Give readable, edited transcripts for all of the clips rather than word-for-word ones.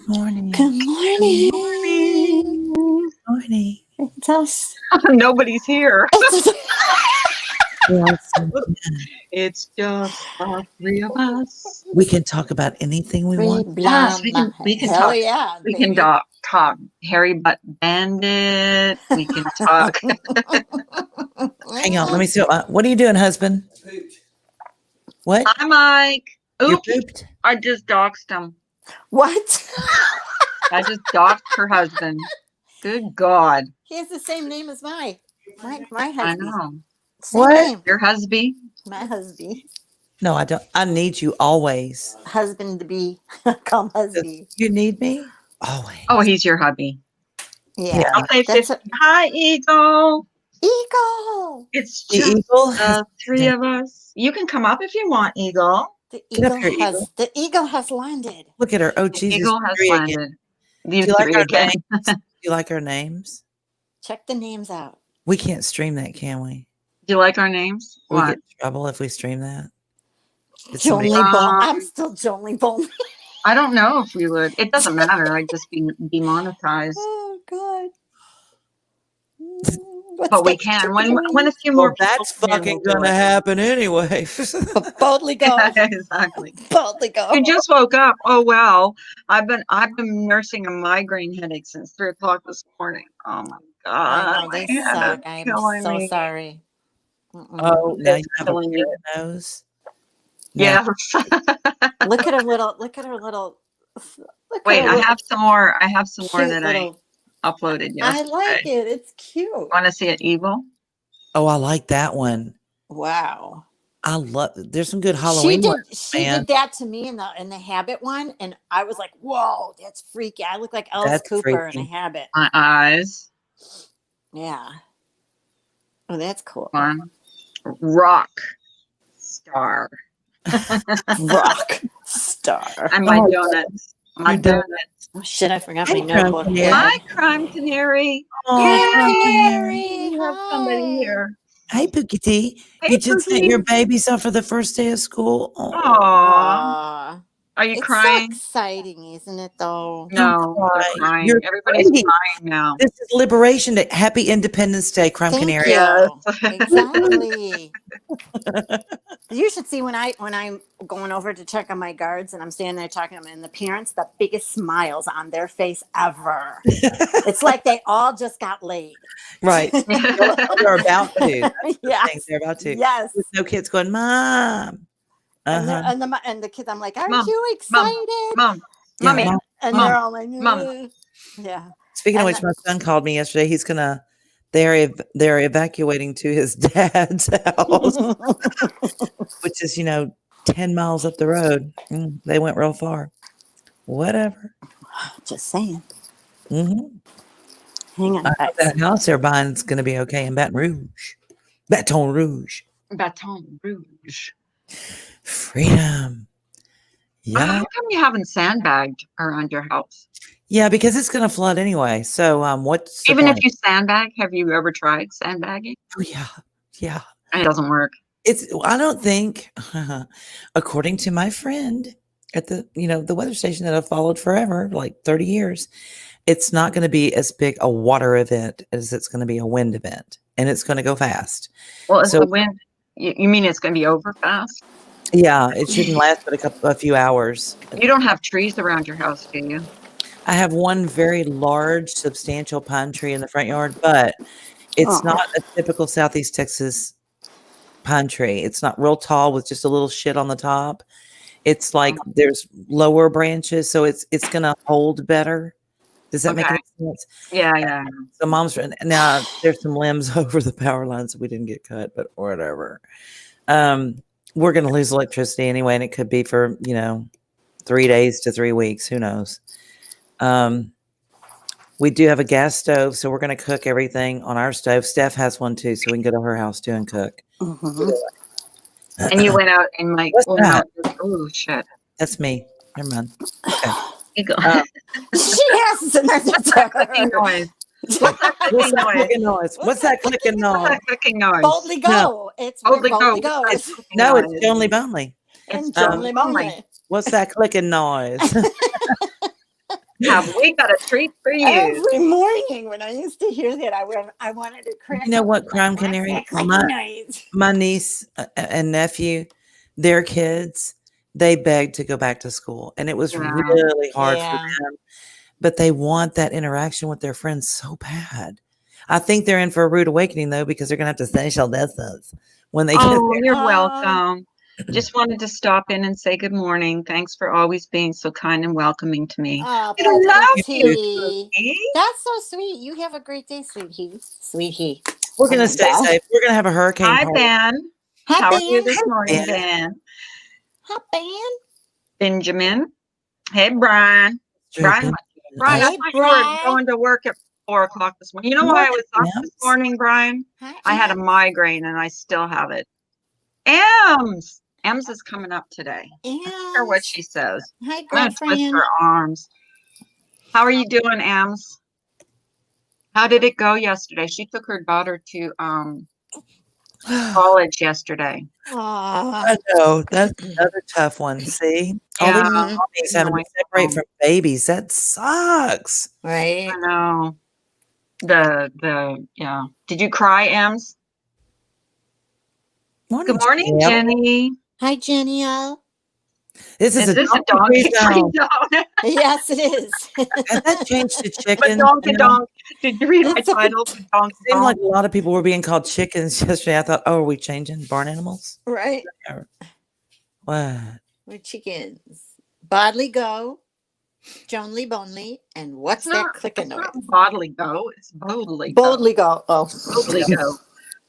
morning. Good morning. Good morning. It's us. Nobody's here. Yes, It's just the three of us. we can talk about anything we want. Yes, we can Hell talk. yeah, We baby. can talk Harry Butt Bandit. We can talk. Hang on, let me see. What are you doing, husband? What? Hi, Mike. You Oops, pooped? I just doxed him. What? I just doxed her husband. Good God. He has the same name as my I husband. know. Same What? name. Your husband? My husband. No, I don't. I need you always. Husband to be. Call him husband. You need me always. Oh, he's your hubby. Yeah. I'll say That's 50. Hi, Eagle. Eagle. It's The just eagle. the three of us. You can come up if you want, Eagle. The Get up eagle here, has Eagle. the eagle has landed. Look at her. Oh, The Jesus. Eagle has three again. landed. Do you like Three our again. names? Do you like our names? Check the names out. We can't stream that, can we? Do you like our names? We What? get in trouble if we stream that. Did Jolly somebody- Bone. I'm still Jolly Bone. I don't know if we would. It doesn't matter. I'd just be demonetized. Oh God. But we can. When a few more Well, people that's come in, fucking we'll do gonna it. happen anyway. Boldly go. Exactly. Boldly go. I just woke up. Oh wow. I've been nursing a migraine headache since 3:00 this morning. Oh my God. I know they My head suck. is I'm killing so me. sorry. Oh, now It's you have a killing me. carrot nose. Yes. Look at her little. Look at her little. Look Wait, at her I little have some more. I have some more cute that little. I uploaded I yesterday. like it. It's cute. Want to see it, Evil? Oh, I like that one. Wow. I love. There's some good Halloween ones, She man. did that to me in the Habit one, and I was like, "Whoa, that's freaky." I look like Alice That's Cooper in freaky. a Habit. My eyes. Yeah. Oh, that's cool. One. Rock star. Rock star. And my Oh, donuts. My you don't- donuts. Oh shit! I forgot Hey, my notebook. Crumb Canary. Hi, crime canary. Oh, Canary. We have somebody Hi. here. Hey, Pookie T. Hey, You just sent Pookie. your babies off for the first day of school. Oh, Aww. Aw. Are you It's crying? so exciting, isn't it? Though. No, Don't they're cry. crying. You're Everybody's crazy. crying now. This is Liberation Day. Happy Independence Day, Crumb Thank Canary. you. Yes. Exactly. You should see when I'm going over to check on my guards and I'm standing there talking to them, and the parents, the biggest smiles on their face ever. It's like they all just got laid. Right. They're about to. That's the Yes. thing. They're about to. Yes. With no kids going, Mom. And, Uh-huh. and the kids, I'm like, aren't Mom, you excited? Mom, Yeah, mommy. Mom. And Mom, they're all like, Mom. yeah. Speaking of And which, my son called me yesterday. He's gonna. They're evacuating to his dad's house, which is 10 miles up the road. They went real far. Whatever. Just saying. Mm-hmm. Hang on. I hope that house they're buying is going to be okay in Baton Rouge. Baton Rouge. Baton Rouge. Freedom. Yeah. How come you haven't sandbagged around your house? Yeah, because it's going to flood anyway. So what's the Even point? if you sandbag, have you ever tried sandbagging? Oh, yeah. Yeah. It doesn't work. I don't think, according to my friend at the weather station that I've followed forever, like 30 years, it's not going to be as big a water event as it's going to be a wind event, and it's going to go fast. Well, if So- the wind, you mean it's going to be over fast? Yeah, it shouldn't last but a few hours. You don't have trees around your house, do you? I have one very large, substantial pine tree in the front yard, but it's not a typical Southeast Texas pine tree. It's not real tall with just a little shit on the top. It's like there's lower branches, so it's going to hold better. Does that make any sense? Yeah. So now there's some limbs over the power lines that we didn't get cut, but whatever. We're going to lose electricity anyway, and it could be for 3 days to 3 weeks. Who knows? We do have a gas stove, so we're going to cook everything on our stove. Steph has one too, so we can go to her house too and cook. Mhm. And you went out and like, What's that? Oh shit! That's me. Never mind. Okay. You go. She has What's that clicking noise? What's that What's clicking that noise? clicking noise? What's that clicking What's noise? that clicking noise? Boldly go. No. It's Boldly boldly go. go. It's clicking No, noise. it's Joan Lee Bonley. And It's Joan Lee Bonley. Bonley. What's that clicking noise? have we got a treat for you? Every morning when I used to hear that, I wanted to crack. You know up. what, Like, Crime what's Canary? that clicking noise? My niece and nephew, their kids, they begged to go back to school, and it was Yeah. really hard for Yeah. them. But they want that interaction with their friends so bad. I think they're in for a rude awakening though, because they're gonna have to social distance when they get Oh, there. you're welcome. Just wanted to stop in and say good morning. Thanks for always being so kind and welcoming to me. Oh, I love you, T. Sweetie. That's so sweet. You have a great day, sweetie. Sweetie. We're gonna my stay God. safe. We're gonna have a hurricane Hi, party. Ben. Hi, How are Ben. you this morning, Ben. Ben? Hi, Ben. Benjamin. Hey, Brian. Brian, Brian, I Hey, thought you were Brian. going to work at 4 o'clock this morning. You know why I was up this morning, Brian? Hi, I had a Ems. migraine and I still have it. Ems. Ems is coming up today. I don't care what Ems. she says. Hi, I'm going to twist girlfriend. her arms. How are you doing, Ems? How did it go yesterday? She took her daughter to college yesterday. Aw. I know that's another tough one. See, all these Yeah, mommies having to Annoying. separate from babies. That sucks. Right. I know. Yeah. Did you cry, Ems? Good morning, Jam. Jenny. Hi, Jenny. This is Is this a donkey-free donkey-free zone. zone? Yes, it is. Has that changed to chicken? Badonk. Did you read my It's a title? Badonk. It seemed like a lot of people were being called chickens yesterday. I thought, oh, are we changing barn animals? Right. What? We're chickens. Bodily go, Jonely Bonely, and what's that clicking noise? Bodily go. It's boldly go. Boldly go. Oh. Boldly go.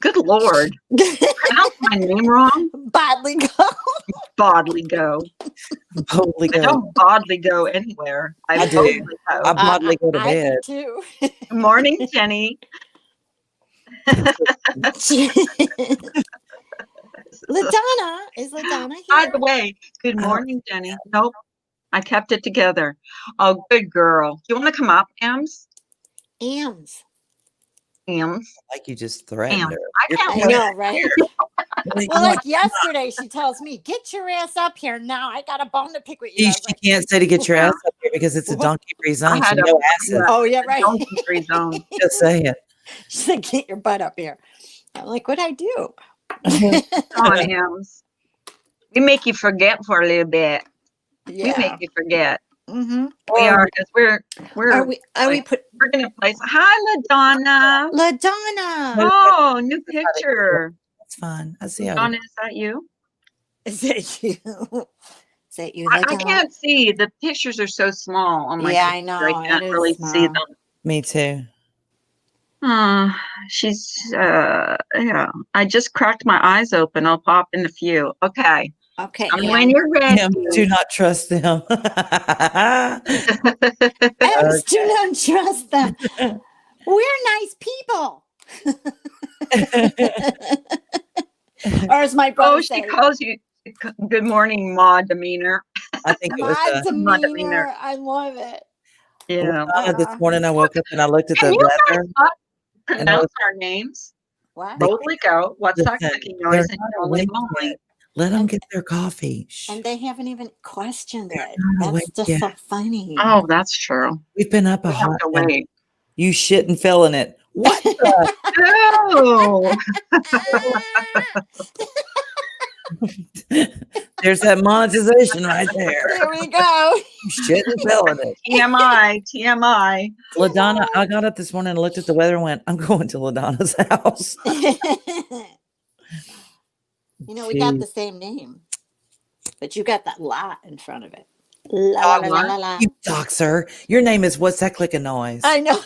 Good Lord. Pronounce my name wrong? Bodily go. Bodily go. Boldly I go. don't bodily go anywhere. I do. boldly go. I bodily go to I bed. do too. Good morning, Jenny. LaDonna. Is LaDonna here? By the way, good morning, Jenny. Nope. I kept it together. Oh, good girl. Do you want to come up, Ems? Ems. Ems. Like you just threatened Ems. her. I can't I wait. know, right? Really, Well, like yesterday, she tells me, "Get your ass up here now. I got a bone to pick with you." I was she like, can't say to get your Yeah. ass up here because it's a donkey-free I zone. So had no asses. "Oh yeah, right." Donkey-free zone. Just saying. She said, "Get your butt up here." I'm like, "What'd I do?" Come on, Ems. We make you forget for a little bit. We make Yeah. you forget. Mm-hmm. We are, because we're Are we we're gonna play. Hi, LaDonna. LaDonna? Oh, new picture. That's fine. I see how LaDonna, is that you? Is that you? Is that you, I LaDonna? can't see. The pictures are so small on my Yeah, I computer. know. I can't It is really see small. them. me too. She's yeah. I just cracked my eyes open. I'll pop in a few. Okay. Okay. Tell me when you're ready. Do not trust them. Ems, do not trust them. We're nice people. Or as my brother Oh, she say, calls you good morning, Ma demeanor. I think it was my my demeanor. demeanor. I love it. Yeah. this morning. I woke up and I looked at Can the you weather. guys not and I was- pronounce our names? What? Boldly go. What's that Listen, clicking they're noise? And not Holy awake moly. yet. Let them And- get their coffee. Shh. And they haven't even questioned it. not That's awake just yet. so funny. Oh, that's true. We've been up a We have hot to minute. wait. You shit and fell in it. What the? Oh, There's that monetization right there. There we go. You shit and fell in it. TMI, TMI. LaDonna, I got up this morning and looked at the weather and went, I'm going to LaDonna's house. You know, we got the same name, but you got that la in front of it. La, la, la, la, la. You doxer. Your name is What's That Clicking Noise? I know.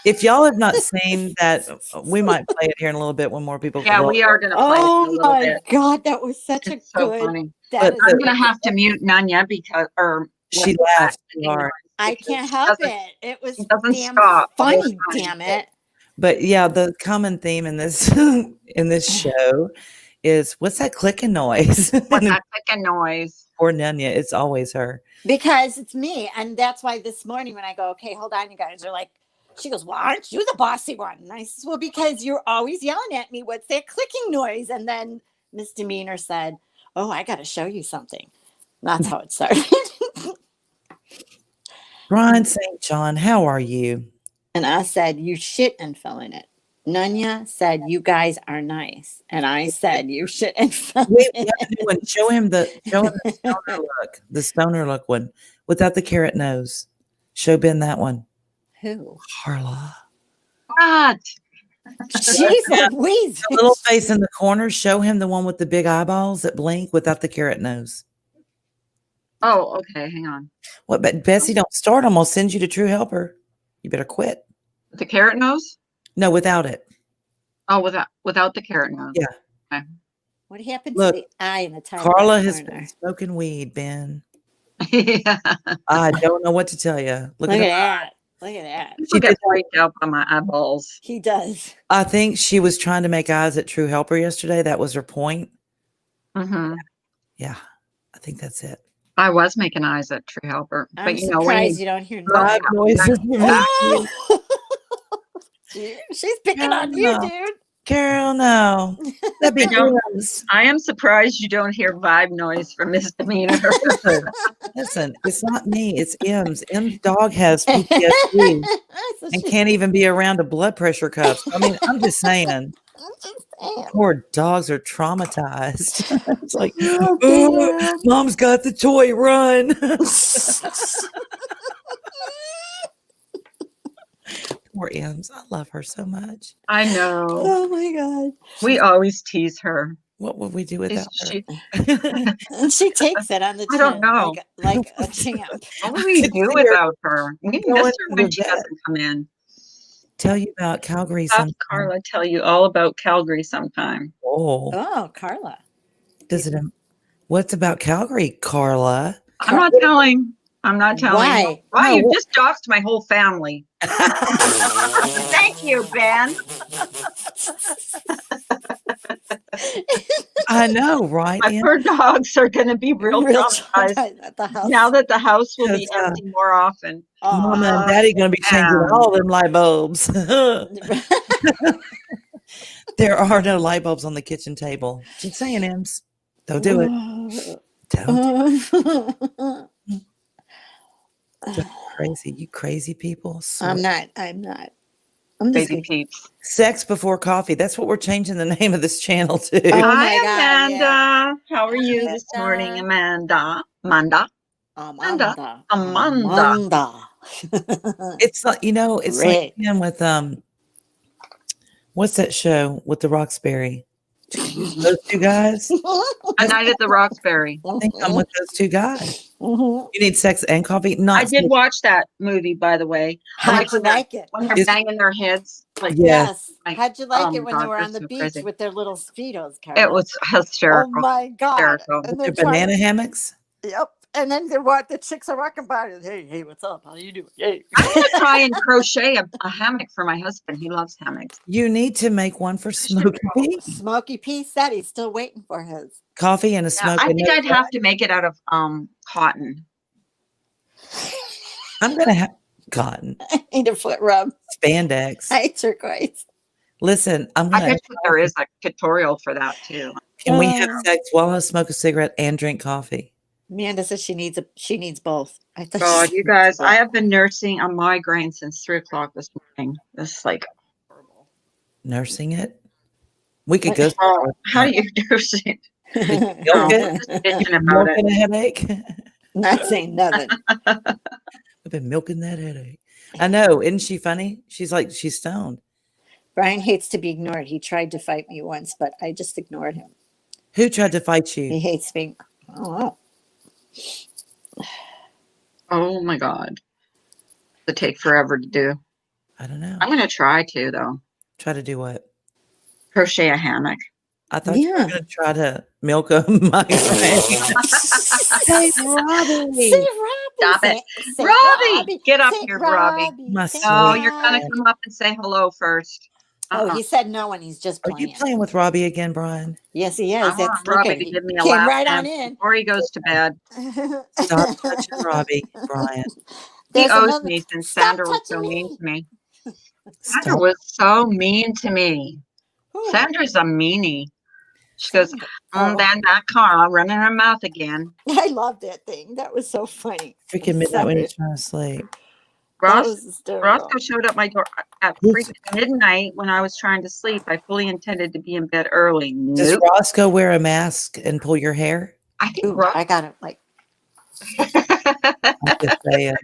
If y'all have not seen that, we might play it here in a little bit when more people Yeah, we are going to play it in a Oh little my bit. God, that was such It's a so good. funny. That is I'm going to have to mute Nanya because, or She laughed too hard. I because can't she help doesn't- it. It was she doesn't damn stop the whole funny. time. Damn it. But yeah, the common theme in this in this show is what's that clicking noise? What's that clicking noise? Poor Nanya, it's always her. Because it's me. And that's why this morning when I go, okay, hold on, you guys are like, she goes, well, aren't you the bossy one? And I says, well, because you're always yelling at me. What's that clicking noise? And then Miss Demeanor said, oh, I got to show you something. That's how it started. Brian St. John, how are you? And I said, you shit and fell in it. Nunya said, you guys are nice. And I said, you shit and fell Wait, we in have a new one. Show him the stoner look. The stoner look one without the carrot nose. Show Ben that one. Who? Carla. What? Jeez Louise. The little face in the corner. Show him the one with the big eyeballs that blink without the carrot nose. Oh, okay. Hang on. What? But Bessie, don't start them. I'll send you to True Helper. You better quit. The carrot nose? No, without it. Oh, without the carrot nose. Yeah. Okay. What happened Look, to the eye in the top Carla right has corner? been smoking weed, Ben. Yeah. I don't know what to tell you. Look at that. Look at that. People get freaked out by my eyeballs. He does. I think she was trying to make eyes at True Helper yesterday. That was her point. Mm-hmm. Yeah, I think that's it. I was making eyes at True Helper, I'm but surprised you don't hear Vibe noises. Oh! She's picking on you, No. dude. Carol, no. That'd be gross. I am surprised you don't hear vibe noise from Misdemeanor. Listen, it's not me. It's M's. M's dog has PTSD and can't even be around a blood pressure cuff. I mean, I'm just saying. Poor dogs are traumatized. It's like, oh, mom's got the toy, run. Poor Ems. I love her so much. I know. Oh my god. We always tease her. What would we do without her? And she takes it on the chin. I don't know. Like a champ. What do we do without her? We Go miss her when into she bed. doesn't come in. Tell you about Calgary Have sometime. Carla tell you all about Calgary sometime. Oh, Oh, Carla. does it? What's about Calgary, Carla? I'm not telling. I'm not telling. Why? Why? No, You what- just doxed my whole family. Thank you, Ben. I know, right? My Em? poor dogs are going to be real traumatized at the house. now that the house will be Because, empty more often. Mama and Daddy going to be changing all them light bulbs. There are no light bulbs on the kitchen table. Just saying, Ems. Don't do it. Don't. Crazy. You crazy people. I'm not. I'm just Baby peeps. Sex before coffee. That's what we're changing the name of this channel to. Oh Hi, my God, Amanda. yeah. How are you this morning, Amanda? Amanda. Amanda. It's like, it's like him with what's that show with the Roxbury? Those two guys. A Night at the Roxbury. I think I'm with those two guys. You need sex and coffee. Not I did watch that movie, by the way. How'd you like it? When they're banging their heads. Like, Yes. Like, How'd you like oh it my when God, they were they're on the so beach crazy. with their little speedos, Carla? It was hysterical. Oh my God. Hysterical. And their banana hammocks. Yep. And then the chicks are walking by and hey, what's up? How you doing? Hey. I'm going to try and crochet a hammock for my husband. He loves hammocks. You need to make one for Smokey Pete. Smokey P said he's still waiting for his. Coffee and a Yeah, smoke. I and think no I'd fat. have to make it out of cotton. I'm gonna have cotton I need a foot rub. spandex. I turquoise. Listen, I'm I gonna. bet you there is a tutorial for that too. Can we have sex while I smoke a cigarette and drink coffee? Amanda says she needs both. I thought God, she you needs guys, both. I have been nursing a migraine since 3:00 this morning. This is like horrible. Nursing it. We could go. Oh, how do you nurse it? Milk No, it? just bitching about Milking it. a headache. Not saying nothing. I've been milking that headache. I know. Isn't she funny? She's like, she's stoned. Brian hates to be ignored. He tried to fight me once, but I just ignored him. Who tried to fight He you? hates being. Oh, Oh my God. It'll take forever to do. I don't know. I'm going to try to, though. Try to do what? Crochet a hammock. I thought you were Yeah. going to try to milk a migraine. Hey, Robbie. say Robbie. Stop it. Say Robbie, get up Say here, Robbie. My Say No, sweet. you're going to come up and say hello first. Oh, he said no, and he's just Are playing. you playing with Robbie again, Brian? Yes, he is. I want That's Robbie look to at- give me he a came lap right on dance in. before he goes to bed. Stop touching Robbie, Brian. He There's owes another- me since Stop Sandra was so touching mean me. to me. Sandra Stop. was so mean to me. Who? Sandra's a meanie. She goes, Oh. then that car running her mouth again. I love that thing. That was so funny. Freaking midnight when you're trying to sleep. That was hysterical. Roscoe showed up my door at freaking midnight when I was trying to sleep. I fully intended to be in bed early. Does Nope. Roscoe wear a mask and pull your hair? I think Ooh, I got it. Like, I'm just saying.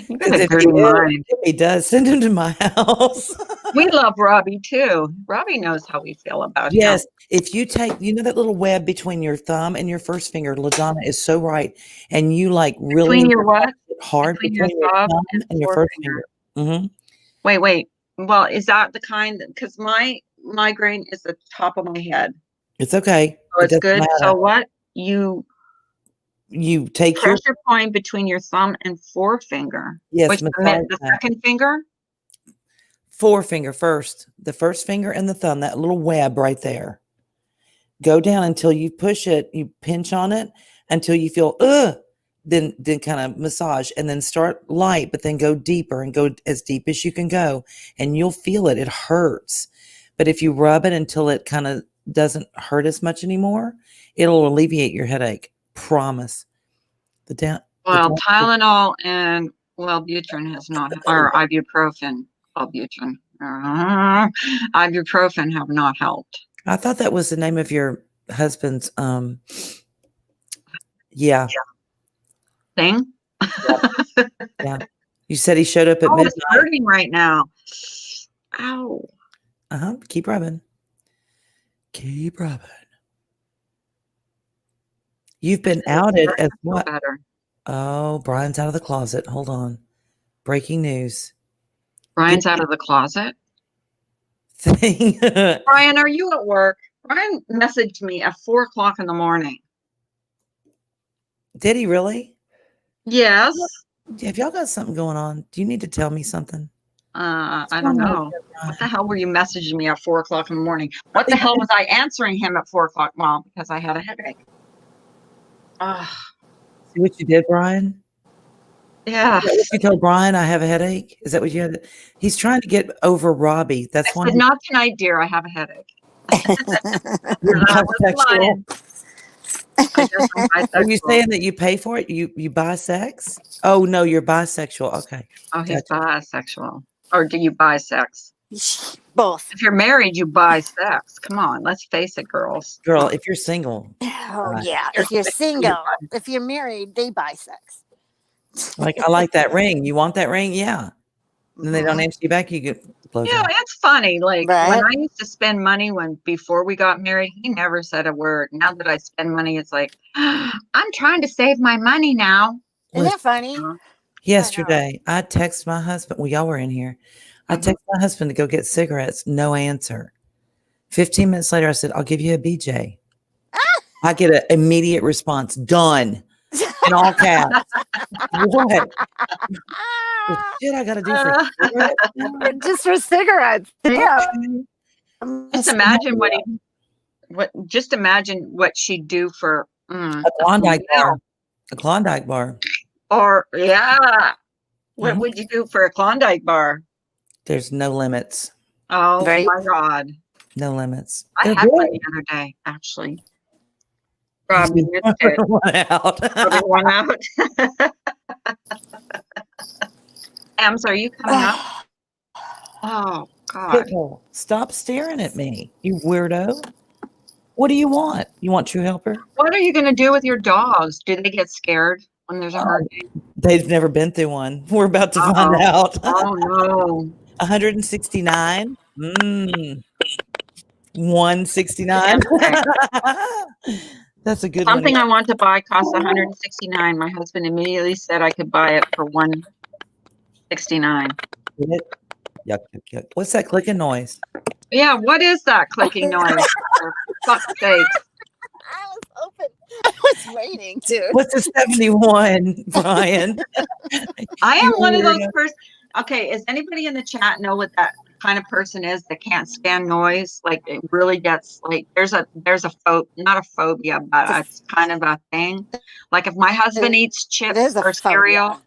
you 'Cause got a if dirty mind. he does, send him to my house. We love Robbie too. Robbie knows how we feel about him. Yes, if you take, that little web between your thumb and your first finger, LaDonna is so right. And you like really Between your what? hard Between between your your thumb thumb and your first finger. Mm-hmm. Wait. Well, is that the kind? Because my migraine is the top of my head. It's okay. So it's doesn't good. matter. So what? You take your pressure point between your thumb and forefinger. Yes, Which the second finger? Forefinger first. The first finger and the thumb, that little web right there. Go down until you push it, you pinch on it until you feel then kind of massage and then start light, but then go deeper and go as deep as you can go, and you'll feel it. It hurts. But if you rub it until it kind of doesn't hurt as much anymore, it'll alleviate your headache. Promise. Tylenol and Wellbutrin has not, or ibuprofen, Wellbutrin, ibuprofen have not helped. I thought that was the name of your husband's, Thing? Yeah. You said he showed up at midnight. It's hurting right now. Ow. Keep rubbing. Keep rubbing. You've been outed as what? Better. Oh, Brian's out of the closet. Hold on. Breaking news. Brian's out of the closet? Thing. Brian, are you at work? Brian messaged me at 4:00 in the morning. Did he really? Yes. Have y'all got something going on? Do you need to tell me something? I don't know. What the hell were you messaging me at 4:00 in the morning? What the hell was I answering him at 4:00? Well, because I had a headache. See what you did, Brian? Yeah. You told Brian I have a headache? Is that what you had? He's trying to get over Robbie. That's I said, not tonight, dear. I have a headache. You're bisexual. Are you saying that you pay for it? You buy sex? Oh no, you're bisexual. Okay. Oh, he's bisexual. Or do you buy sex? Both. If you're married, you buy sex. Come on, let's face it, girls. Girl, if you're single. Oh yeah. If you're single, if you're married, they buy sex. Like, I like that ring. You want that ring? Yeah. And they don't answer you back, you get blow Yeah, it's funny. Like when I used to spend money before we got married, he never said a word. Now that I spend money, it's like, I'm trying to save my money now. Isn't that funny? Yesterday, I texted my husband. Well, y'all were in here. I texted my husband to go get cigarettes. No answer. 15 minutes later, I said, I'll give you a BJ. I get an immediate response. Done. In all caps. What? Shit, I got to do for cigarettes? Just for cigarettes. Yeah. Just imagine just imagine what she'd do for a Klondike bar. A Klondike bar. Or what would you do for a Klondike bar? There's no limits. Oh my God. No limits. I had one the other day, actually. Robbie missed it. One out. Ems, are you coming up? Oh God. Pitbull, stop staring at me, you weirdo. What do you want? You want True Helper? What are you going to do with your dogs? Do they get scared when there's a hurricane? They've never been through one. We're about to find out. Oh no. 169. 169. That's a good Something one. I want to buy costs 169. My husband immediately said I could buy it for 169. Yuck, yuck, yuck. What's that clicking noise? Yeah, what is that clicking noise? For fuck's sake. I was waiting to. What's a 71, Brian? I am one of those persons. Okay, is anybody in the chat know what that kind of person is that can't stand noise? Like it really gets like there's a not a phobia, but it's kind of a thing. Like if my husband eats chips or cereal,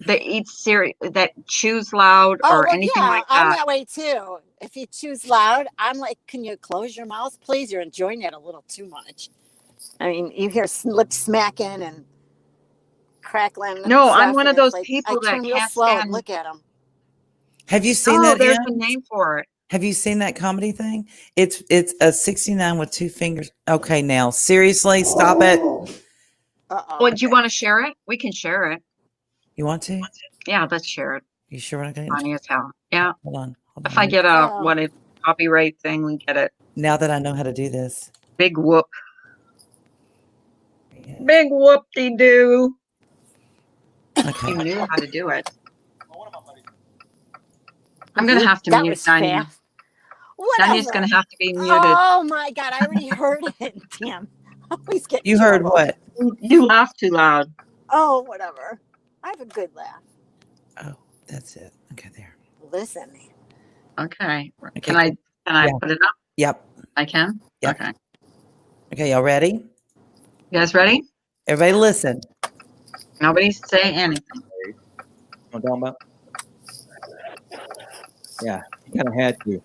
that chews loud or anything like that. I'm that way too. If you choose loud, I'm like, can you close your mouth, please? You're enjoying it a little too much. I mean, you hear lip smacking and crackling. No, I'm stuff, one and of those it's like, people I that turn real can't slow and stand. look at them. Have you seen Oh, that? there's Ann? a name for it. Have you seen that comedy thing? It's a 69 with 2 fingers. Okay, now seriously, stop it. Oh, do you want to share it? We can share it. You want to? Yeah, let's share it. You sure we're not going Funny as hell. Yeah. Hold on. If I get a copyright thing, we get it. Now that I know how to do this. Big whoop. Yeah. Big whoop-de-doo. Okay. You knew how to do it. I'm going to have to mute Danya. Danya's going to have to be muted. Oh my God, I already heard it. Damn. I always get You heard what? You laughed too loud. Oh, whatever. I have a good laugh. Oh, that's it. Okay, there. Listen. Okay. Can I put it up? Yep. I can? Yep. Okay. Okay, y'all ready? You guys ready? Everybody listen. Nobody say anything. I'm talking about? Yeah, you kind of had to.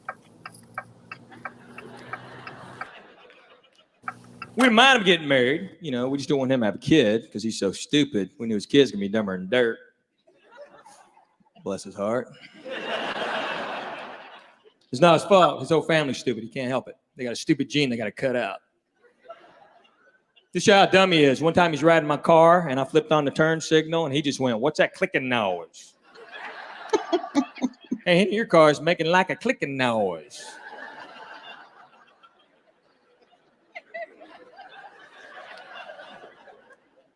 We didn't mind him getting married. You know, we just don't want him to have a kid because he's so stupid. We knew his kid's going to be dumber than dirt. Bless his heart. It's not his fault. His whole family's stupid. He can't help it. They got a stupid gene they got to cut out. This is how dumb he is. One time he's riding my car, and I flipped on the turn signal, and he just went, "What's that clicking noise?" Hey, your car is making like a clicking noise.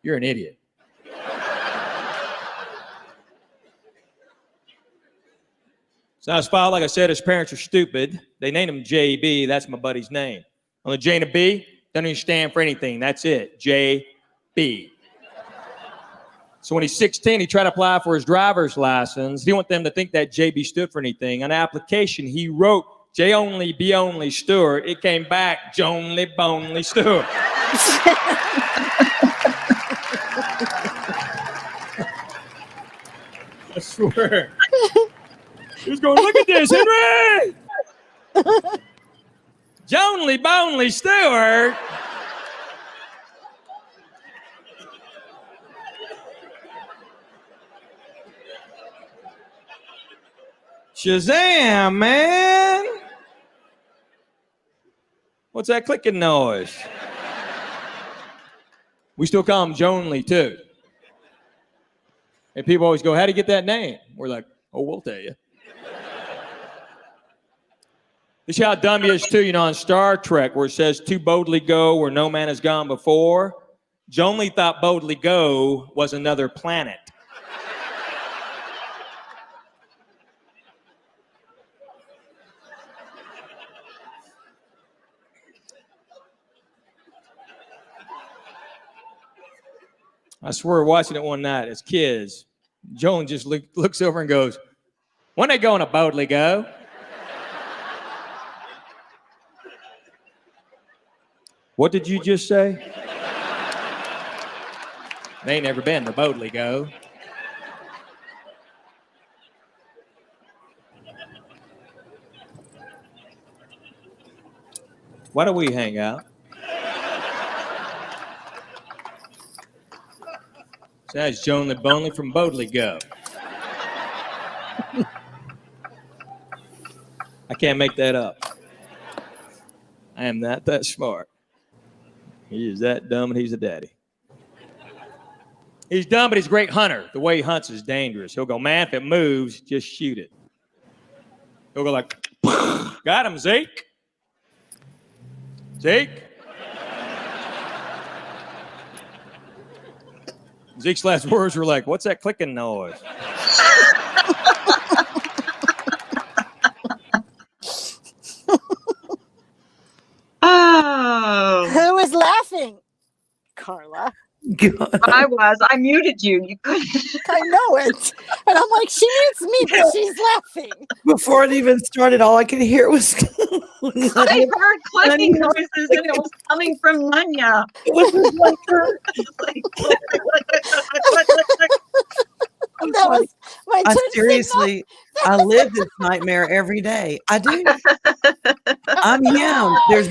You're an idiot. It's not his fault. Like I said, his parents are stupid. They named him JB. That's my buddy's name. On the J and a B, doesn't even stand for anything. That's it. JB. So when he's 16, he tried to apply for his driver's license. He didn't want them to think that JB stood for anything. On the application, he wrote J only, B only, Stewart. It came back, Jonely, Bonely, Stewart. I swear. He's going, look at this, Henry! Jonely, Bonely, Stewart. Shazam, man! What's that clicking noise? We still call him Jonely, too. And people always go, how'd he get that name? We're like, oh, we'll tell you. This is how dumb he is, too, you know, on Star Trek, where it says, to boldly go where no man has gone before. Jonely thought boldly go was another planet. I swear, watching it one night as kids, Joan just looks over and goes, when they going to boldly go? What did you just say? They ain't never been to boldly go. Why don't we hang out? So that's Joan the Bonely from Bodley Go. I can't make that up. I am not that smart. He is that dumb and he's a daddy. He's dumb, but he's a great hunter. The way he hunts is dangerous. He'll go, man, if it moves, just shoot it. He'll go like, got him, Zeke. Zeke. Zeke's last words were like, what's that clicking noise? Oh. Who is laughing? Carla. God. I was. I muted you. You couldn't. I know it. And I'm like, she mutes me, but she's laughing. Before it even started, all I could hear was I heard clicking noises and it was coming from Nanya. It was just like her. That was my seriously, I live this nightmare every day. I do. I'm him. There's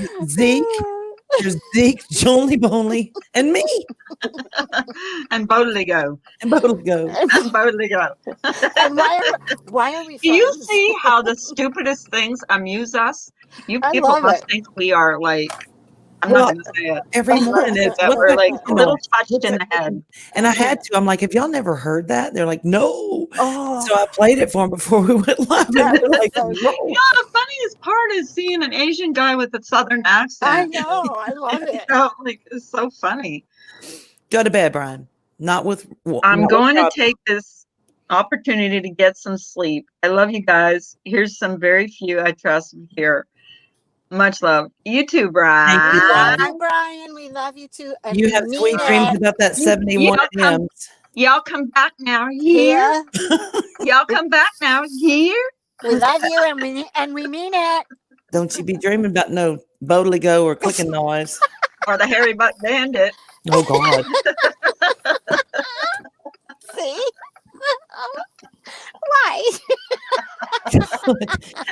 Zeke, Jonely Bonely, and me. And Bodligo. And Bodligo. And Bodligo. And why are we Do you friends? see how the stupidest things amuse us? You I people love must it. think we are like, I'm Well, not going to say it. every morning it's That what's we're that like a clicking little noise? touched What's in that the head. clicking? And I had to. I'm like, have y'all never heard that? They're like, no. Oh, So I played it for them before we went live. And that they're was like, so no. You know, the funniest part is seeing an Asian guy with a Southern accent. I know. I love it. You know, like, it's so funny. Go to bed, Brian. Not with. I'm not going with to take this opportunity to get some sleep. I love you guys. Here's some very few I trust here. Much love. You too, Thank We you, Brian. love Brian. you, Brian. We love you too. And You we have mean sweet dreams it. about that 71 M's. Y'all come back now. Here. Here. Y'all come back now. Here. We love you and we mean it. Don't you be dreaming about no bodily go or clicking noise. Or the hairy butt bandit. Oh, God. See? Why?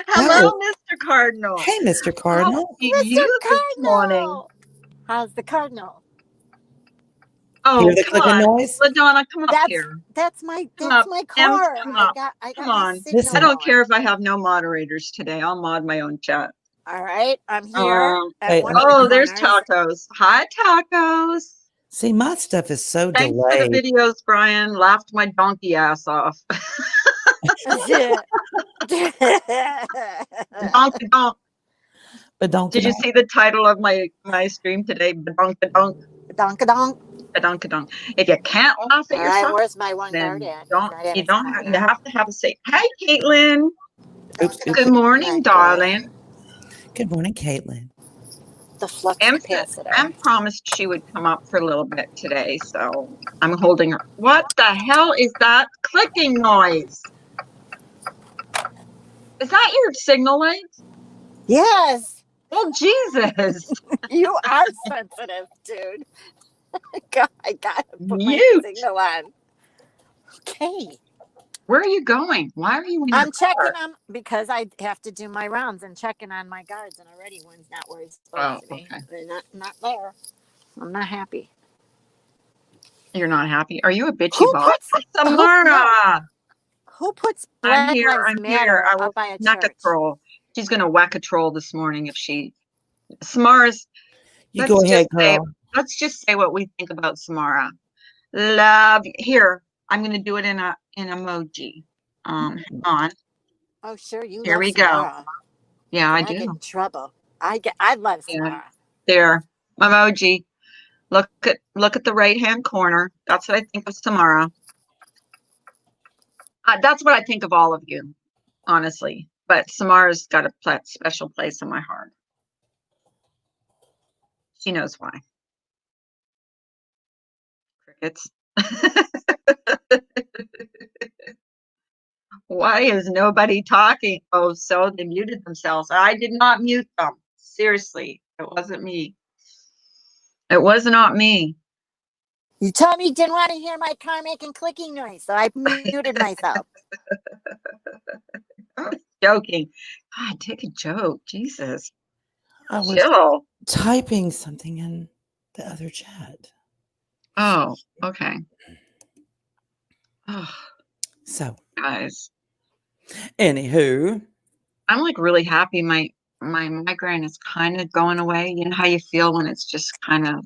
Hello, No. Mr. Cardinal. Hey, Mr. How Cardinal. are you this morning? How's the cardinal? Oh, Hear the come clicking on. noise? LaDonna, come up here. That's my Come up. Em, car. come I up. got Come my on. signal Listen. I don't going. care if I have no moderators today. I'll mod my own chat. All right, I'm here at Hey, one of Oh, the there's corners. tacos. Hi, tacos. See, my stuff is so Thanks for the delayed. videos, Brian. Laughed my donkey ass off. Badonk, badonk. Badonk, Did you badonk. see the title of my stream today? Badonk, badonk. Donk donk. Badonk, badonk. If you can't laugh at All right, yourself, where's my one guard then at? you have to have a say. Hi, Caitlin. Oops, oops, Good oops. morning, darling. Good morning, Caitlin. The flux Em capacitor. promised she would come up for a little bit today, so I'm holding her. What the hell is that clicking noise? Is that your signal lights? Yes, Oh, Jesus. you are sensitive, dude. I gotta put my Mute. signal on. Okay. Where are you going? Why are you in I'm your checking car? them because I have to do my rounds and checking on my guards, and already one's not where he's supposed to be. Okay. They're not there. I'm not happy. You're not happy. Are you a bitchy Who boss? puts Samara. who puts I'm Black here. Lives I'm Matter here. I will up by a smack a church? troll. She's going to whack a troll this morning if she. Samara's. You go ahead, girl. Let's just say what we think about Samara. Love. Here, I'm going to do it in emoji. Hang on. Oh, sure. You Here love we go. Samara. Yeah, I get in do. trouble. I love Samara. There, emoji. Look at the right hand corner. That's what I think of Samara. That's what I think of all of you, honestly. But Samara's got a special place in my heart. She knows why. Crickets. Why is nobody talking? Oh, so they muted themselves. I did not mute them. Seriously, it wasn't me. It was not me. You told me you didn't want to hear my car making clicking noise, so I muted myself. I was joking. God, take a joke. Jesus. I was Chill. typing something in the other chat. Oh, okay. Oh, So, guys, anywho, I'm like really happy. My migraine is kind of going away. You know how you feel when it's just kind of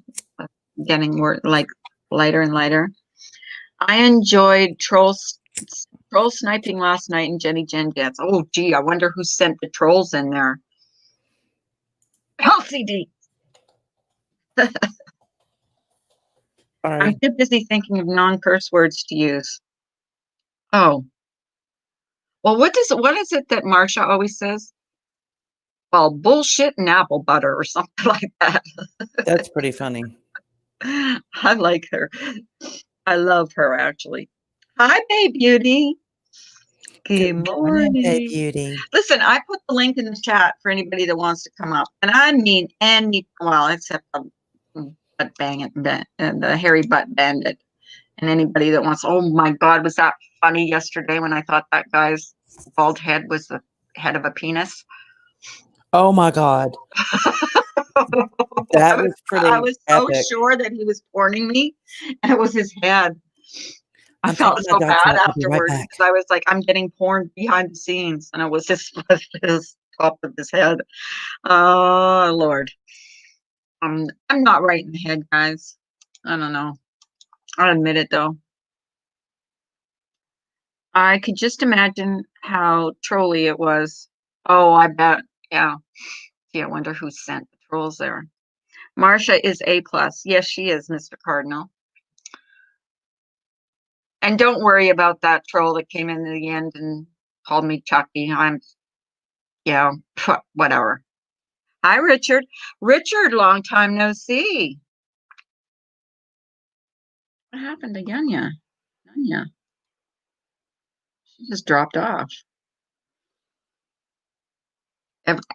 getting more like lighter and lighter. I enjoyed troll sniping last night in Jenny Jen Gets. Oh, gee, I wonder who sent the trolls in there. LCD. I'm too busy thinking of non-curse words to use. Oh. Well, what is it that Marsha always says? Well, bullshit and apple butter or something like that. That's pretty funny. I like her. I love her, actually. Hi, Babe Beauty. Good morning. Hey, beauty. Listen, I put the link in the chat for anybody that wants to come up. And I mean except the butt bang it and the hairy butt bandit. And anybody that wants, oh my God, was that funny yesterday when I thought that guy's bald head was the head of a penis. Oh my God. That was pretty I was so epic. sure that he was porning me, and it was his head. I I'm felt taking so my dogs bad out. I'll be right afterwards back. because I was like, I'm getting porn behind the scenes, and it was his top of his head. Oh Lord, I'm not right in the head, guys. I don't know. I'll admit it though. I could just imagine how trolly it was. Oh, I bet. Yeah. Gee, I wonder who sent the trolls there. Marcia is A plus. Yes, she is, Mr. Cardinal. And don't worry about that troll that came in the end and called me Chucky. Yeah, whatever. Hi, Richard. Richard, long time no see. What happened to Yunya? Yunya. She just dropped off.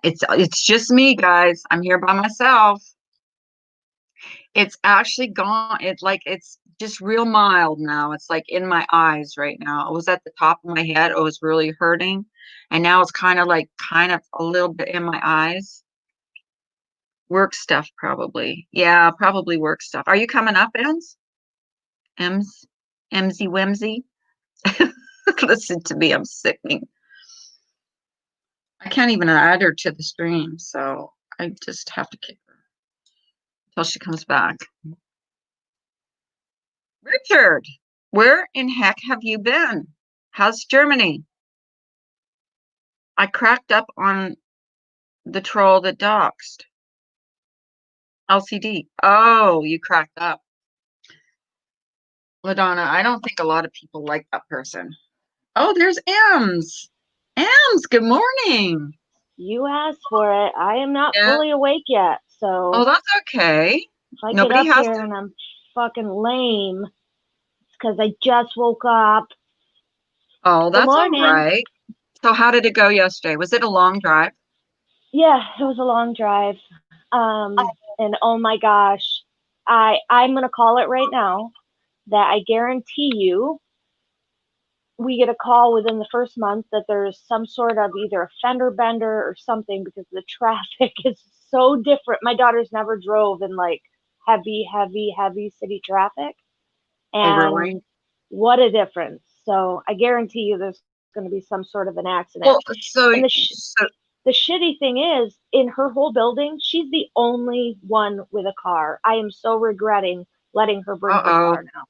It's just me, guys. I'm here by myself. It's actually gone. It's just real mild now. It's like in my eyes right now. It was at the top of my head. It was really hurting. And now it's kind of a little bit in my eyes. Work stuff, probably. Yeah, probably work stuff. Are you coming up, Ems? Emsy Wemsy? Listen to me, I'm sickening. I can't even add her to the stream, so I just have to kick her until she comes back. Richard, where in heck have you been? How's Germany? I cracked up on the troll that doxed. LCD. Oh, you cracked up. LaDonna, I don't think a lot of people like that person. Oh, there's Ems. Ems, good morning. You asked for it. I am not Yeah. fully awake yet, so Oh, that's okay. if I Nobody get up has here to. and I'm fucking lame, it's because I just woke up. Oh, Good that's all morning. right. So how did it go yesterday? Was it a long drive? Yeah, it was a long drive. And oh my gosh, I'm gonna call it right now that I guarantee you we get a call within the first month that there's some sort of either a fender bender or something because the traffic is so different. My daughter's never drove in like heavy city traffic. And really? what a difference. So I guarantee you there's going to be some sort of an accident. Well, so, And so the shitty thing is, in her whole building, she's the only one with a car. I am so regretting letting her bring her car now.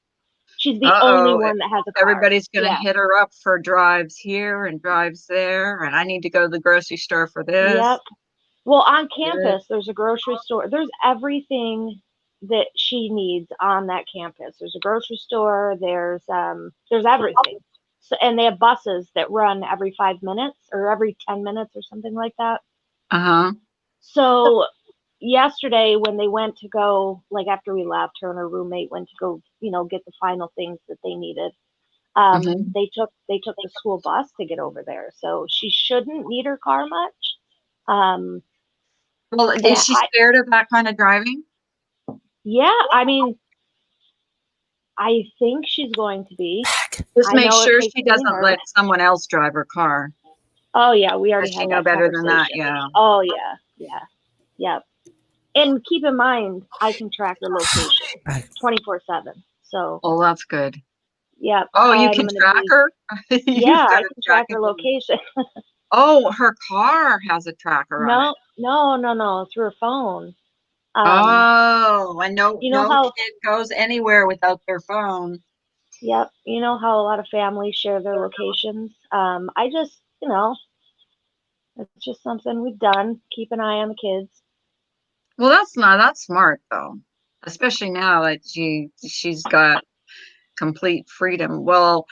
She's the only one that has a car. Everybody's going to hit her up for drives here and drives there. And I need to go to the grocery store for this. Yep. Well, on campus, there's a grocery store. There's everything that she needs on that campus. There's a grocery store. There's everything. So, and they have buses that run every 5 minutes or every 10 minutes or something like that. Uh-huh. So yesterday when they went to go, like after we left, her and her roommate went to go, get the final things that they needed. They took the school bus to get over there. So she shouldn't need her car much. Well, is she scared of that kind of driving? Yeah, I mean, I think she's going to be. Just make sure she doesn't let someone else drive her car. Oh yeah, we already had that better than that. Yeah. Oh yeah. And keep in mind, I can track her location 24/7. So. Oh, that's good. Yeah. Oh, you can track her? Yeah, I can track her location. Oh, her car has a tracker on it. No, through her phone. I know. No kid goes anywhere without their phone. Yep. You know how a lot of families share their locations. I just, it's just something we've done. Keep an eye on the kids. Well, that's smart though, especially now that she's got complete freedom. Well,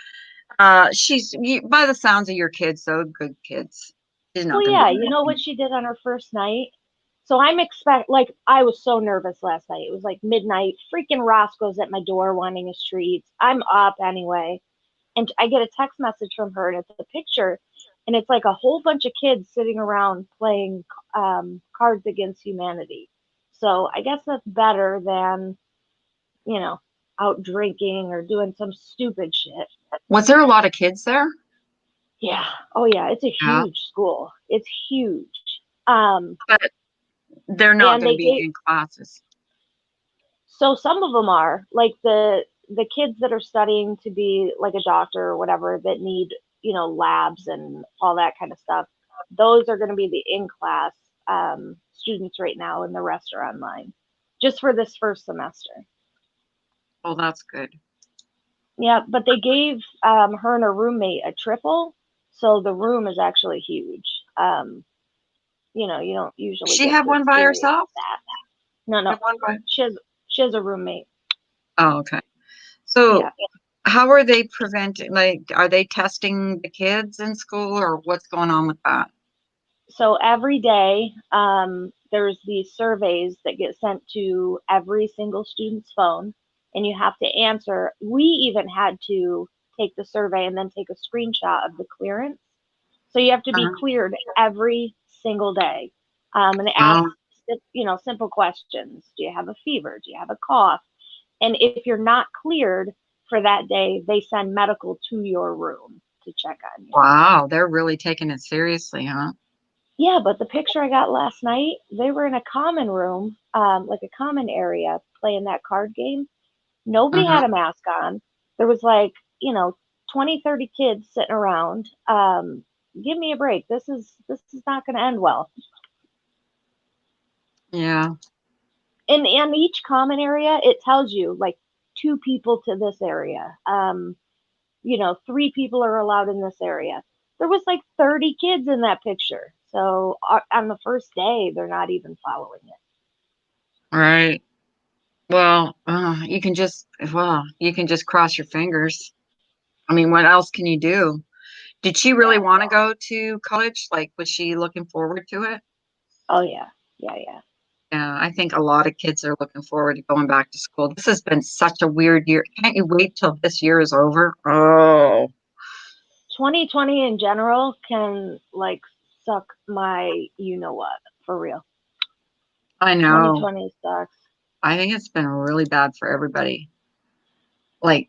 she's by the sounds of your kids, though, good kids. Well, yeah, you know what she did on her first night? So I was so nervous last night. It was like midnight. Freaking Roscoe's at my door wanting his treats. I'm up anyway. And I get a text message from her, and it's a picture. And it's like a whole bunch of kids sitting around playing Cards Against Humanity. So I guess that's better than, out drinking or doing some stupid shit. Was there a lot of kids there? Yeah. Oh yeah. It's a Yeah. huge school. It's huge. But they're not And going they to be gave, in classes. so some of them are like the kids that are studying to be like a doctor or whatever that need, labs and all that kind of stuff. Those are going to be the in-class students right now, and the rest are online just for this first semester. Well, that's good. Yeah, but they gave her and her roommate a triple, so the room is actually huge. You don't usually Does she get have to one by experience herself? that. No, no, Have one by. she has a roommate. Oh, okay. So Yeah. how are they preventing, like, are they testing the kids in school, or what's going on with that? So every day, there's these surveys that get sent to every single student's phone, and you have to answer. We even had to take the survey and then take a screenshot of the clearance. So you have to be cleared every single day. And it asks, simple questions. Do you have a fever? Do you have a cough? And if you're not cleared for that day, they send medical to your room to check on you. Wow, they're really taking it seriously, huh? Yeah, but the picture I got last night, they were in a common room, like a common area, playing that card game. Nobody had a mask on. There was 20, 30 kids sitting around. Give me a break. This is not going to end well. Yeah. In each common area, it tells you like 2 people to this area. 3 people are allowed in this area. There was like 30 kids in that picture. So on the first day, they're not even following it. Right. Well, you can just cross your fingers. I mean, what else can you do? Did she really want to go to college? Like, was she looking forward to it? Oh yeah. Yeah. Yeah, I think a lot of kids are looking forward to going back to school. This has been such a weird year. Can't you wait till this year is over? Oh, 2020 in general can like suck my what for real. I know. 2020 sucks. I think it's been really bad for everybody. Like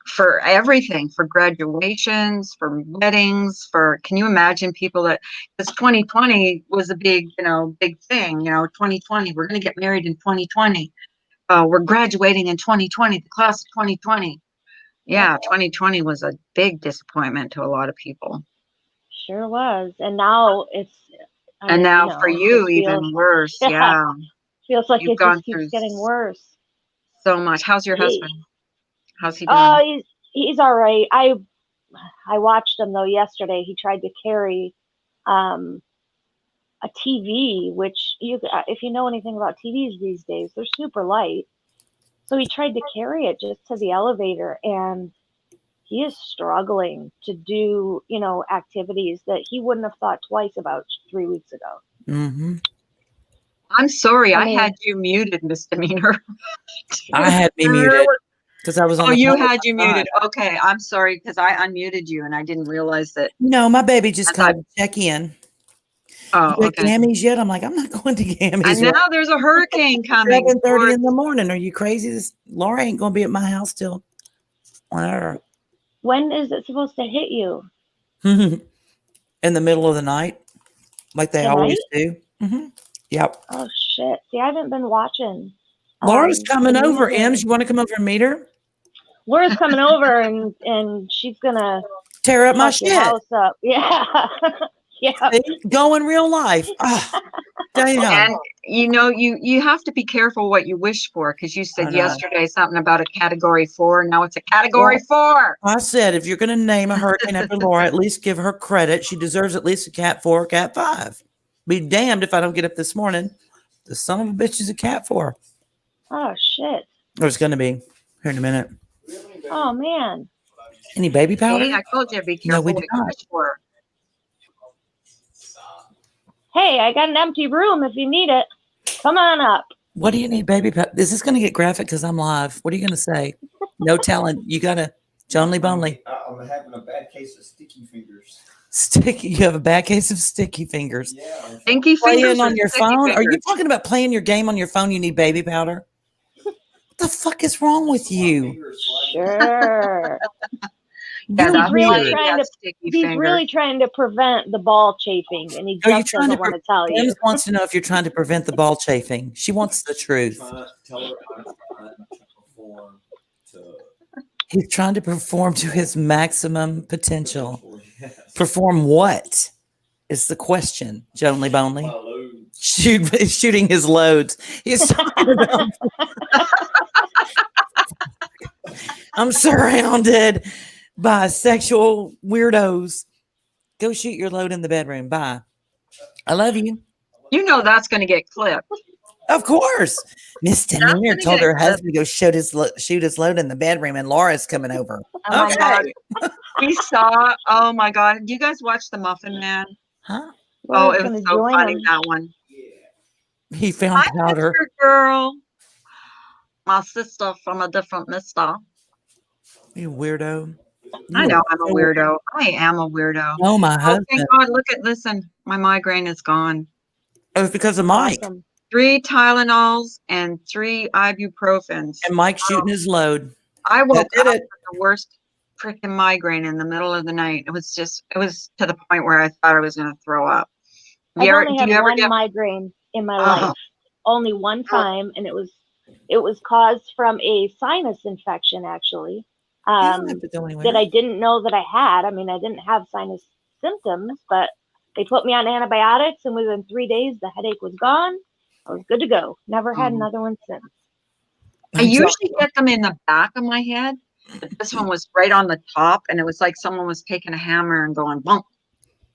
for everything, for graduations, for weddings, can you imagine people that, because 2020 was a big thing, 2020, we're going to get married in 2020. We're graduating in 2020, the class of 2020. Yeah, 2020 was a big disappointment to a lot of people. Sure was. And now And now for you, even worse. Yeah. Feels like You've it gone just keeps through getting worse. so much. How's your husband? How's he doing? Oh, he's all right. I watched him though yesterday. He tried to carry a TV, which if you know anything about TVs these days, they're super light. So he tried to carry it just to the elevator, and he is struggling to do, activities that he wouldn't have thought twice about 3 weeks ago. Mm-hmm. I'm sorry, I had you muted, Misdemeanor. I had me muted because I was on. Oh, you had you muted. Okay, I'm sorry because I unmuted you and I didn't realize that. No, my baby just called to check in. Oh, okay. Gammy's yet? I'm like, I'm not going to Gammy's. And now there's a hurricane coming. 7:30 in the morning. Are you crazy? Laura ain't going to be at my house till whenever. When is it supposed to hit you? In the middle of the night, like they always do. Mm-hmm. Yep. Oh shit! See, I haven't been watching. Laura's coming over. Ems, you want to come over and meet her? Laura's coming over, and she's gonna tear up my shit. House up. Yeah. Yeah. Going real life. Damn. And you have to be careful what you wish for, because you said yesterday something about a category 4. Now it's a category 4. I said if you're going to name a hurricane after Laura, at least give her credit. She deserves at least a cat 4 or cat 5. Be damned if I don't get up this morning. The son of a bitch is a cat 4. Oh shit. There's going to be here in a minute. Oh man. Any baby powder? Hey, I told you to be careful. No, we did not. Hey, I got an empty room if you need it. Come on up. What do you need, baby? Is this going to get graphic because I'm live? What are you going to say? No telling. You got to, Johnly Bonely. I'm having a bad case of sticky fingers. You have a bad case of sticky fingers. Yeah. Stinky fingers on your phone? Fingers. Are you talking about playing your game on your phone? You need baby powder? What the fuck is wrong with you? Sure. Yeah, He's that's really why he trying has to sticky he's fingers. really trying to prevent the ball chafing, and he Are you just trying doesn't to? want to tell you. James wants to know if you're trying to prevent the ball chafing. She wants the truth. Tell her I'm trying to perform to. He's trying to perform to his maximum potential. Yes. Perform what is the question, Jonely Bonely? My loads. Shooting his loads. He's talking about. I'm surrounded by sexual weirdos. Go shoot your load in the bedroom. Bye. I love you. You know that's going to get clipped. Of course. Miss Demeanor gonna told get her clipped. husband to go shoot his load in the bedroom, and Laura's coming over. Oh my God. He saw. Oh my God. Do you guys watch The Muffin Man? Huh? Oh, Laura's it was gonna so join funny, him. that one. He found Hi, powder. sister girl. My sister from a different mister. You weirdo. I You know are I'm a so- weirdo. I am a weirdo. Oh, my Oh, husband. thank God. Look at, listen, my migraine is gone. Oh, it's because of Mike. Awesome. 3 Tylenols and 3 ibuprofens. And Mike shooting his load. I woke did up it. with the worst freaking migraine in the middle of the night. It was to the point where I thought I was going to throw up. I've only Do had you ever one get, migraine in my Oh. life. Only one time, and it was caused from a sinus infection, actually. You don't have to go anywhere. That I didn't know that I had. I mean, I didn't have sinus symptoms, but they put me on antibiotics, and within 3 days, the headache was gone. I was good to go. Never had another one since. I usually get them in the back of my head, but this one was right on the top, and it was like someone was taking a hammer and going bump,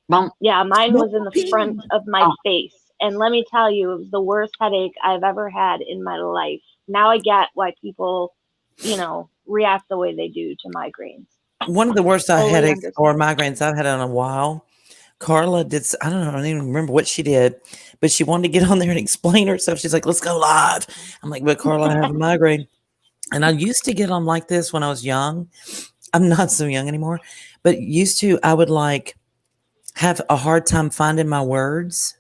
bump. Yeah, mine was in the front of my Oh. face. And let me tell you, it was the worst headache I've ever had in my life. Now I get why people, react the way they do to migraines. One of the worst Totally headaches understand. or migraines I've had in a while. Carla did. I don't even remember what she did, but she wanted to get on there and explain herself. She's like, "Let's go live." I'm like, "But Carla, I have a migraine." And I used to get on like this when I was young. I'm not so young anymore, but I would like have a hard time finding my words.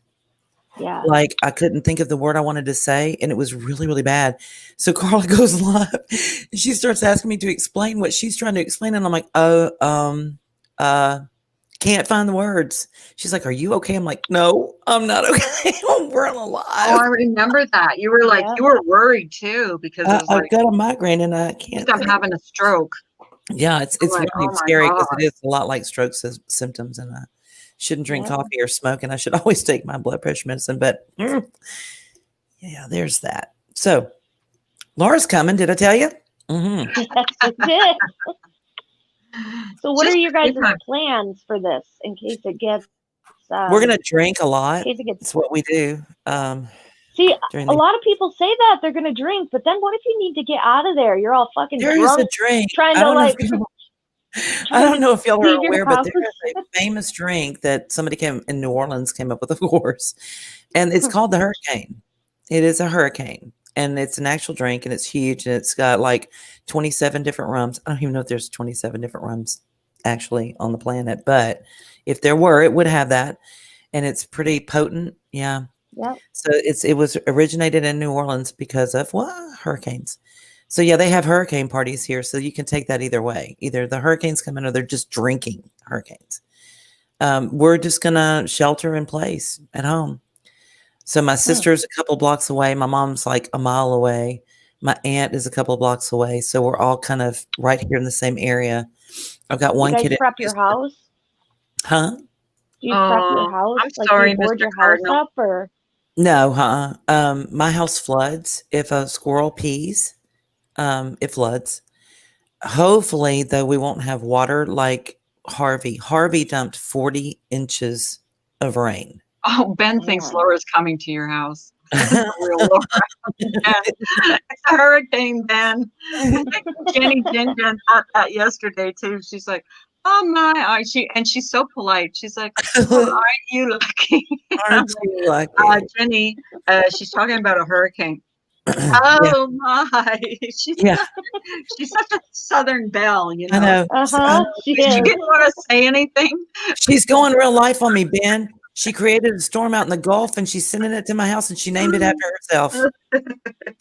Yeah. Like I couldn't think of the word I wanted to say, and it was really, really bad. So Carla goes live, and she starts asking me to explain what she's trying to explain, and I'm like, can't find the words. She's like, "Are you okay?" I'm like, "No, I'm not okay. We're alive." Oh, I remember that. You were like, Yeah. you were worried too, because it was I've like, got a migraine, and I can't. I'm having a stroke. Yeah, it's like, really oh my scary because God. it is a lot like stroke symptoms, and I shouldn't drink Yeah. coffee or smoke, and I should always take my blood pressure medicine. But yeah, there's that. So Laura's coming. Did I tell you? Mm-hmm. Yes, it did. So what Just are your guys' anytime. plans for this in case it gets We're gonna drink a lot. in case it gets It's what we do. See, During a the, lot of people say that they're gonna drink, but then what if you need to get out of there? You're all fucking there is drunk, a drink. trying I to don't know like if y'all- I don't know if y'all are leave your aware, but house. there is a famous drink that somebody in New Orleans came up with, of course, and it's called the Hurricane. It is a hurricane, and it's an actual drink, and it's huge, and it's got like 27 different rums. I don't even know if there's 27 different rums actually on the planet, but if there were, it would have that, and it's pretty potent. Yeah. Yep. So it was originated in New Orleans because of hurricanes. So yeah, they have hurricane parties here, so you can take that either way. Either the hurricanes come in, or they're just drinking hurricanes. We're just gonna shelter in place at home. So my sister's a couple blocks away. My mom's like a mile away. My aunt is a couple blocks away. So we're all kind of right here in the same area. I've got one You guys kid. prep your house? Huh? Do you prep your house? I'm Like sorry, do you board Mr. your Cardinal. house up or? No, my house floods if a squirrel pees. It floods. Hopefully, though, we won't have water like Harvey. Harvey dumped 40 inches of rain. Oh, Ben thinks Man. Laura's coming to your house. Real Laura. It's a hurricane, Ben. I think Jenny Jen thought that yesterday too. She's like, "Oh my!" She's so polite. She's like, "Oh, aren't you lucky?" Aren't you lucky? Jenny, she's talking about a hurricane. Oh my! Yeah. She's such a Southern belle, you know. I know. She She is. didn't want to say anything. She's going real life on me, Ben. She created a storm out in the Gulf, and she's sending it to my house, and she named it after herself.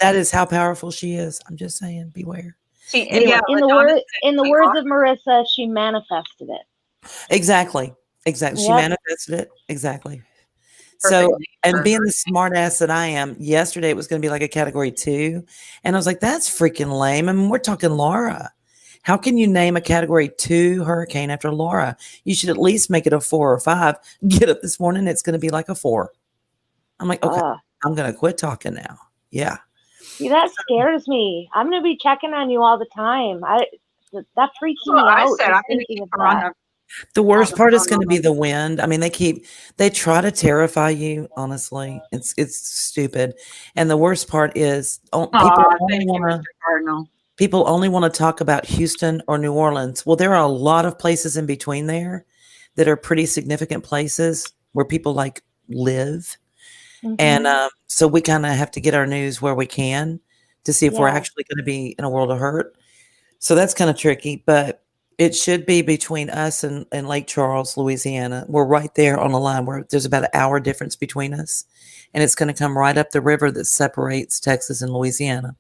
That is how powerful she is. I'm just saying, beware. See, Anyway, yeah, In but the honestly, words of Marissa, she manifested it. exactly. She Yep. manifested it. Exactly. perfect So, name and for being her. the smart ass that I am, yesterday it was going to be like a category 2. And I was like, that's freaking lame. I mean, we're talking Laura. How can you name a category 2 hurricane after Laura? You should at least make it a 4 or 5. Get up this morning, it's going to be like a 4. I'm like, okay, I'm going to quit talking now. Yeah. See, that scares me. I'm gonna be checking on you all the time. That freaks Well, me I out said just I'm going to thinking keep of her on that. The worst the part is phone going to all be the- the wind. I mean, they try to terrify you. Honestly, it's stupid. And the worst part is Aw, thank you, Mr. Cardinal. people only want to talk about Houston or New Orleans. Well, there are a lot of places in between there that are pretty significant places where people like live. And so we kind of have to get our news where we can to see if we're Yeah. actually going to be in a world of hurt. So that's kind of tricky, but it should be between us and Lake Charles, Louisiana. We're right there on the line where there's about an hour difference between us. And it's going to come right up the river that separates Texas and Louisiana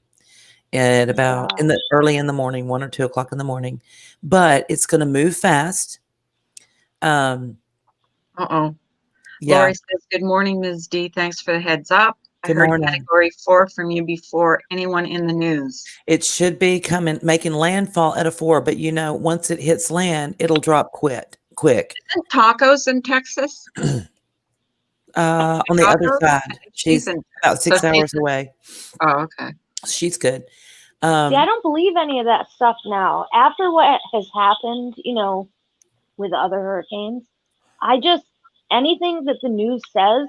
at about early in the morning, 1 or 2 o'clock in the morning. But it's going to move fast. Uh-oh. Yeah. Lori says, good morning, Ms. D. Thanks for the heads up. Good I heard morning. category 4 from you before anyone in the news. It should be making landfall at a 4, but once it hits land, it'll drop quick. Isn't Tacos in Texas? On the other Tacos? side, she's in about 6 so hours away. Oh, okay. She's good. See, I don't believe any of that stuff now. After what has happened, with other hurricanes, anything that the news says,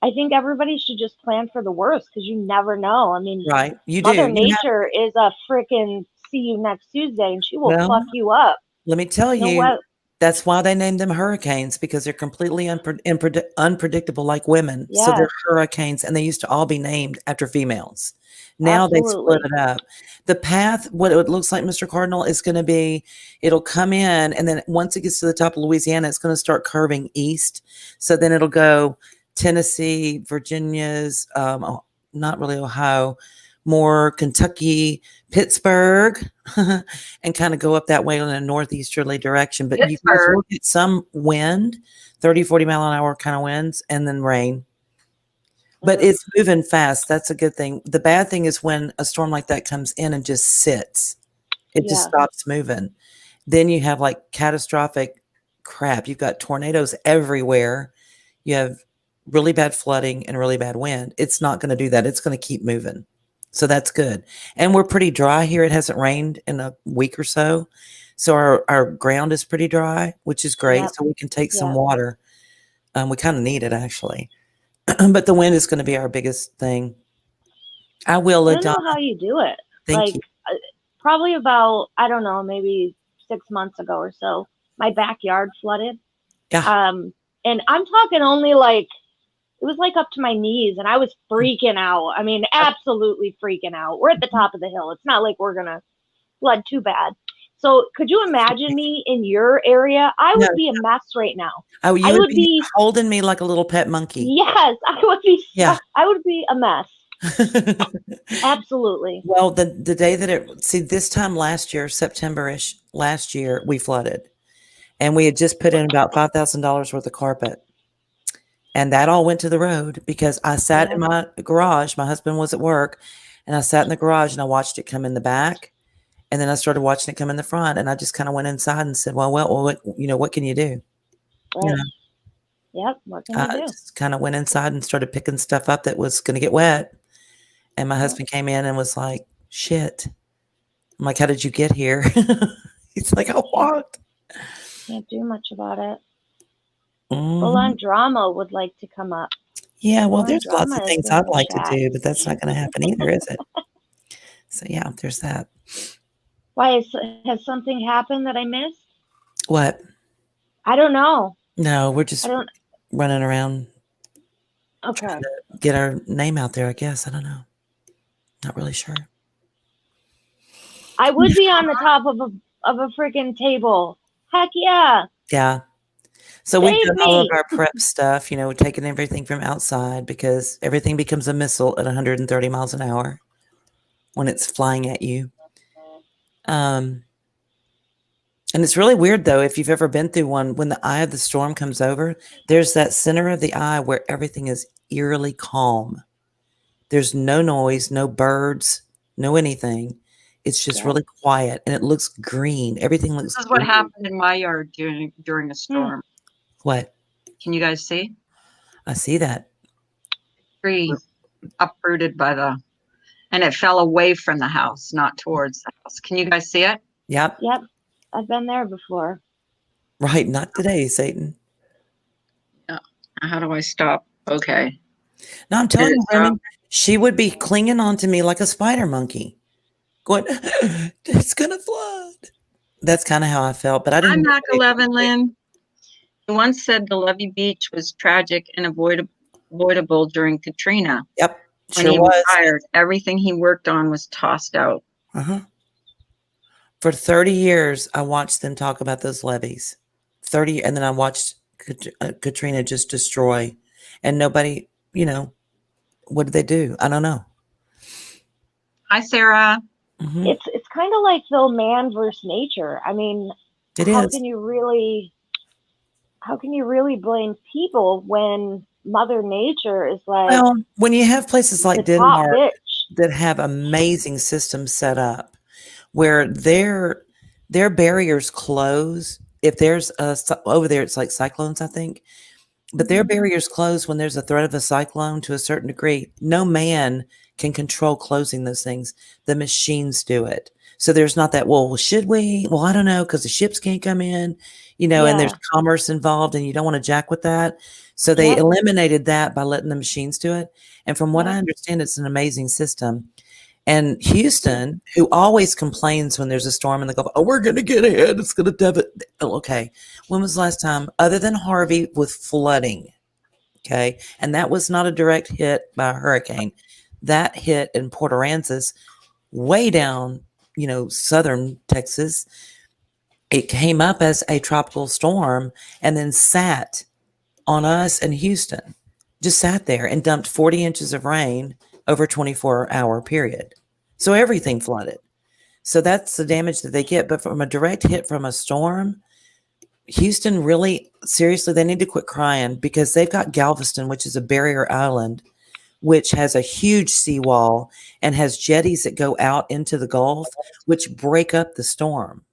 I think everybody should just plan for the worst because you never know. I mean, right, you Mother do. Nature is a freaking see you next Tuesday, and she will fuck you up. Let me tell You know you, what? that's why they named them hurricanes, because they're completely unpredictable like women. So they're Yes. hurricanes, and they used to all be named after females. Now they split it up. The path, what it looks like, Mr. Cardinal, is going to be, it'll come in, and then once it gets to the top of Louisiana, it's going to start curving east. So then it'll go Tennessee, Virginia's, not really Ohio, more Kentucky, Pittsburgh, and kind of go up that way in a northeasterly direction. But you guys will get some wind, 30, 40 mile an hour kind of winds, and then rain. But it's moving fast. That's a good thing. The bad thing is when a storm like that comes in and just sits, it just stops moving. Then you have like catastrophic crap. You've got tornadoes everywhere. You have really bad flooding and really bad wind. It's not going to do that. It's going to keep moving. So that's good. And we're pretty dry here. It hasn't rained in a week or so. So our ground is pretty dry, which is great. Yep. So we can take some water. We kind of need it actually. But the wind is going to be our biggest thing. I don't know how you do it. Thank you. Probably about, I don't know, maybe 6 months ago or so, my backyard flooded. Yeah. And I'm talking only like, it was like up to my knees, and I was freaking out. I mean, absolutely freaking out. We're at the top of the hill. It's not like we're going to flood too bad. So could you imagine me in your area? I would be a mess right now. Oh, you would be holding me like a little pet monkey. Yes, I would be. Yeah. I would be a mess. Absolutely. Well, the day that this time last year, September-ish last year, we flooded. And we had just put in about $5,000 worth of carpet. And that all went to the road because I sat in my garage. My husband was at work, and I sat in the garage and I watched it come in the back. And then I started watching it come in the front, and I just kind of went inside and said, well, what can you do? Right. Yep. What can you do? Just kind of went inside and started picking stuff up that was going to get wet. And my husband came in and was like, shit. I'm like, how did you get here? He's like, I walked. Can't do much about it. Full on drama would like to come up. Yeah, well, there's lots of things I'd like to do, but that's not going to happen either, is it? So yeah, there's that. Why has something happened that I missed? What? I don't know. No, we're just running around. Okay. Trying to get our name out there, I guess. I don't know. Not really sure. I would be on the top of a freaking table. Heck yeah. Yeah. So we've done all of our prep stuff, we're taking everything from outside because everything becomes a missile at 130 miles an hour when it's flying at you. And it's really weird though, if you've ever been through one, when the eye of the storm comes over, there's that center of the eye where everything is eerily calm. There's no noise, no birds, no anything. It's just really quiet and it looks green. Everything looks This is what green. happened in my yard during a storm. What? Can you guys see? I see that. Tree uprooted and it fell away from the house, not towards the house. Can you guys see it? Yep. Yep. I've been there before. Right. Not today, Satan. How do I stop? Okay. No, I'm telling you, Stop. Remy, she would be clinging on to me like a spider monkey. Going, it's going to flood. That's kind of how I felt, but I didn't. I'm Mac 11, Lynn. You once said the Levee Beach was tragic and avoidable during Katrina. Yep. When Sure he was. retired, everything he worked on was tossed out. Uh-huh. For 30 years, I watched them talk about those levees. 30, and then I watched Katrina just destroy. And nobody, what did they do? I don't know. Hi, Sarah. Mhm. It's kind of like though man versus nature. I mean, It how is. can you really blame people when Mother Nature is like Well, when you have places like the top Denmark bitch? that have amazing systems set up where their barriers close, if there's over there, it's like cyclones, I think, but their barriers close when there's a threat of a cyclone to a certain degree. No man can control closing those things. The machines do it. So there's not that, well, should we? Well, I don't know, because the ships can't come in, and there's commerce involved and you don't want to jack with that. So they eliminated that by letting the machines do it. And from what I understand, it's an amazing system. And Houston, who always complains when there's a storm in the Gulf, oh, we're going to get ahead. It's going to devastate. Oh, okay. When was the last time, other than Harvey, with flooding? Okay. And that was not a direct hit by a hurricane. That hit in Port Aransas, way down, southern Texas. It came up as a tropical storm and then sat on us in Houston. Just sat there and dumped 40 inches of rain over a 24-hour period. So everything flooded. So that's the damage that they get. But from a direct hit from a storm, Houston really, seriously, they need to quit crying, because they've got Galveston, which is a barrier island, which has a huge seawall and has jetties that go out into the Gulf, which break up the storm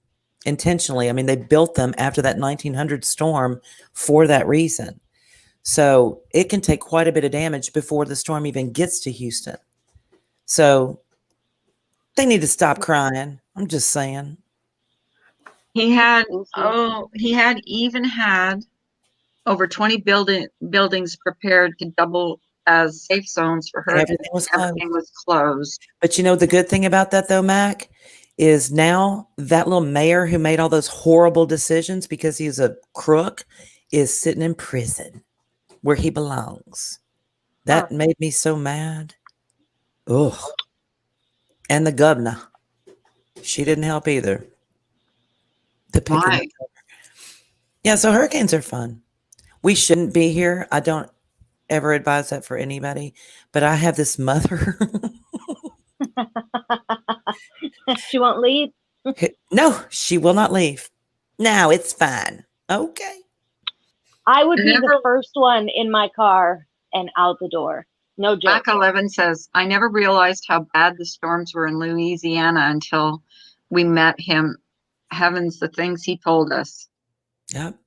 intentionally. I mean, they built them after that 1900 storm for that reason. So it can take quite a bit of damage before the storm even gets to Houston. So they need to stop crying. I'm just saying. He had even had over 20 buildings prepared to double as safe zones for her. Everything was closed. Everything was closed. But the good thing about that though, Mac, is now that little mayor who made all those horrible decisions because he's a crook is sitting in prison where he belongs. That made me so mad. Ugh. And the governor. She didn't help either. Why? Yeah, so hurricanes are fun. We shouldn't be here. I don't ever advise that for anybody, but I have this mother. She won't leave. No, she will not leave. No, it's fine. Okay. I would be the first one in my car and out the door. No joke. Mac 11 says, I never realized how bad the storms were in Louisiana until we met him. Heavens, the things he told us. Yep.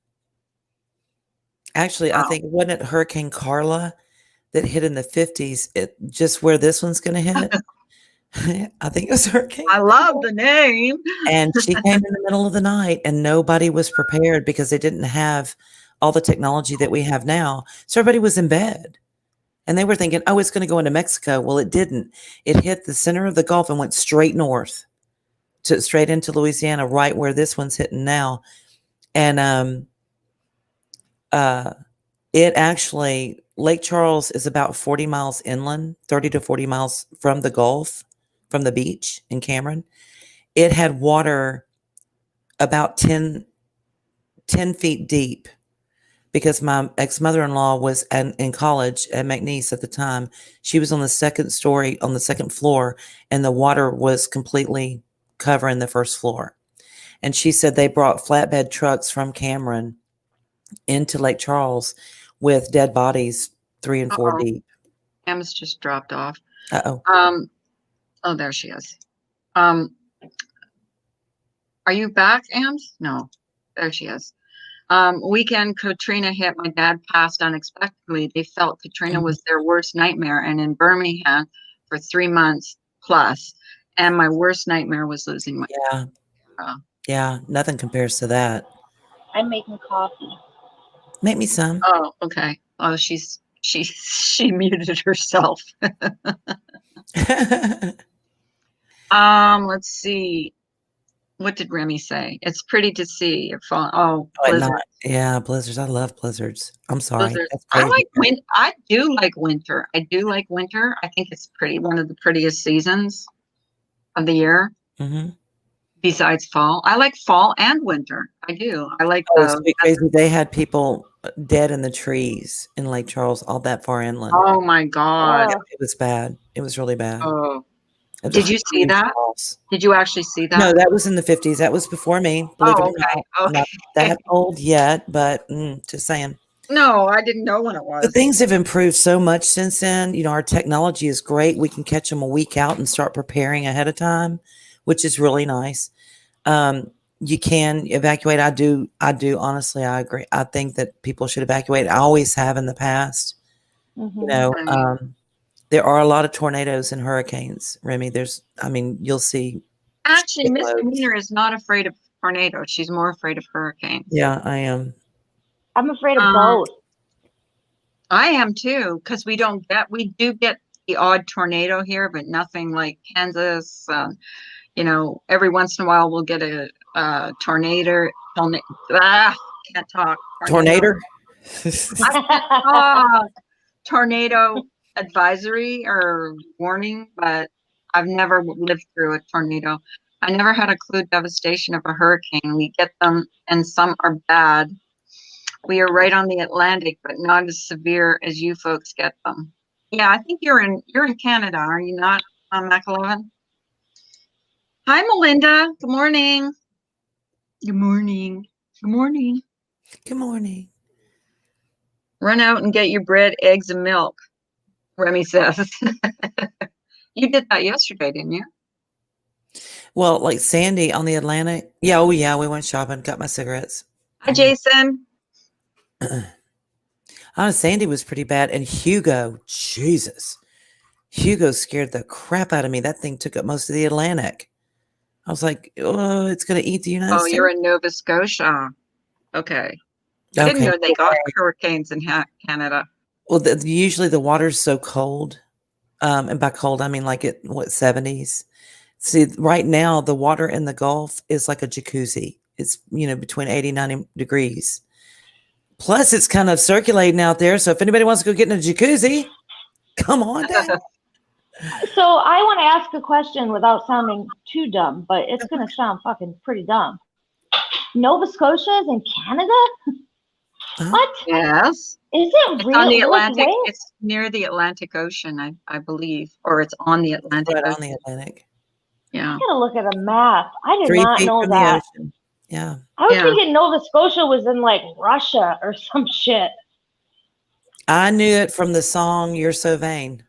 Actually, I think, wasn't it Hurricane Carla that hit in the 50s? Just where this one's going to hit? I think it was Hurricane. I love the name. And she came in the middle of the night and nobody was prepared because they didn't have all the technology that we have now. So everybody was in bed. And they were thinking, oh, it's going to go into Mexico. Well, it didn't. It hit the center of the Gulf and went straight north, straight into Louisiana, right where this one's hitting now. And it actually, Lake Charles is about 40 miles inland, 30 to 40 miles from the Gulf, from the beach in Cameron. It had water about 10 feet deep, because my ex-mother-in-law was in college at McNeese at the time. She was on the second story, on the second floor, and the water was completely covering the first floor. And she said they brought flatbed trucks from Cameron into Lake Charles with dead bodies 3 and 4 Uh-oh. deep. Em's just dropped off. Uh-oh. Oh, there she is. Are you back, Ems? No, there she is. Weekend Katrina hit. My dad passed unexpectedly. They felt Katrina was their worst nightmare, and in Birmingham for 3 months plus. And my worst nightmare was losing my Yeah, nothing compares to that. I'm making coffee. Make me some. Oh, okay. Oh, she muted herself. Let's see. What did Remy say? It's pretty to see. You're falling. Oh, blizzard. Yeah, blizzards. I love blizzards. I'm sorry. Blizzards. That's I crazy. like I do like winter. I do like winter. I think it's pretty. One of the prettiest seasons of the year. Mm-hmm. Besides fall, I like fall and winter. I do. I like It's crazy. They had people dead in the trees in Lake Charles, all that far inland. Oh my God! Oh. It was bad. It was really bad. Oh, It was did you a see huge that? loss. Did you actually see that? No, that was in the 50s. That was before me. Believe it or not. I'm Okay. not that old yet, but just saying. No, I didn't know when it was. But things have improved so much since then. You know, our technology is great. We can catch them a week out and start preparing ahead of time, which is really nice. You can evacuate. I do. Honestly, I agree. I think that people should evacuate. I always have in the past. Mm-hmm. You know, there are a lot of tornadoes and hurricanes, Remy. You'll see. Actually, shitloads. Misdemeanor is not afraid of tornadoes. She's more afraid of hurricanes. Yeah, I am. I'm afraid of both. I am too, because we do get the odd tornado here, but nothing like Kansas. You know, every once in a while we'll get a tornado. Can't talk. Tornado. Tornado advisory or warning, but I've never lived through a tornado. I never had a clue devastation of a hurricane. We get them, and some are bad. We are right on the Atlantic, but not as severe as you folks get them. Yeah, I think you're in Canada, are you not, McElevin? Hi, Melinda. Good morning. Good morning. Good morning. Good morning. Run out and get your bread, eggs, and milk, Remy says. You did that yesterday, didn't you? Well, like Sandy on the Atlantic. Yeah, oh yeah, we went shopping, got my cigarettes. Hi, Jason. Sandy was pretty bad. And Hugo, Jesus. Hugo scared the crap out of me. That thing took up most of the Atlantic. I was like, oh, it's going to eat the United States. Oh, you're in Nova Scotia. Okay. I didn't know they got hurricanes in Canada. Well, usually the water's so cold. And by cold, I mean like 70s. See, right now, the water in the Gulf is like a jacuzzi. It's, between 80 and 90 degrees. Plus, it's kind of circulating out there. So if anybody wants to go get in a jacuzzi, come on down. So I want to ask a question without sounding too dumb, but it's going to sound fucking pretty dumb. Nova Scotia is in Canada? What? Yes. Is it really? On the Atlantic. It's near the Atlantic Ocean, I believe, or it's on the Atlantic. Right on the Atlantic. Yeah. I gotta look at a map. I did 3 not feet know from that. the ocean. Yeah. I was thinking Nova Scotia was in like Russia or some shit. I knew it from the song "You're So Vain."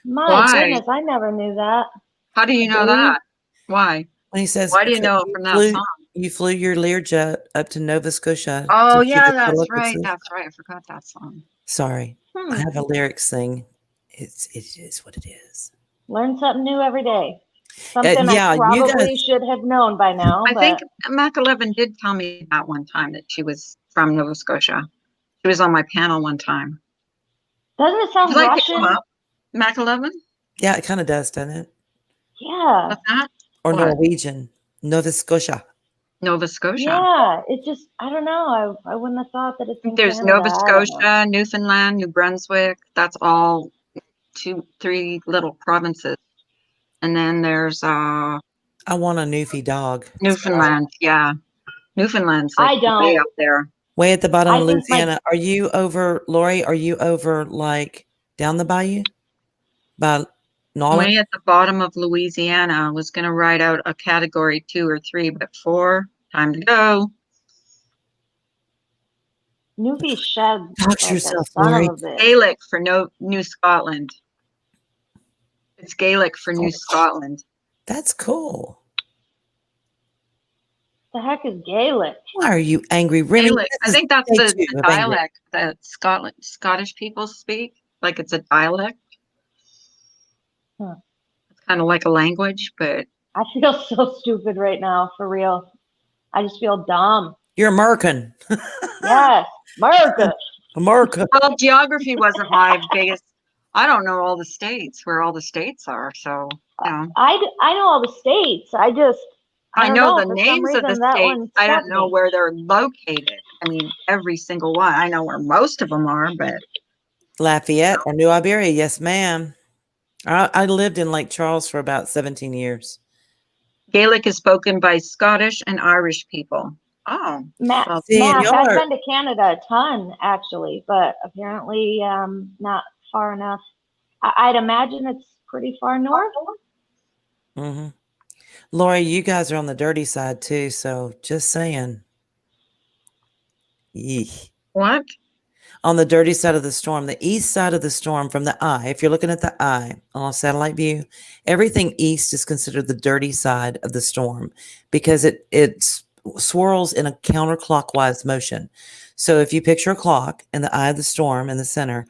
My goodness, I never knew that. How do you know that? Why? When he says, "Why do you know it from that song?" You flew your Learjet up to Nova Scotia. Oh yeah, that's right. That's right. I forgot that song. Sorry, I have a lyrics thing. It is what it is. Learn something new every day. Something I probably should have known by now. I think McElevin did tell me that one time that she was from Nova Scotia. She was on my panel one time. Doesn't it sound Russian? McElevin? Yeah, it kind of does, doesn't it? Yeah. What's that? Or Norwegian. Nova Scotia. Nova Scotia. Yeah, it just, I don't know. I wouldn't have thought that it's in There's Canada. Nova Scotia, Newfoundland, New Brunswick. That's all 2-3 little provinces. And then there's I want a Newfie dog. Newfoundland, yeah. Newfoundland's like way up there. Way at the bottom of Louisiana. Are you over, Lori, are you over like down the bayou? By Nolan? Way at the bottom of Louisiana. I was going to write out a category 2 or 3, but 4. Time to go. Newbie shed Talk to like a yourself, son Lori. of a bitch. Gaelic for New Scotland. It's Gaelic for New Scotland. That's cool. The heck is Gaelic? Why are you angry, Remy? Gaelic. I think that's day the 2 of angry. dialect that Scottish people speak. Like it's a dialect. Huh. It's kind of like a language, but I feel so stupid right now, for real. I just feel dumb. You're American. Yes, America. America. well, geography wasn't my biggest. I don't know all the states where all the states are, so you know. I know all the states. I don't know the for some names of the reason, that states. one I don't stuck know me. where they're located. I mean, every single one. I know where most of them are, but Lafayette or New Iberia. Yes, ma'am. I lived in Lake Charles for about 17 years. Gaelic is spoken by Scottish and Irish people. Oh, Mac, well, See, and y'all I've are- been to Canada a ton, actually, but apparently not far enough. I'd imagine it's pretty far north. Mhm. Lori, you guys are on the dirty side too, so just saying. Yeesh. what? On the dirty side of the storm, the east side of the storm from the eye, if you're looking at the eye on a satellite view, everything east is considered the dirty side of the storm because it swirls in a counterclockwise motion. So if you picture a clock in the eye of the storm in the center,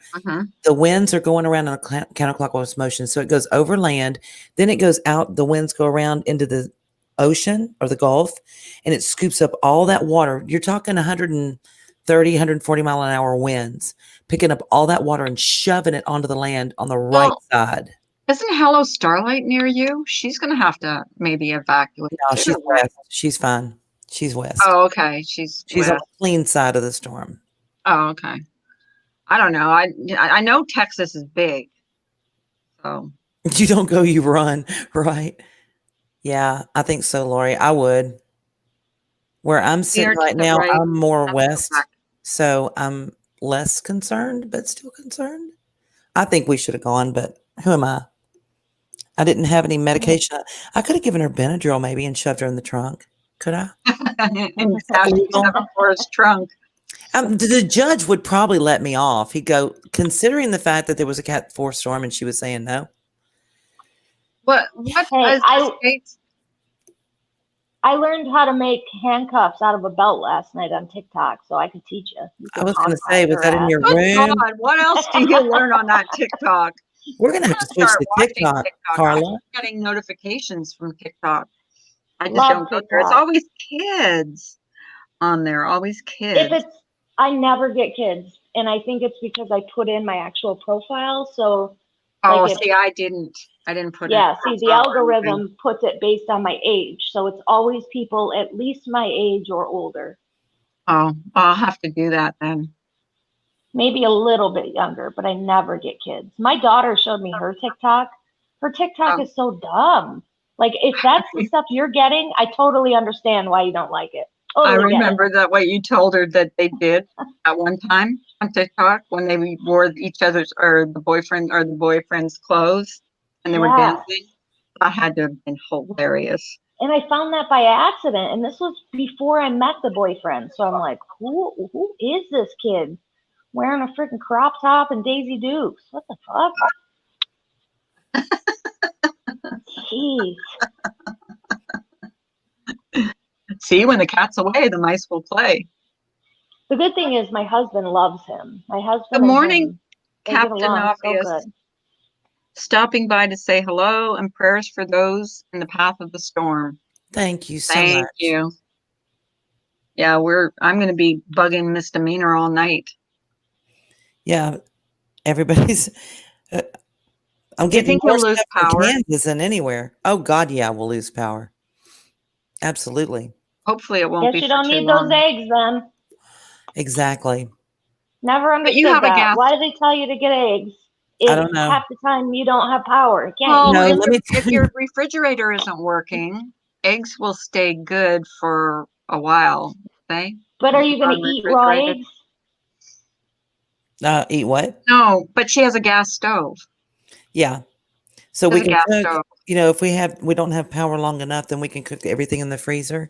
the winds are going around in a counterclockwise motion. So it goes over land, then it goes out, the winds go around into the ocean or the Gulf, and it scoops up all that water. You're talking 130, 140 mile an hour winds, picking up all that water and shoving it onto the land on the right side. Isn't Hello Starlight near you? She's going to have to maybe evacuate. No, she's too, right? west. She's fine. She's west. Oh, okay. She's She's on west. the clean side of the storm. Oh, okay. I don't know. I know Texas is big. So You don't go, you run, right? Yeah, I think so, Lori. I would. Where I'm sitting Near to right the now, right. I'm more That's west, correct. so I'm less concerned, but still concerned. I think we should have gone, but who am I? I didn't have any medication. I could have given her Benadryl maybe and shoved her in the trunk. Could I? And Ashley's never for his trunk. The judge would probably let me off. He'd go, considering the fact that there was a Cat 4 storm and she was saying no. What Hey, is the states? I learned how to make handcuffs out of a belt last night on TikTok, so I could teach you. I was going to say, was that in your Good room? God, what else do you learn on that TikTok? We're going to have to switch Start to watching TikTok, Carla. I'm getting notifications from TikTok. I just Love don't go there. It's TikTok. always kids on there. Always kids. I never get kids, and I think it's because I put in my actual profile. So, Oh, like see, I didn't put it. yeah, see, the algorithm puts it based on my age, so it's always people at least my age or older. Oh, I'll have to do that then. Maybe a little bit younger, but I never get kids. My daughter showed me her TikTok. Her TikTok is so dumb. Like, if that's the stuff you're getting, I totally understand why you don't like it. Totally I get it. remember that what you told her that they did at one time on TikTok when they wore each other's or the boyfriend's clothes and they were Yeah. dancing. That had to have been hilarious. And I found that by accident, and this was before I met the boyfriend. So I'm like, who is this kid wearing a freaking crop top and Daisy Dukes? What the fuck? Jeez. See, when the cat's away, the mice will play. The good thing is my husband loves him. My husband Good and morning, him, they get Captain along so Obvious. good. Stopping by to say hello and prayers for those in the path of the storm. Thank you so Thank much. you. Yeah, I'm going to be bugging Misdemeanor all night. Yeah, everybody's. I'm Do you getting think more he'll lose stuff from power? Kansas than anywhere. Oh God, yeah, we'll lose power. Absolutely, Hopefully it won't Guess be you for don't too need long. those eggs then. exactly. Never But understood you have a that. gas. Why do they tell you to get eggs I if don't know. half the time you don't have power? Can't Well, No, if, let me if tell your refrigerator isn't working, eggs will stay good for a while. Okay. But are you going to eat raw Unrefrigerated. eggs? eat what? No, but she has a gas stove. Yeah. So we There's a can gas cook, stove. if we don't have power long enough, then we can cook everything in the freezer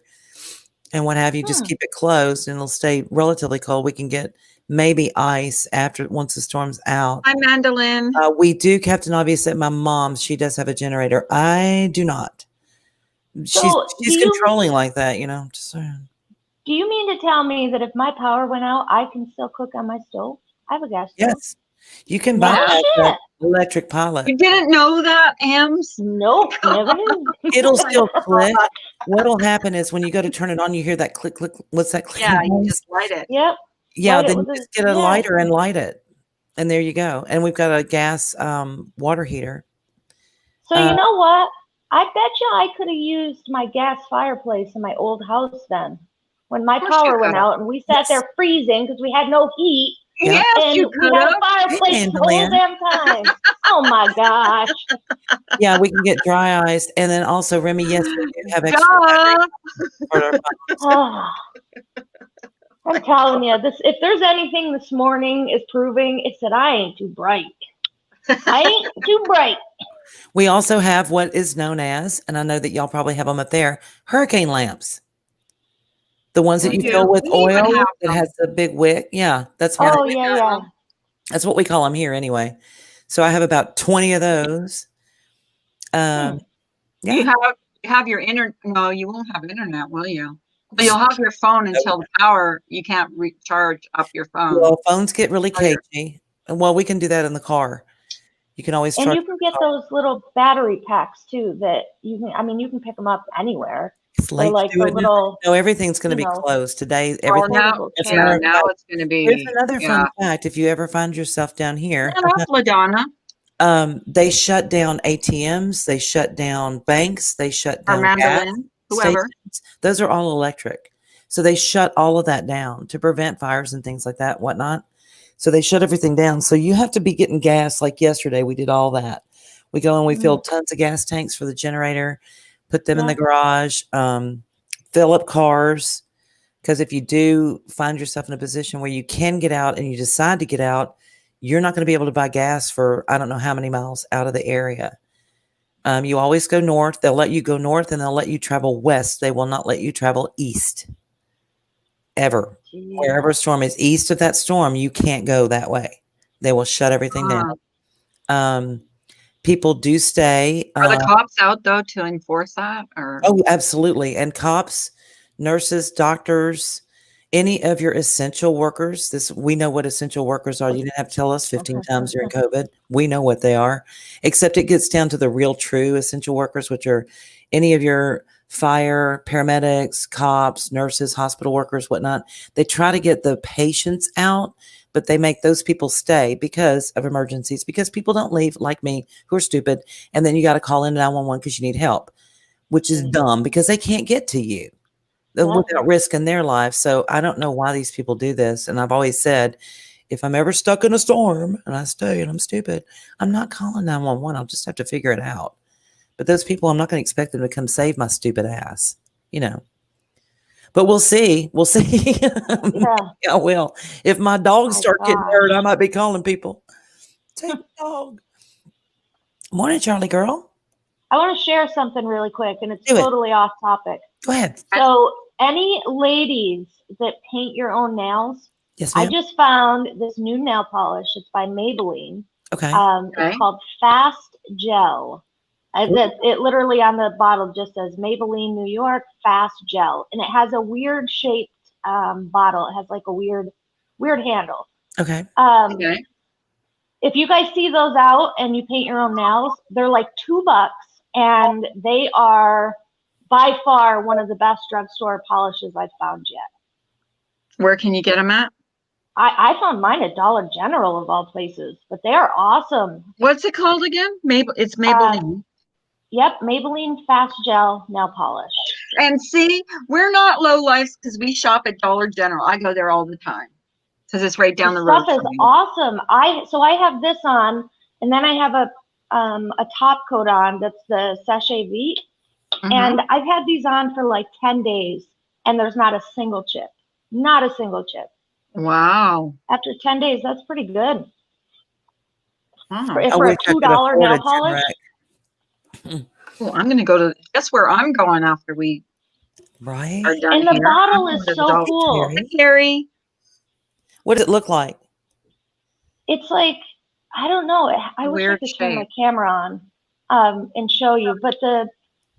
and what have you. Just keep it closed and it'll stay relatively cold. We can get maybe ice once the storm's out. Hi, Mandolin. We do, Captain Obvious, at my mom's. She does have a generator. I do not. So She's controlling like that, Just saying. do you mean to tell me that if my power went out, I can still cook on my stove? I have a gas stove. Yes, you can buy No that shit. electric pilot. You didn't know that, Ems? Nope, never knew. It'll still click. What'll happen is when you go to turn it on, you hear that click, click. What's that click? Yeah, you just light it. Yep. Yeah, light it then you with just get a yeah. lighter and light it. And there you go. And we've got a gas water heater. So you know what? I bet you I could have used my gas fireplace in my old house then. When my Of course you power went could've. out and we sat there freezing because we had no heat. Yeah. Yes, And you we could had have. a fireplace the whole Mandolin. damn time. Oh my gosh. Yeah, we can get dry ice. And then also, Remy, yes, we do have extra Duh. for our Oh, I'm telling you, if there's anything this morning is proving, it's that I ain't too bright. I ain't too bright. We also have what is known as, and I know that y'all probably have them up there, hurricane lamps. The ones that you We fill do. with We even oil have that them. has the big wick. Yeah, that's what Oh yeah. that's what we call them here anyway. So I have about 20 of those. Yeah. You have your internet. No, you won't have internet, will you? But you'll have your phone until the power. You can't recharge up your phone. Well, phones get really cagey. Well, we can do that in the car. You can always And charge you can get those little battery packs too that you can pick them up anywhere. It's They're late like to do the it now. little No, everything's going to be you know, closed today. Oh, Everything. now, As a yeah, matter of now fact, it's going to be. here's another yeah. fun fact. If you ever find yourself down here, Shut up, LaDonna. they shut down ATMs, they shut down banks, they shut Or down gas Mandolin, whoever. stations. Those are all electric. So they shut all of that down to prevent fires and things like that, whatnot. So they shut everything down. So you have to be getting gas. Like yesterday, we did all that. We go and we filled tons of gas tanks for the generator, put them in the garage, fill up cars. Because if you do find yourself in a position where you can get out and you decide to get out, you're not going to be able to buy gas for I don't know how many miles out of the area. You always go north. They'll let you go north and they'll let you travel west. They will not let you travel east. Ever. Wherever a storm is east of that storm, you can't go that way. They will shut everything down. People do stay. Are the cops out though to enforce that? Or Oh, absolutely. And cops, nurses, doctors, any of your essential workers. We know what essential workers are. You didn't have to tell us 15 times during COVID. We know what they are, except it gets down to the real true essential workers, which are any of your fire, paramedics, cops, nurses, hospital workers, whatnot. They try to get the patients out, but they make those people stay because of emergencies, because people don't leave like me who are stupid. And then you got to call in 911 because you need help, which is dumb because they can't get to you without risking their lives. So I don't know why these people do this. And I've always said, if I'm ever stuck in a storm and I stay and I'm stupid, I'm not calling 911. I'll just have to figure it out. But those people, I'm not going to expect them to come save my stupid ass, But we'll see. We'll see. Yeah, I will. If my dogs start getting hurt, I might be calling people. Take the dog. Morning, Charlie girl. I want to share something really quick, and it's Do it. totally off topic. Go ahead. So, any ladies that paint your own nails, Yes, I ma'am. just found this new nail polish. It's by Maybelline. Okay. It's called Fast Gel. It literally on the bottle just says Maybelline New York Fast Gel, and it has a weird shaped bottle. It has like a weird handle. Okay. If you guys see those out and you paint your own nails, they're like $2, and they are by far one of the best drugstore polishes I've found yet. where can you get them at? I found mine at Dollar General of all places, but they are awesome. What's it called again? It's Maybelline. Yep, Maybelline Fast Gel Nail Polish. And see, we're not low lives because we shop at Dollar General. I go there all the time because it's right down the road. Stuff is awesome. I have this on, and then I have a top coat on that's the Sachet Vite, and I've had these on for like 10 days, and there's not a single chip. Not a single chip. Wow. After 10 days, that's pretty good. Wow. For a $2 nail polish. Oh, I'm going to go to, guess where I'm going after we Right? are done And the here? bottle I'm is going to the so Dollar cool. Tree. Hi, Carrie. What does it look like? It's like, I don't know. I wish I Weird could turn my shape. camera on and show you. But Can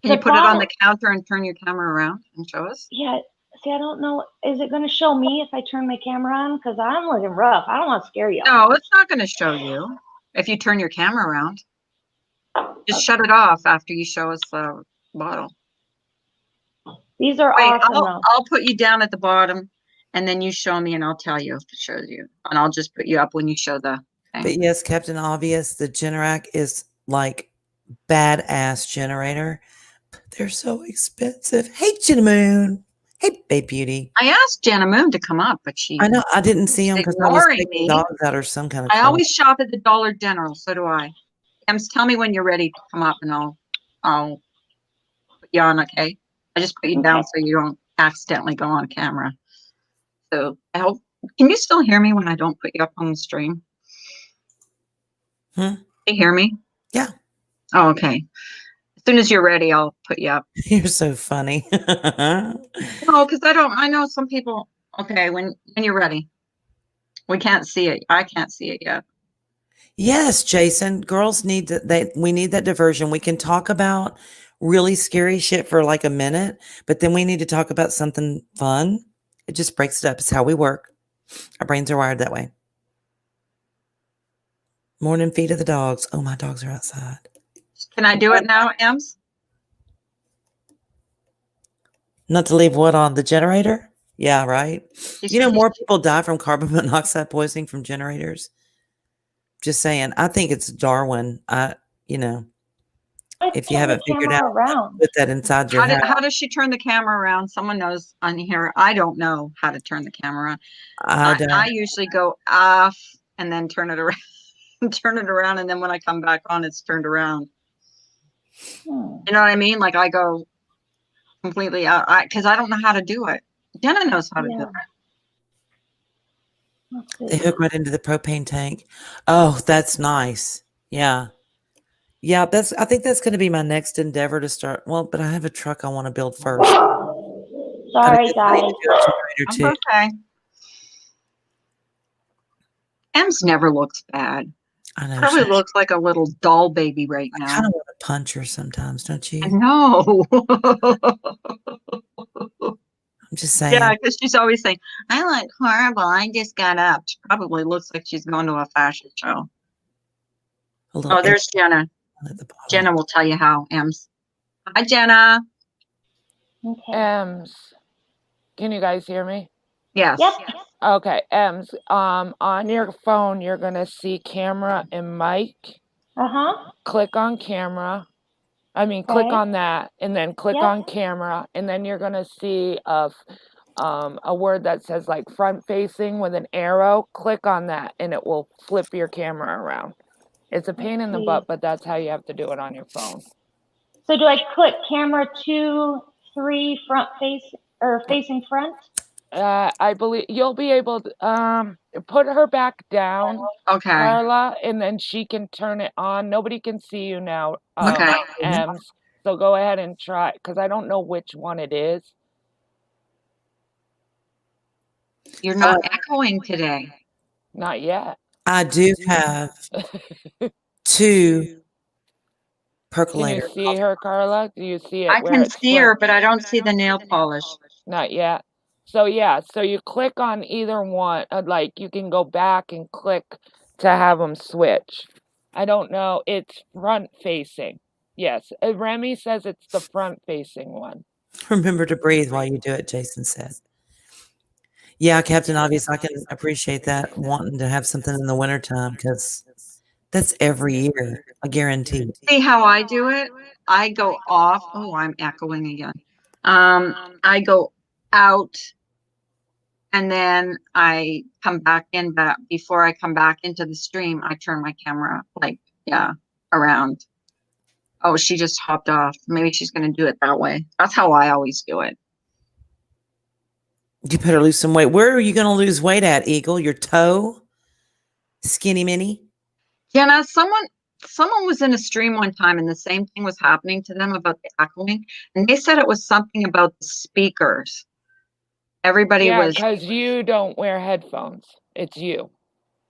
the you put it on bottle, the counter and turn your camera around and show us? yeah. See, I don't know. Is it going to show me if I turn my camera on? Because I'm looking rough. I don't want to scare y'all. No, it's not going to show you if you turn your camera around. Just shut it off after you show us the bottle. These are Wait, awesome, though. I'll put you down at the bottom and then you show me and I'll tell you if it shows you. And I'll just put you up when you show the thing. But yes, Captain Obvious, the Generac is like badass generator. But they're so expensive. Hey, Jenna Moon. Hey, Babe Beauty. I asked Jenna Moon to come up, but she I know I didn't see them she's because I was ignoring taking me. dogs out or some kind of I crap. always shop at the Dollar General, so do I. Ems, tell me when you're ready to come up and I'll put you on, okay? I just put you down Okay. so you don't accidentally go on camera. So I hope, can you still hear me when I don't put you up on the stream? Hmm? Can you hear me? Yeah. Oh, okay. As soon as you're ready, I'll put you up. You're so funny. No, because I know some people, okay, when you're ready. We can't see it. I can't see it yet. Yes, Jason. Girls need that. We need that diversion. We can talk about really scary shit for like a minute, but then we need to talk about something fun. It just breaks it up. It's how we work. Our brains are wired that way. Morning feed of the dogs. Oh, my dogs are outside. Can I do it now, Ems? Not to leave what on the generator? Yeah, right. You know, more people die from carbon monoxide poisoning from generators. Just saying. I think it's Darwin. If you Turn the haven't figured camera out, around. put that inside your house. How does she turn the camera around? Someone knows on here. I don't know how to turn the camera. I usually go off and then turn it around, turn it around, and then when I come back on, it's turned around. You know what I mean? Like I go completely out because I don't know how to do it. Jenna knows how to do it. They hook right into the propane tank. Oh, that's nice. Yeah. Yeah, I think that's going to be my next endeavor to start. Well, but I have a truck I want to build first. Sorry, guys. Okay. Ems never looks bad. I know. Probably looks like a little doll baby right I now. kind of want to punch her sometimes, don't you? I know. I'm just saying. Yeah, because she's always saying, I look horrible. I just got up. She probably looks like she's going to a fashion show. Oh, there's Jenna. Jenna will tell you how, Ems. Hi, Jenna. Okay. Ems, can you guys hear me? Yes. Yep. Okay, Ems, on your phone, you're going to see camera and mic. Uh-huh. Click on camera. Click Okay. on that, and then click Yep. on camera, and then you're going to see a word that says like front facing with an arrow. Click on that, and it will flip your camera around. It's a pain in the butt, but that's how you have to do it on your phone. So do I click camera 2, 3, front face or facing front? I believe you'll be able to put her back down, Okay. Carla, and then she can turn it on. Nobody can see you now, Okay. Ems. So go ahead and try, because I don't know which one it is. You're not echoing today. Not yet. I do have 2 Can percolators. you see her, Carla? Do you see it? I where can it's see her, flipped? but I don't see the nail polish. Not yet. So yeah, so you click on either one. Like you can go back and click to have them switch. I don't know. It's front facing. Yes, Remy says it's the front facing one. Remember to breathe while you do it, Jason said. Yeah, Captain Obvious, I can appreciate that, wanting to have something in the wintertime, because that's every year, I guarantee. See how I do it? I go off. Oh, I'm echoing again. I go out and then I come back in, but before I come back into the stream, I turn my camera around. Oh, she just hopped off. Maybe she's going to do it that way. That's how I always do it. You better lose some weight. Where are you going to lose weight at, Eagle? Your toe? Skinny mini? Jenna, someone was in a stream one time and the same thing was happening to them about the echoing, and they said it was something about the speakers. Everybody Yeah, was. because you don't wear headphones. It's you.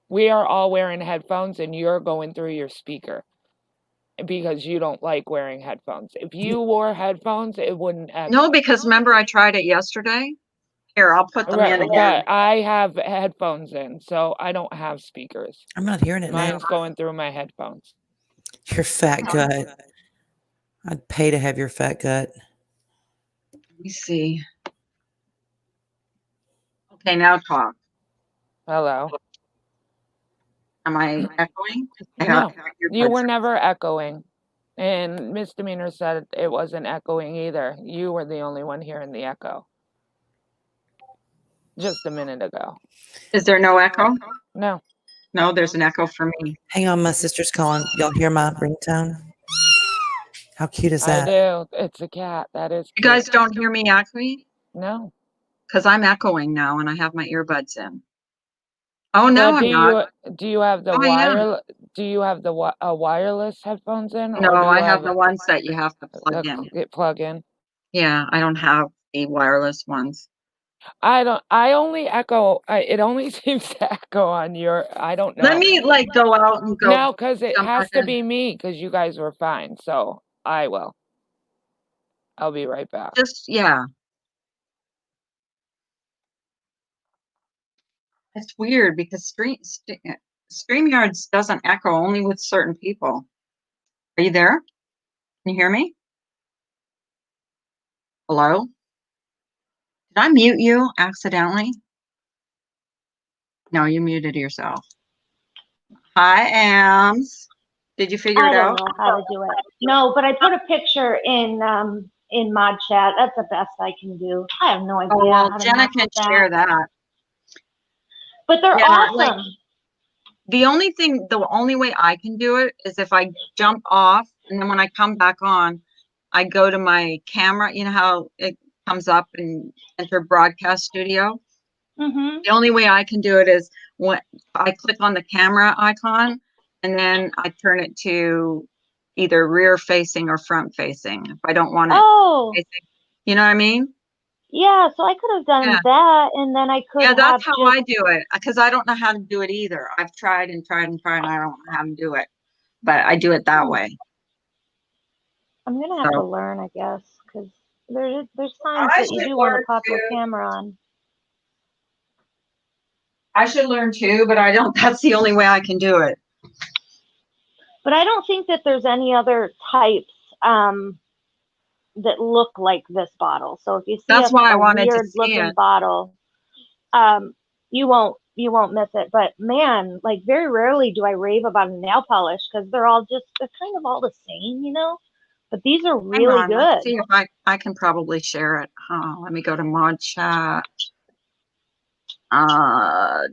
We are all wearing headphones, and you're going through your speaker because you don't like wearing headphones. If you wore headphones, it wouldn't echo. No, because remember I tried it yesterday. Here, I'll put them in again. But I have headphones in, so I don't have speakers. I'm not hearing it now. Mine's going through my headphones. Your fat gut. I'd pay to have your fat gut. Let me see. Okay, now talk. Hello. Am I echoing? No, you were never echoing. And Misdemeanor said it wasn't echoing either. You were the only one hearing the echo. Just a minute ago. Is there no echo? No. No, there's an echo for me. Hang on, my sister's calling. Y'all hear my ringtone? How cute is that? I do. It's a cat. That is You cute. guys don't hear me echoing? No. Because I'm echoing now and I have my earbuds in. Oh no, But I'm not. Do you have the Oh, I am. wireless? Do you have the wireless headphones in? No, or do you I have the ones that you have to plug in. Plug in. Yeah, I don't have the wireless ones. I only echo. It only seems to echo on your. I don't know. Let me like go out and go. No, because it jump has back to in. be me. Because you guys were fine. So I will. I'll be right back. Just yeah. It's weird because StreamYards doesn't echo only with certain people. Are you there? Can you hear me? Hello? Did I mute you accidentally? No, you muted yourself. Hi, Ams. Did you figure I it don't out? know how to do it. No, but I put a picture in mod chat. That's the best I can do. I have no idea Oh, well, how to Jenna mess can with share that. But they're Yeah, awesome. like, the only way I can do it is if I jump off and then when I come back on, I go to my camera. You know how it comes up and enter broadcast studio? Mm-hmm. The only way I can do it is when I click on the camera icon and then I turn it to either rear facing or front facing. If I don't want it facing, you know what I mean? Yeah, so I could have done Yeah. that, and then I could have that's how just, I do it because I don't know how to do it either. I've tried and tried and tried and I don't know how to do it, but I do it that way. I'm gonna have to learn, I guess, because there's times that you do want to pop your camera on. I should learn too, but I don't. That's the only way I can do it. But I don't think that there's any other types that look like this bottle. So if you see That's why I wanted to weird see looking it. bottle, you won't miss it. But man, like very rarely do I rave about a nail polish because they're kind of all the same, you know. But these are really good. Let's see if I can probably share it. Let me go to mod chat. Ow,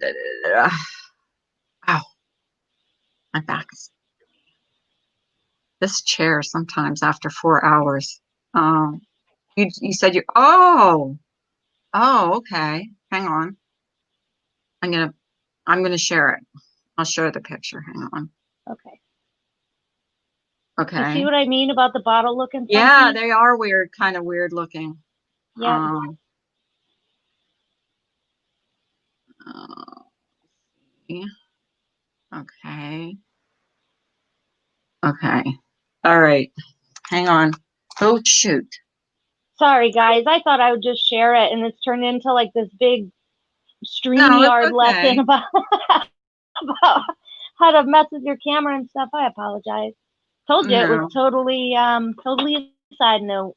my back. This chair sometimes after 4 hours. You said you. Oh, okay. Hang on. I'm gonna share it. I'll show the picture. Hang on. Okay. Okay. You see what I mean about the bottle looking funky? Yeah, they are weird, kind of weird looking. Yeah. Okay. Okay. All right. Hang on. Oh, shoot. Sorry, guys. I thought I would just share it, and it's turned into like this big StreamYard lesson about how to mess with your camera and stuff. I apologize. Told you it was totally a side note.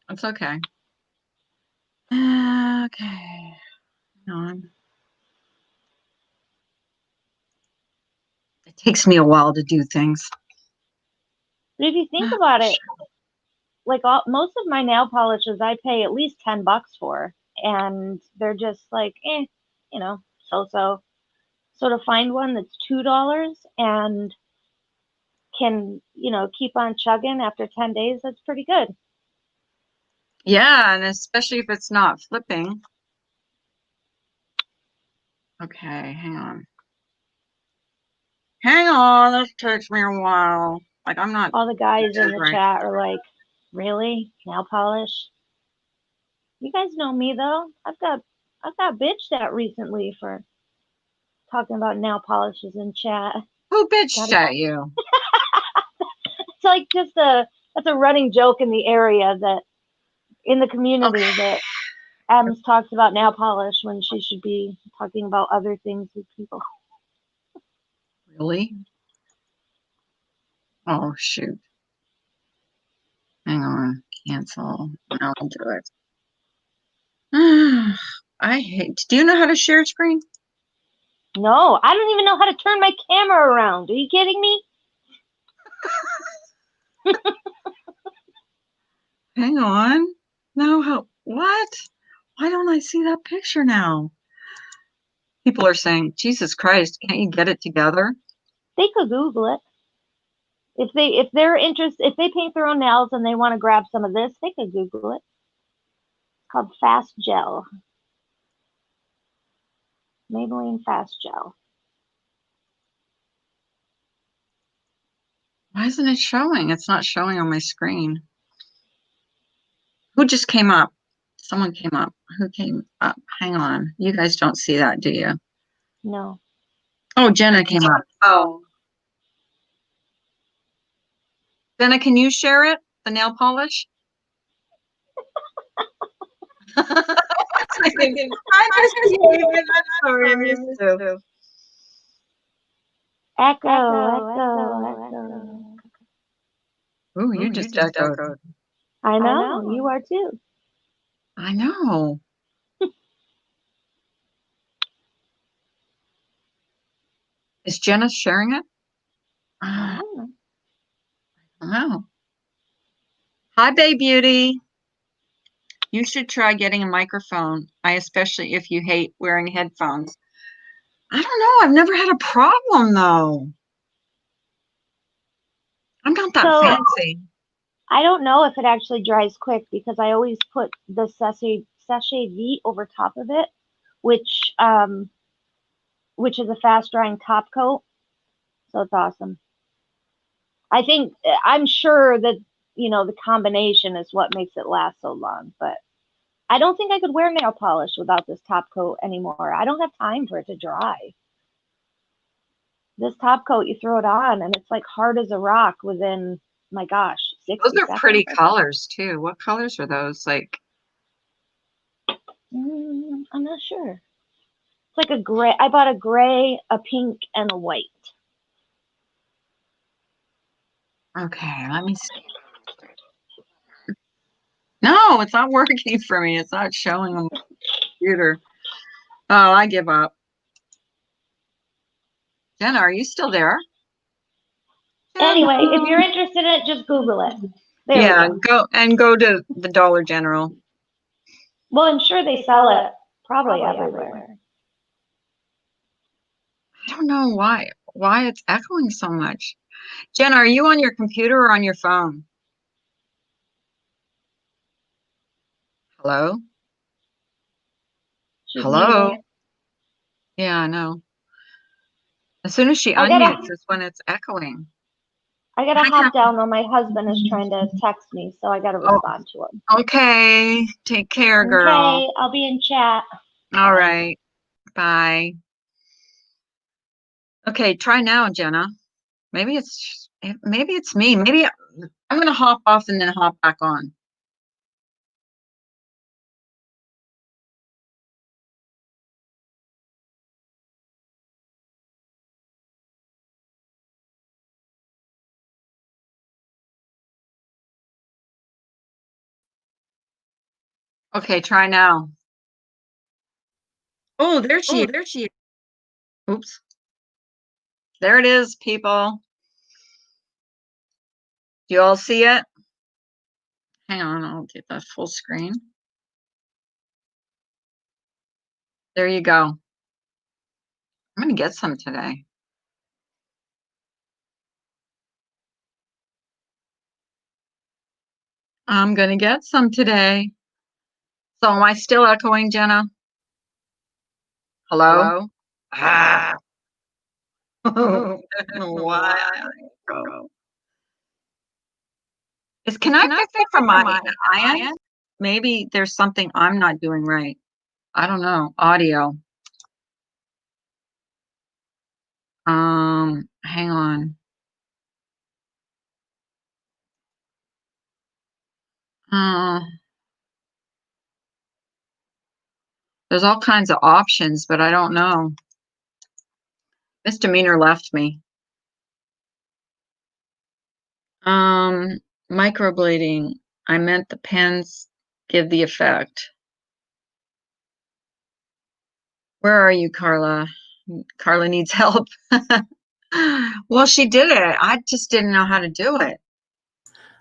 It's okay. Okay. Hang on. It takes me a while to do things. But if you think about it, like most of my nail polishes, I pay at least $10 for, and they're just like, you know, so. So to find one that's $2 and can, you know, keep on chugging after 10 days, that's pretty good. Yeah, and especially if it's not flipping. Okay, hang on. Hang on, this takes me a while. Like I'm not. All the guys in the Right. chat are like, really? Nail polish? You guys know me though. I've got bitched at recently for talking about nail polishes in chat. Who bitched Gotta- at you? It's like just that's a running joke in the area that in the community that Adams talks about nail polish when she should be talking about other things with people. Really? Oh shoot. Hang on. Cancel. No, I'll do it. I hate. Do you know how to share screen? No, I don't even know how to turn my camera around. Are you kidding me? Hang on. No, how? What? Why don't I see that picture now? People are saying, Jesus Christ, can't you get it together? They could Google it. If they're interested, if they paint their own nails and they want to grab some of this, they could Google it. It's called Fast Gel. Maybelline Fast Gel. Why isn't it showing? It's not showing on my screen. Who just came up? Someone came up. Who came up? Hang on. You guys don't see that, do you? No. Oh, Jenna came up. Oh. Jenna, can you share it? The nail polish? I misbehaved. I'm sorry, I missed you. Echo. Ooh, you just echoed. I know. You are too. I know. Is Jenna sharing it? I don't know. Hi, Bay Beauty. You should try getting a microphone. Especially if you hate wearing headphones. I don't know. I've never had a problem though. I'm not that fancy. I don't know if it actually dries quick because I always put the sachet vite over top of it, which is a fast drying top coat. So it's awesome. I'm sure that, the combination is what makes it last so long, but I don't think I could wear nail polish without this top coat anymore. I don't have time for it to dry. This top coat, you throw it on and it's like hard as a rock within, my gosh, 60 Those are seconds. pretty colors too. What colors are those? Like, I'm not sure. It's like a gray. I bought a gray, a pink, and a white. okay, let me see. No, it's not working for me. It's not showing on the computer. Oh, I give up. Jenna, are you still there? Anyway, if you're interested in it, just Google it. There we go. Go to the Dollar General. Well, I'm sure they sell it probably everywhere. I don't know why it's echoing so much. Jenna, are you on your computer or on your phone? Hello? Hello? Muted. Yeah, I know. As soon as she unmutes is when it's echoing. I gotta hop down though. My husband is trying to text me, so I gotta respond to him. Okay. Take care, girl. Okay, I'll be in chat. All right. Bye. Okay, try now, Jenna. Maybe it's me. Maybe I'm gonna hop off and then hop back on. Okay, try now. Oh, there she is. Oops. There it is, people. Do you all see it? Hang on, I'll get that full screen. There you go. I'm gonna get some today. I'm gonna get some today. So am I still echoing, Jenna? Hello? Ah. Why? Is can I fix it from my end? Maybe there's something I'm not doing right. I don't know. Audio. Hang on. There's all kinds of options, but I don't know. Misdemeanor left me. Microblading. I meant the pens give the effect. Where are you, Carla? Carla needs help. Well, she did it. I just didn't know how to do it.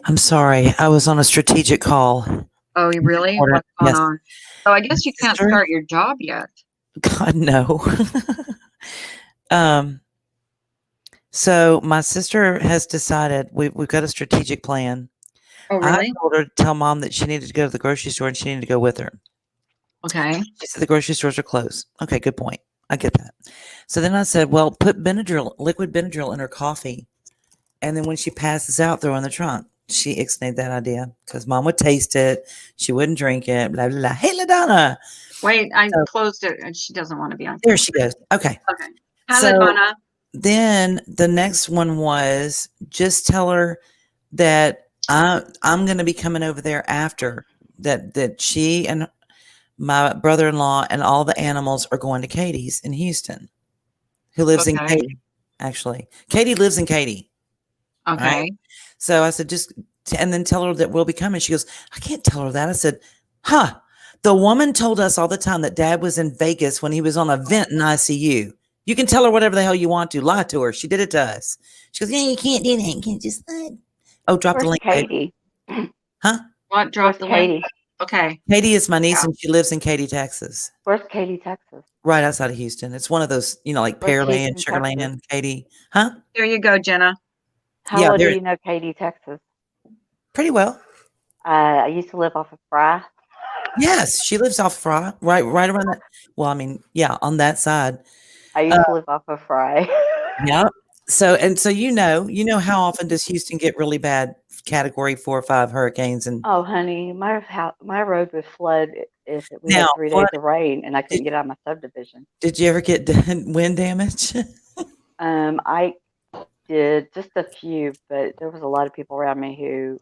I'm sorry. I was on a strategic call. Oh, you really? Order. What's going Yes. on? So I guess you can't Sister? start your job yet. God, no. So my sister has decided we've got a strategic plan. Oh, I really? told her to tell Mom that she needed to go to the grocery store and she needed to go with her. Okay. She said the grocery stores are closed. Okay, good point. I get that. So then I said, well, put Benadryl, liquid Benadryl in her coffee. And then when she passes out, throw in the trunk. She ixnayed that idea because Mom would taste it. She wouldn't drink it. Blah, blah, blah. Hey, LaDonna. Wait, I So- closed it and she doesn't want to be on. There she goes. Okay. Okay. Hi, So- LaDonna. Then the next one was just tell her that I'm going to be coming over there after that she and my brother-in-law and all the animals are going to Katie's in Houston, who lives in Okay. Katy, actually. Katie lives in Katy. Okay. Right? So I said, and then tell her that we'll be coming. She goes, I can't tell her that. I said, the woman told us all the time that Dad was in Vegas when he was on a vent in ICU. You can tell her whatever the hell you want to. Lie to her. She did it to us. She goes, yeah, you can't do that. You can't just lie. Oh, drop the Where's link. babe. Katie? Huh? What? Drop Where's the Katie? link. Okay. Katie is my niece Yeah. and she lives in Katy, Texas. Where's Katy, Texas? Right outside of Houston. It's one of those, like Where's Pearland, Houston, Sugarland, Texas? Katy. Huh? There you go, Jenna. How Yeah, well do there- you know Katy, Texas? Pretty well. I used to live off of Fry. Yes, she lives off Fry, right around that. Well, I mean, yeah, on that side. I used to live off of Fry. Yeah. So you know how often does Houston get really bad Category 4 or 5 hurricanes? And Oh, honey, my road would flood if we had Now, 3 days what- of rain and I couldn't get out of my subdivision. did you ever get wind damage? I did just a few, but there was a lot of people around me who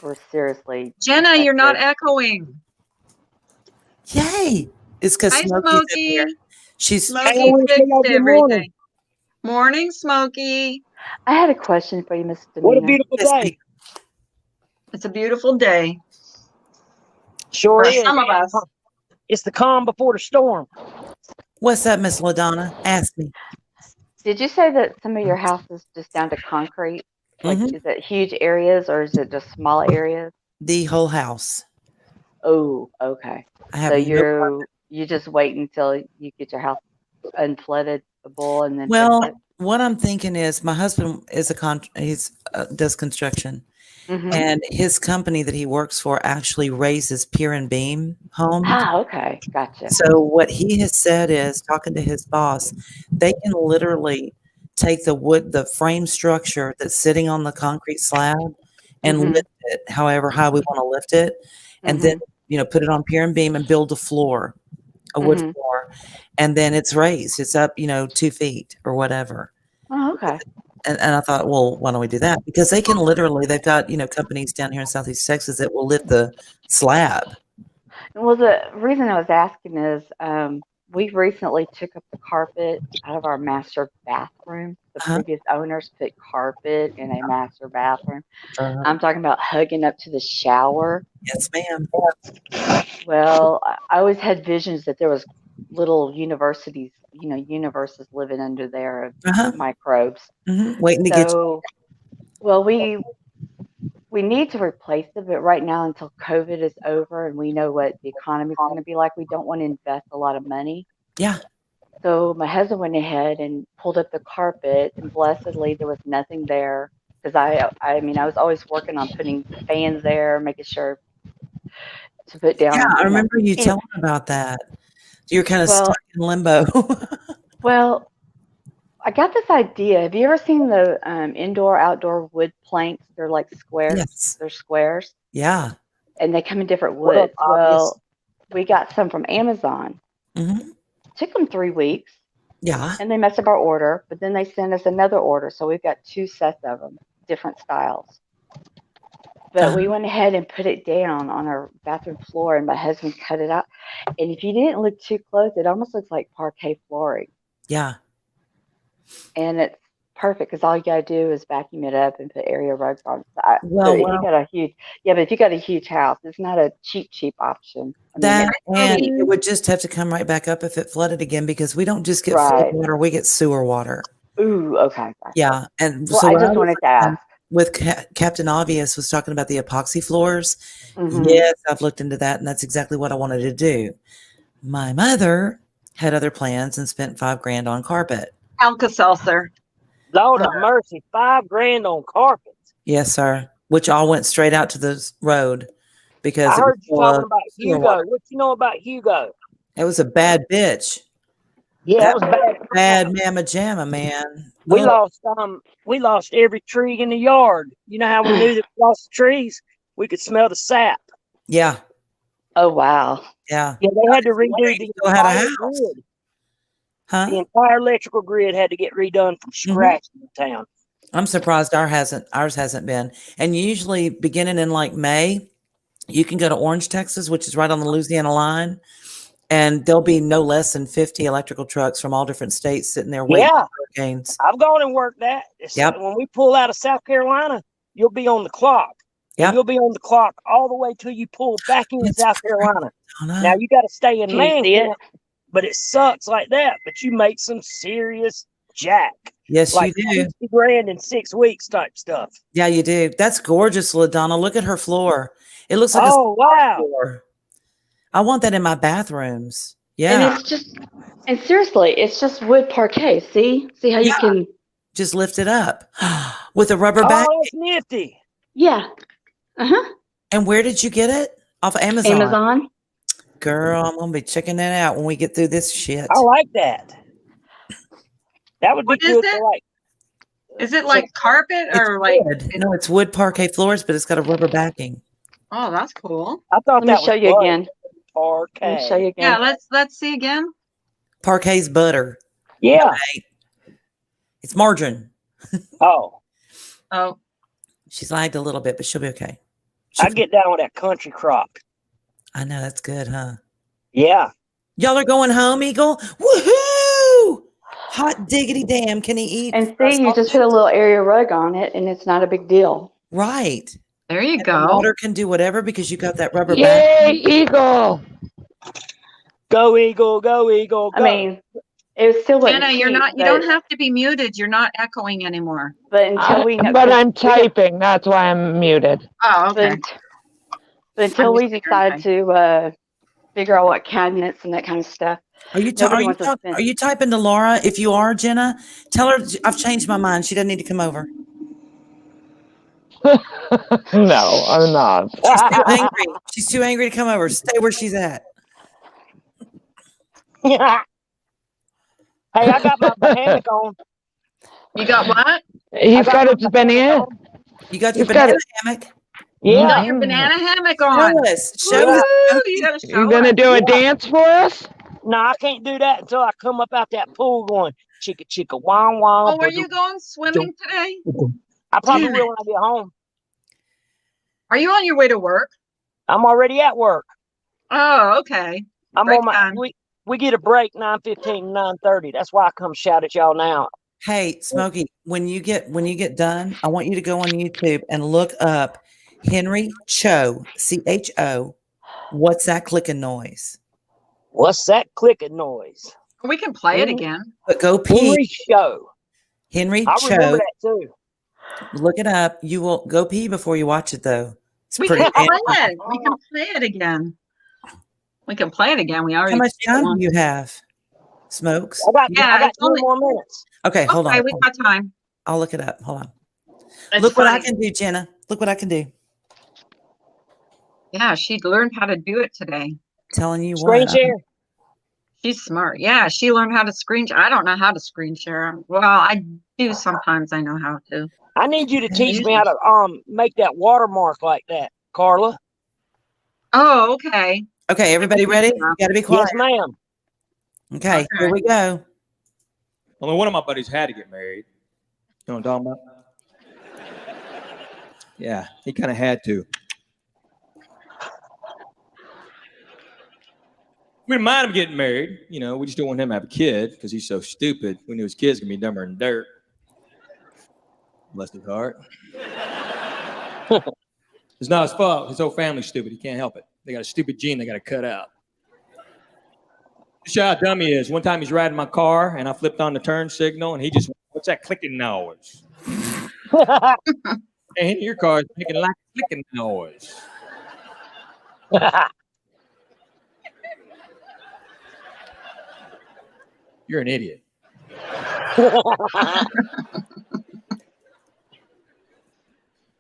were seriously Jenna, you're not affected. echoing. Yay! It's because Hi, Smokey's in here. Smokey. She's Smokey fixed everything. Morning, Smokey. I had a question for you, Miss What a Demeanor. beautiful Yes, day. It's a beautiful day Sure for is. some of us. It's the calm before the storm. What's up, Miss LaDonna? Ask me. Did you say that some of your house is just down to concrete? Like, Mhm. is it huge areas or is it just small areas? The whole house. Oh, okay. I have So no you just wait until you get your house unfloodable and then Well, fix what I'm thinking is my husband is he's does construction, it? Mhm. and his company that he works for actually raises pier and beam homes. Ah, okay, gotcha. So what he has said is, talking to his boss, they can literally take the frame structure that's sitting on the concrete slab and Mhm. lift it however high we want to lift it, and then put it on pier and beam and build a wood Mhm. floor, and then it's raised. It's up, 2 feet or whatever. Oh, okay. And I thought, well, why don't we do that? Because they've got, companies down here in Southeast Texas that will lift the slab. Well, the reason I was asking is we recently took up the carpet out of our master bathroom. The Uh-huh. previous owners put carpet in a master bathroom. Uh, I'm talking about hugging up to the shower. yes, ma'am. Well, I always had visions that there was little universes living under there of Uh-huh. microbes. Waiting to get you. So, well, we need to replace it, but right now, until COVID is over and we know what the economy is going to be like, we don't want to invest a lot of money. Yeah. So my husband went ahead and pulled up the carpet, and blessedly there was nothing there because I mean I was always working on putting fans there, making sure to put down. Yeah, I remember you Anyway. telling about that. You're kind of Well- stuck in limbo. Well, I got this idea. Have you ever seen the indoor outdoor wood planks? They're like squares. Yes. They're squares, Yeah. and they come in different What up, woods. obvious? Well, we got some from Amazon. Hmm. Took them 3 weeks, Yeah. and they messed up our order. But then they sent us another order, so we've got 2 sets of them, different styles. But we went ahead and put it down on our bathroom floor, and my husband cut it out. And if you didn't look too close, it almost looks like parquet flooring. Yeah. And it's perfect because all you gotta do is vacuum it up and put area rugs on. Well, So if you got a huge, but if you got a huge house, it's not a cheap option. I mean, that and maybe- it would just have to come right back up if it flooded again, because we don't just get Right. flood water, we get sewer water. ooh, okay. Gotcha. Yeah. And Well, so I what just was wanted to ask. with Captain Obvious was talking about the epoxy floors. Mhm. Yes, I've looked into that, and that's exactly what I wanted to do. My mother had other plans and spent $5,000 on carpet. Alka-Seltzer. Lord of mercy, $5,000 on carpets. Yes, sir. Which all went straight out to the road because I it heard was you full talking of about sewer Hugo. water. What you know about Hugo? It was a bad bitch. Yeah, it was bad. Bad mamma jamma, man. We Ugh. lost every tree in the yard. You know how we knew that we lost the trees? We could smell the sap. Yeah. Oh wow. Yeah. Yeah, they had to redo the Still had a entire house. grid. The Huh? entire electrical grid had to get redone from scratch in the town. I'm surprised ours hasn't been. And usually beginning in like May, you can go to Orange, Texas, which is right on the Louisiana line, and there'll be no less than 50 electrical trucks from all different states sitting there waiting Yeah. for hurricanes. I've gone and worked that. Yep. When we pull out of South Carolina, you'll be on the clock. Yep. And you'll be on the clock all the way till you pull back in It's South Carolina. Donna. Now you got to stay in Can you see it? Mancamp, but it sucks like that. But you make some serious jack, Yes, like you do. 60 grand in 6 weeks type stuff. Yeah, you do. That's gorgeous, LaDonna. Look at her floor. It looks like Oh wow! a floor. I want that in my bathrooms. And Yeah. it's just, and seriously, it's just wood parquet. See how you Yeah. can, Just lift it up with a rubber Oh, back. that's nifty. yeah. And where did you get it? Off of Amazon. Amazon. Girl, I'm gonna be checking that out when we get through this shit. I like that. That would be What is good it? for like. Is it like carpet It's or like? wood. No, it's wood parquet floors, but it's got a rubber backing. Oh, that's cool. I thought Let that me show was you butter. again. Parquet. Let me show you Yeah, again. let's see again. Parquet's butter. Yeah. It's margarine. Oh, Oh, She's lagged a little bit, but she'll be okay. I get down with that country crock. I know, that's good, huh? Yeah. Y'all are going home, Eagle? Woohoo! Hot diggity damn. Can he eat? And see, you just put a little area rug on it, and it's not a big deal. Right. there you And the go. water can do whatever because you got that rubber back. Yay, Eagle! Go Eagle, go Eagle, go. I mean, it still wasn't Anna, you're cheap, not. You don't have to be muted. You're not echoing anymore. But until we know, But I'm we got- typing. That's why I'm muted. Oh, but, okay. but until I'm we just figuring decide to figure out what cabinets and that kind of stuff. Are you Nobody wants to spend- are you typing to Laura? If you are, Jenna, tell her I've changed my mind. She doesn't need to come over. No, I'm not. She's too angry. She's too angry to come over. Stay where she's at. Hey, I got my hammock on. You got what? He's got his banana. You got your He's got banana hammock. You Yeah. got your banana hammock on. Show us. Show Woo, us. you gotta show You gonna us. do a dance for us? No, I can't do that until I come up out that pool going chicka chicka wow wow. Oh, are you going swimming today? I probably Damn will when I get home. Are you on your way to work? I'm already at work. Oh, okay. I'm Break on my time. we get a break 9:15, 9:30. That's why I come shout at y'all now. Hey, Smokey, when you get done, I want you to go on YouTube and look up Henry Cho, CHO. What's that clicking noise? What's that clicking noise? We can play it again. But go pee. Henry Show. Henry I remember Cho. that too. Look it up. You will go pee before you watch it, though. It's We pretty. can play damn- it. We can play it again. We can play it again. We already. How much played it time once. do you have? Smokes. I Yeah, got it's 2 only- more minutes. Okay, hold Okay, on. we got time. I'll look it up. Hold on. It's Look what I funny. can do, Jenna. Look what I can do. Yeah, she learned how to do it today. Telling you Screen what. share. She's smart. Yeah, she learned how to screen. I don't know how to screen share. Well, I do sometimes. I know how to. I need you to teach me how to make that watermark like that, Carla. Oh, okay. Okay, everybody ready? You got to be quiet. Yes, ma'am. Okay, here we go. Only one of my buddies had to get married. You know what I'm talking about? Yeah, he kind of had to. We didn't mind him getting married. You know, we just don't want him to have a kid because he's so stupid. We knew his kid's going to be dumber than dirt. Bless his heart. It's not his fault. His whole family's stupid. He can't help it. They got a stupid gene they got to cut out. Show how dumb he is. One time he's riding my car and I flipped on the turn signal and he just, what's that clicking noise? Hey, your car is making like a clicking noise. You're an idiot.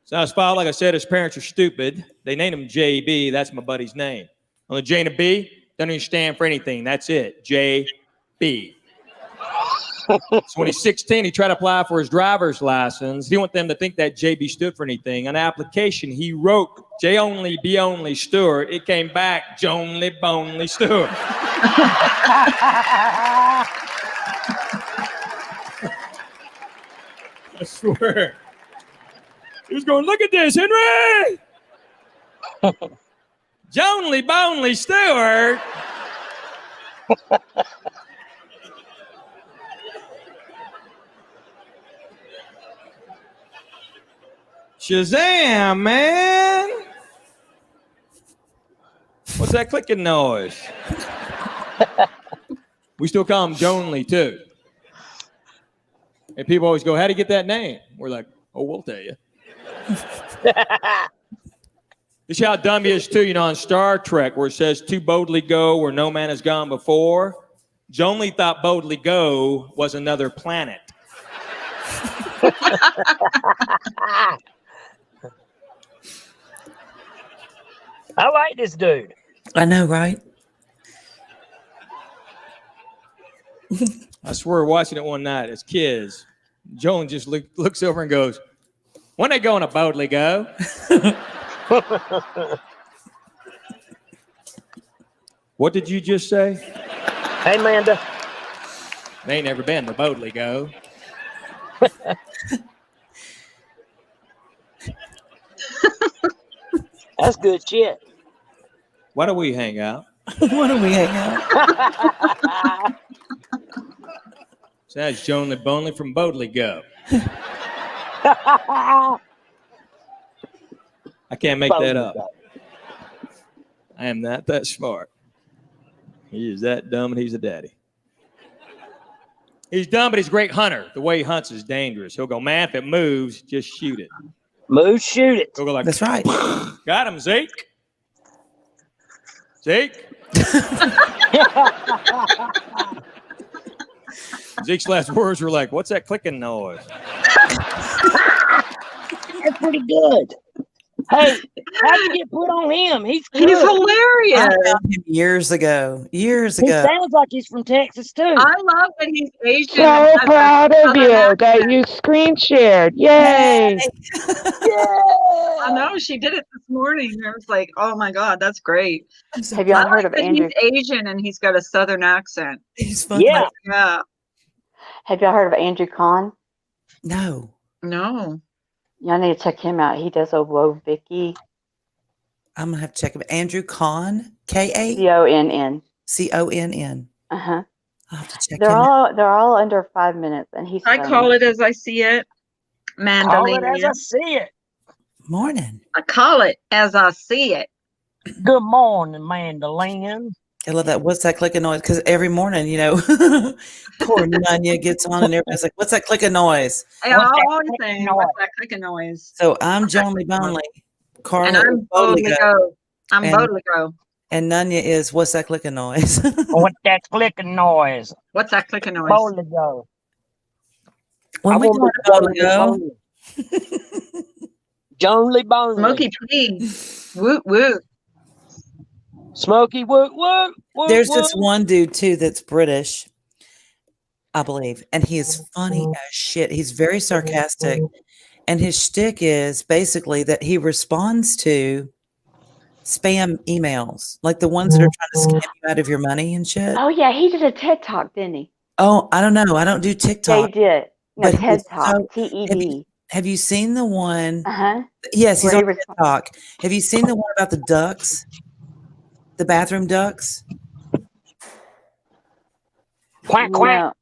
So his fault, like I said, his parents are stupid. They named him JB. That's my buddy's name. On the J and a B, doesn't even stand for anything. That's it. JB. So when he's 16, he tried to apply for his driver's license. He didn't want them to think that JB stood for anything. On the application, he wrote J only, B only, Stewart. It came back, Jonely, Bonely, Stewart. I swear. He was going, look at this, Henry! Jonely, Bonely, Stewart. Shazam, man! What's that clicking noise? We still call him Jonely, too. And people always go, how'd he get that name? We're like, oh, we'll tell you. This is how dumb he is, too, you know, on Star Trek, where it says, to boldly go where no man has gone before. Jonely thought boldly go was another planet. I like this dude. I know, right? I swear, watching it one night as kids, Joan just looks over and goes, when they going to boldly go? What did you just say? Hey, Amanda. They ain't never been to boldly go. That's good shit. Why don't we hang out? Why don't we hang out? So that's Jonely Bonely from Boldly Go. I can't make that up. I am not that smart. He is that dumb and he's a daddy. He's dumb, but he's a great hunter. The way he hunts is dangerous. He'll go, man, if it moves, just shoot it. Move, shoot it. He'll go like, that's right. Got him, Zeke. Zeke. Zeke's last words were like, what's that clicking noise? That's pretty good. Hey, how'd you get put on him? He's good. He's hilarious. I found him years ago. He Ago. sounds like he's from Texas, too. I love that he's Asian. So proud of you that you screen shared. Yay! I know, she did it this morning. I was like, oh my God, that's great. Have y'all heard of that Andrew? he's Asian and he's got a Southern accent. He's fun. Yeah. Yeah. Have y'all heard of Andrew Kahn? No. No. Y'all need to check him out. He does a Whoa Vicky. I'm gonna have to check him. Andrew Conn, K-A CONN. C-O-N-N. Uh-huh. I'll have to check They're him out. all under 5 minutes, and he's I funny. call it as I see it. Call it as Mandalina. I see it. Morning. I call it as I see it. Good morning, Mandolin. I love that. What's that clicking noise? Because every morning, you know, poor Nunya gets on and everybody's like, what's that clicking noise? I What's that always clicking say, noise? what's that clicking noise? So I'm Jonely Bonely. Carla And I'm is Boldly Boldly Go. Go. I'm And- Boldly Go. And Nunya is what's that clicking noise? What's that clicking noise? What's that clicking noise? Boldly go. When we going to Boldly Go? Jonely Bonely. Smoky P. Woot woot. Smokey, what? There's this one dude too that's British, I believe, and he is funny as shit. He's very sarcastic, and his shtick is basically that he responds to spam emails, like the ones that are trying to scam you out of your money and shit. Oh yeah, he did a TED Talk, didn't he? Oh, I don't know. I don't do Yeah, he TikTok, did. No, but he TED is Talk. so. TED. Have you seen the one? Uh-huh. Yes, he's Where on he TikTok. Have you seen the one about the ducks, the bathroom ducks? Quack, quack. No.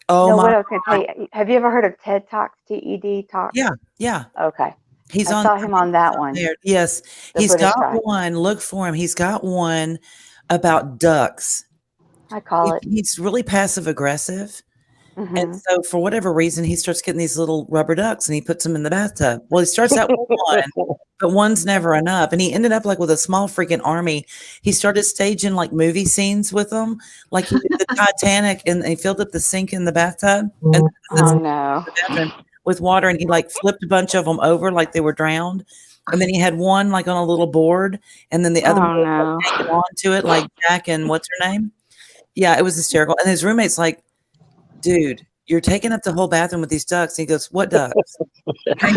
Oh No, my! what I was going to tell you. Have you ever heard of TED Talks? TED Talk? Yeah, yeah. Okay. He's I on. saw him on that one. There. Yes, The he's British got guy. one. Look for him. He's got one about ducks. I call it. He's really passive aggressive. Mm-hmm. And so, for whatever reason, he starts getting these little rubber ducks and he puts them in the bathtub. Well, he starts out with one, but one's never enough. And he ended up like with a small freaking army. He started staging like movie scenes with them, like he did the Titanic, and he filled up the sink in the bathtub and Oh no. the bathroom with water. And he like flipped a bunch of them over like they were drowned. And then he had one like on a little board, and then the other one no. like, hanging on to it, like Jack and what's her name? Yeah, it was hysterical. And his roommate's like, dude, you're taking up the whole bathroom with these ducks. And he goes, what ducks? Right?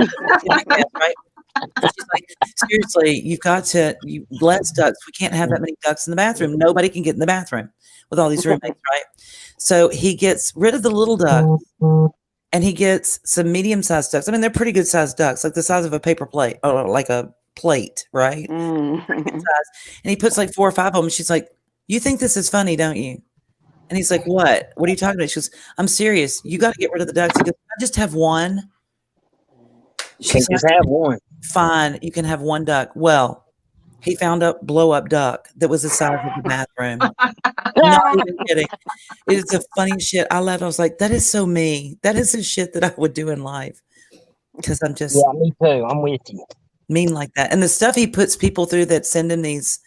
She's like, seriously, you've got to, less ducks. We can't have that many ducks in the bathroom. Nobody can get in the bathroom with all these roommates, right? So he gets rid of the little ducks and he gets some medium-sized ducks. I mean, they're pretty good sized ducks, like the size of a paper plate, or like a plate, right? Pretty good size. And he puts like 4 or 5 of them. And she's like, you think this is funny, don't you? And he's like, what? What are you talking about? She goes, I'm serious. You got to get rid of the ducks. He goes, I just have one. She's just have one. Fine, you can have one duck. Well, he found a blow-up duck that was the size of the bathroom. Not even kidding. It's the funniest shit. I laughed. I was like, that is so me. That is the shit that I would do in life. Because I'm just me too. I'm with you. mean like that. And the stuff he puts people through that send him these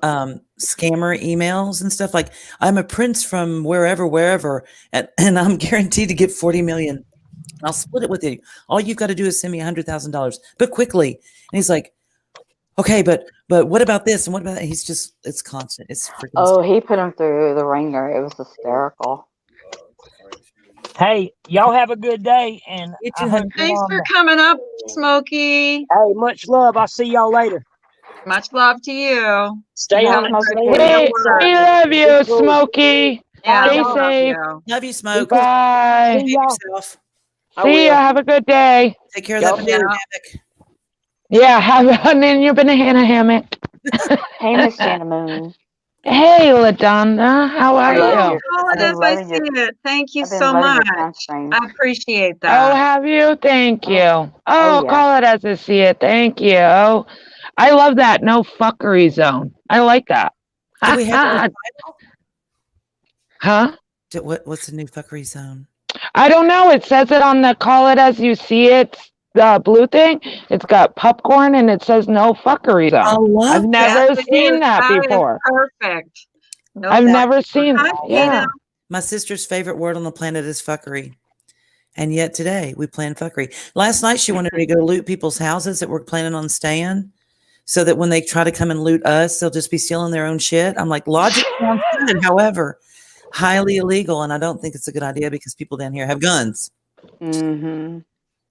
scammer emails and stuff like, I'm a prince from wherever, and I'm guaranteed to get 40 million. I'll split it with you. All you've got to do is send me $100,000, but quickly. And he's like, okay, but what about this? And what about that? He's just, it's constant. It's freaking. Oh, he put him through the ringer. It was hysterical. Hey, y'all have a good day. And I hope Thanks for coming up, Smokey. Hey, much love. I'll see y'all later. Much love to you. Stay Yeah, on. We love you, Smokey. Yeah, Stay I love safe. you. Love you, Smoke. Bye. Behave yourself. See ya. Have a good day. Take care of that banana hammock. Yeah, have fun in your banana hammock. Hey, Miss Jana Moon. Hey, LaDonna. How are you? Call it as I see it. Thank you so much. I appreciate that. Oh, have you? Thank you. Oh, yeah. call it as I see it. Thank you. I love that no fuckery zone. I like that. Do we have Huh? What's the new fuckery zone? I don't know. It says it on the call it as you see it, the blue thing. It's got popcorn and it says no fuckery zone. I've never seen that before. Perfect. No I've never seen that. Yeah. My sister's favorite word on the planet is fuckery. And yet today we plan fuckery. Last night she wanted me to go loot people's houses that we're planning on staying, so that when they try to come and loot us, they'll just be stealing their own shit. I'm like, logic sounds good, however, highly illegal. And I don't think it's a good idea because people down here have guns. Mm-hmm.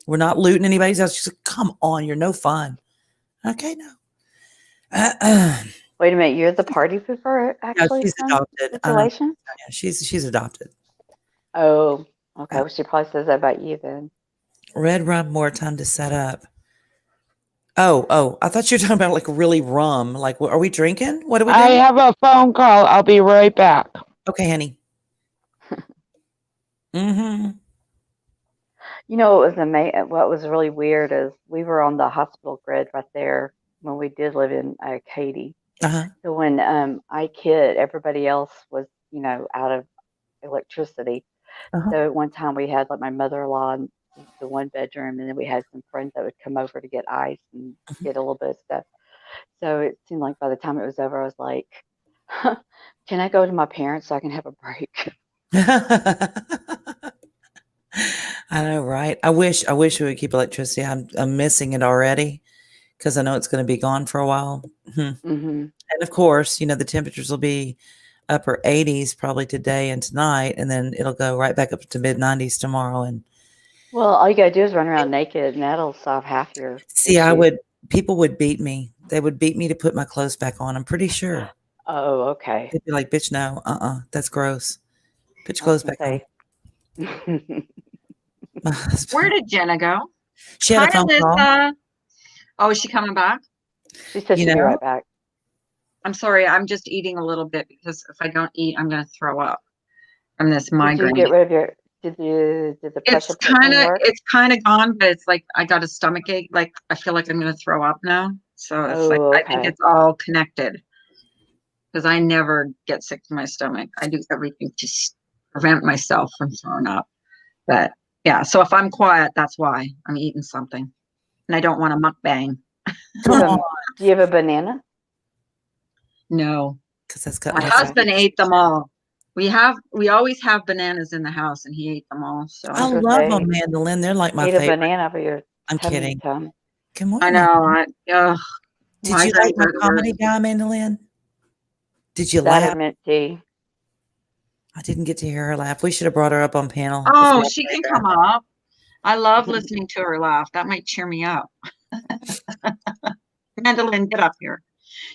We're not looting anybody's house. She's like, come on, you're no fun. Okay, no. Wait a minute, you're the party pooper, actually? No, she's adopted. Relation? Yeah, she's adopted. Oh, okay. Well, she probably says that about you then. Red rum, more time to set up. Oh, I thought you were talking about like really rum. Like, are we drinking? What are we doing? I have a phone call. I'll be right back. Okay, honey. Mm-hmm. You know, it was amazing. What was really weird is we were on the hospital grid right there when we did live in Katy. Uh-huh. So when I kid, everybody else was, out of electricity. Uh-huh. So at one time we had like my mother-in-law in the one bedroom, and then we had some friends that would come over to get ice and get a little bit of stuff. So it seemed like by the time it was over, I was like, can I go to my parents so I can have a break? I know, right? I wish we would keep electricity. I'm missing it already because I know it's going to be gone for a while. Mm-hmm. And of course, the temperatures will be upper 80s probably today and tonight, and then it'll go right back up to mid 90s tomorrow. And Well, all you gotta do is run around naked, and that'll solve half your see, issues. people would beat me. They would beat me to put my clothes back on. I'm pretty sure. Oh, okay. They'd be like, bitch, no, that's gross. Put your I was clothes gonna back on. say. My husband, Where did Jenna go? she had a Hi, phone call. Alyssa. Oh, is she coming back? She said she'll be right back. I'm sorry. I'm just eating a little bit because if I don't eat, I'm going to throw up from this Did you migraine. get rid of your? Did the pressure work? It's kind of gone, but it's like I got a stomach ache. Like I feel like I'm going to throw up now. So it's like I think okay. it's all connected because I never get sick to my stomach. I do everything to prevent myself from throwing up. But yeah, so if I'm quiet, that's why I'm eating something, and I don't want to mukbang. Come on. Do you have a banana? No, Because that's got my husband ate them all. We always have bananas in the house, and he ate them all. So I love them, mandolin. They're like my Eat favorite. a banana for your I'm tummy, kidding. Tom. Good morning. I know. Did you like my comedy guy, mandolin? Did you laugh? Mint tea. I didn't get to hear her laugh. We should have brought her up on panel. Oh, she can come up. I love listening to her laugh. That might cheer me up. Mandolin, get up here.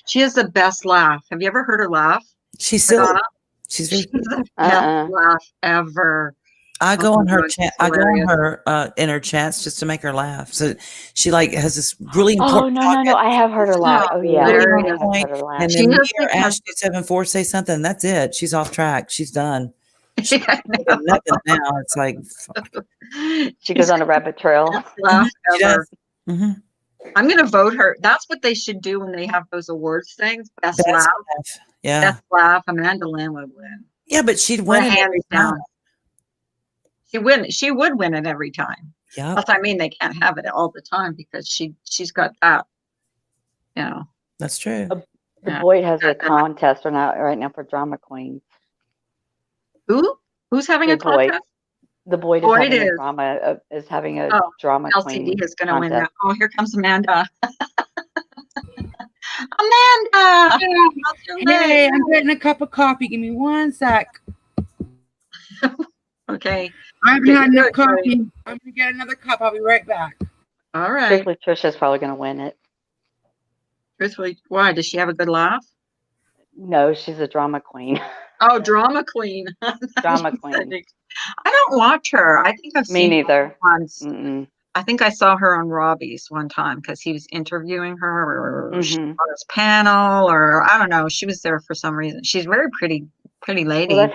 She has the best laugh. Have you ever heard her laugh? She's silly. Madonna? She's very the best laugh ever. I go on her chat. I go on her in her chats just to make her laugh. So she has this really important. Oh no! I have heard her laugh. Oh yeah, really I on point. And then me or Ash274 say something. That's it. She's off track. She's done. She's nothing now. It's like she goes on a rabbit trail. Laugh ever. Mm-hmm. I'm gonna vote her. That's what they should do when they have those awards things. Best laugh. Yeah. Best laugh. Amanda Lynn would win. Yeah, but she'd win it hands down. She would win it every time. Yeah. Plus, I mean, they can't have it all the time because she's got that. That's true. The Boyd has a contest right now for drama queens. Who's having a contest? The Boyd is having a drama queen. LCD is going to win that. Oh, here comes Amanda. Amanda! Hey, I'm getting a cup of coffee. Give me 1 sec. Okay. I haven't had enough coffee. I'm going to get another cup. I'll be right back. All right. Truthfully, Trisha's probably going to win it. Truthfully, why? Does she have a good laugh? No, she's a drama queen. Oh, drama queen. Drama queen. I don't watch her. I think I've seen her neither. Once. I think I saw her on Robbie's one time because he was interviewing her or she was on his panel or I don't know. She was there for some reason. She's very pretty lady. Well,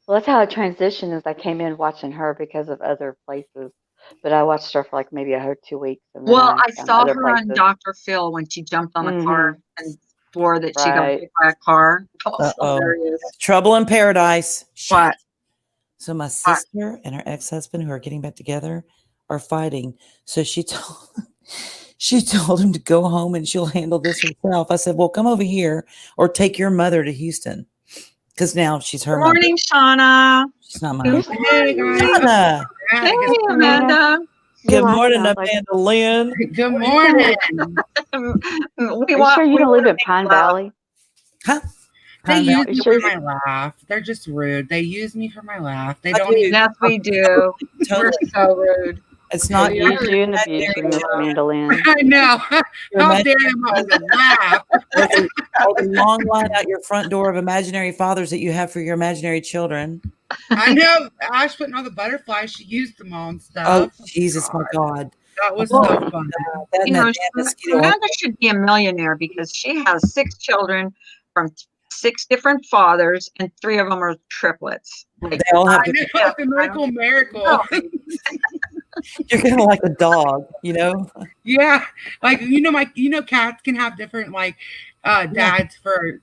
that's how I transitioned is I came in watching her because of other places. But I watched her for like maybe 2 weeks. And then I saw her on Dr. Phil when she jumped on the car and swore that she got hit by a car. Trouble in paradise. What? So my sister and her ex-husband, who are getting back together, are fighting. So she told him to go home and she'll handle this herself. I said, well, come over here or take your mother to Houston. Because now she's her mother. Good morning, Shauna. She's not my mother. Hey, Shauna. Hey, Amanda. Good morning, Amanda Lynn. Good morning. Are you sure you don't live in Pine Valley? Huh? They use me for my laugh. They're just rude. They use me for my laugh. They don't even. Yes, we do. We're so rude. It's not you and abuse you, Miss Amanda Lynn. I know. How dare you have a laugh? All the long line out your front door of imaginary fathers that you have for your imaginary children. I know. Ash putting all the butterflies. She used them all and stuff. Oh, Jesus, my God. That was so fun. Amanda should be a millionaire because she has 6 children from 6 different fathers, and 3 of them are triplets. They all have it's a medical miracle. You're kind of like a dog, Yeah, like cats can have different dads for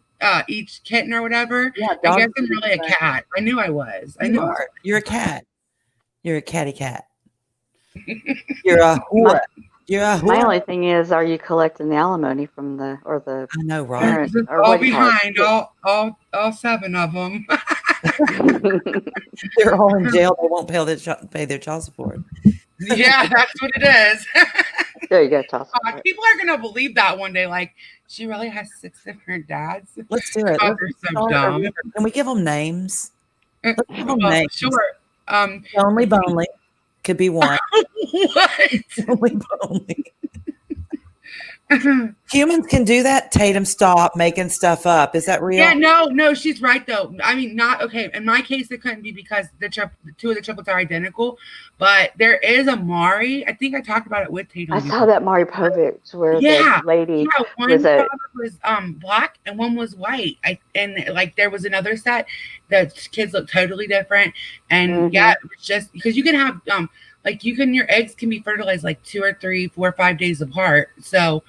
each kitten or whatever. Yeah, I guess I'm really a cat. I knew I was. You're a cat. You're a catty cat. You're a whore. My only thing is, are you collecting the alimony from the I know, right? All behind, all 7 of them. They're all in jail. They won't pay their child support. Yeah, that's what it is. There you go, toss. People are gonna believe that one day. Like, she really has 6 different dads. Let's do it. God, they're so dumb. Can we give them names? Let's give them Well, names. sure. Only Bonely could be one. What? Only Bonely. Humans can do that. Tatum, stop making stuff up. Is that real? Yeah, no, she's right though. I mean, not okay. In my case, it couldn't be because the two of the triplets are identical. But there is a Mari. I think I talked about it with Tatum. I saw that Mari Povich where the lady one was father was black and one was white. And like there was another set. The kids look totally different. And yeah, it's just because you can have like your eggs can be fertilized like 2 or 3, 4 or 5 days apart. So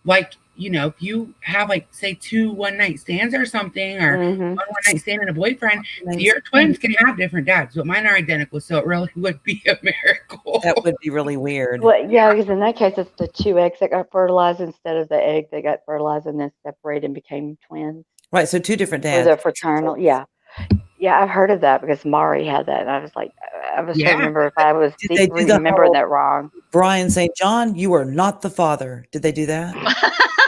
like, if you have like say 2 one-night stands or something, or one-night stand and a boyfriend, your twins can have different dads, but mine are identical, so it really would be a miracle. That would be really weird. Well, yeah, because in that case, it's the 2 eggs that got fertilized instead of the egg that got fertilized and then separated and became twins. Right, so 2 different dads. Or they're fraternal, yeah. Yeah, I've heard of that because Mari had that, and I was like, I was trying to remember if I was remembering that wrong. Brian St. John, you are not the father. Did they do that?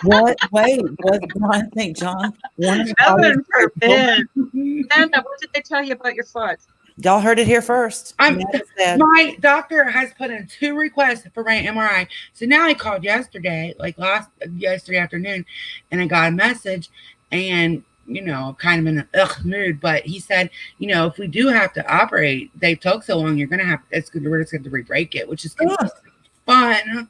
What? Wait, was Brian St. John? Heaven forbid. Amanda, what did they tell you about your foot? Y'all heard it here first. My doctor has put in 2 requests for my MRI. So now I called yesterday, yesterday afternoon, and I got a message, and kind of in an mood, but he said, if we do have to operate, they took so long, we're just going to re-break it, which is fun.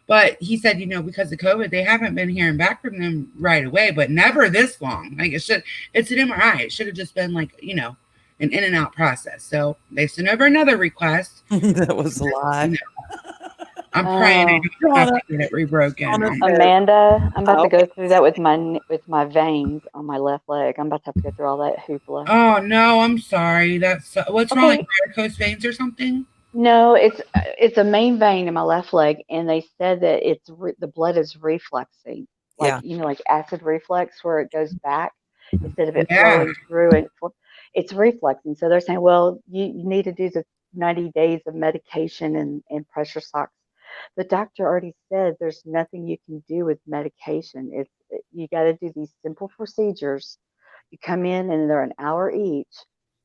But he said, because of COVID, they haven't been hearing back from them right away, but never this long. Like it's an MRI. It should have just been like, an in and out process. So they sent over another request. That was a lie. I'm praying I don't have to get it rebroken. Amanda, I'm about to go through that with my veins on my left leg. I'm about to have to go through all that hoopla. Oh no, I'm sorry. That's what's wrong, like varicose veins or something? No, it's a main vein in my left leg, and they said that the blood is refluxing, like acid reflux, where it goes back instead of it flowing through it. It's refluxing. So they're saying, well, you need to do the 90 days of medication and pressure socks. The doctor already said there's nothing you can do with medication. You got to do these simple procedures. You come in and they're an hour each.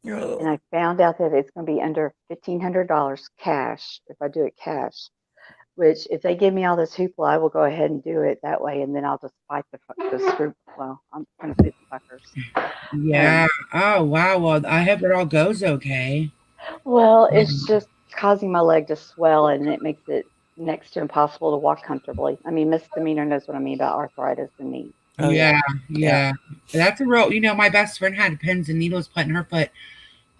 And I found out that it's going to be under $1,500 cash if I do it cash. Which, if they give me all this hoopla, I will go ahead and do it that way, and then I'll just fight the screw. Well, I'm going to fight the fuckers. Yeah. Oh wow. Well, I hope it all goes okay. Well, it's just causing my leg to swell, and it makes it next to impossible to walk comfortably. I mean, Misdemeanor knows what I mean about arthritis in knee. Oh yeah. That's a real. My best friend had pins and needles put in her foot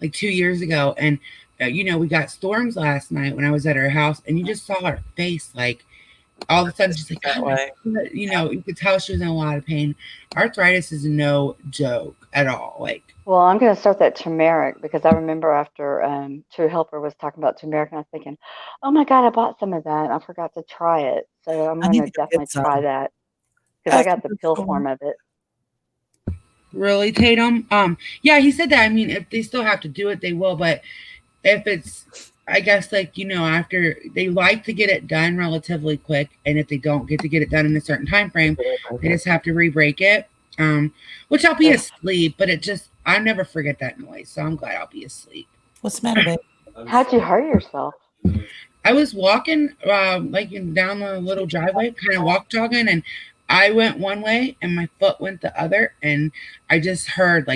like 2 years ago, and we got storms last night when I was at her house, and you just saw her face like all of a sudden she's like, you could tell she was in a lot of pain. Arthritis is no joke at all. Like, well, I'm going to start that turmeric because I remember after True Helper was talking about turmeric, and I was thinking, oh my God, I bought some of that and I forgot to try it. So I'm going to definitely try that because I got the pill form of it. Really, Tatum? Yeah, he said that. I mean, if they still have to do it, they will. But if it's, I guess, after they like to get it done relatively quick, and if they don't get to get it done in a certain time frame, they just have to re-break it. Which I'll be asleep, but I never forget that noise, so I'm glad I'll be asleep. What's the matter, babe? How'd you hurt yourself? I was walking, down the little driveway, kind of walk jogging, and I went one way, and my foot went the other, and I just heard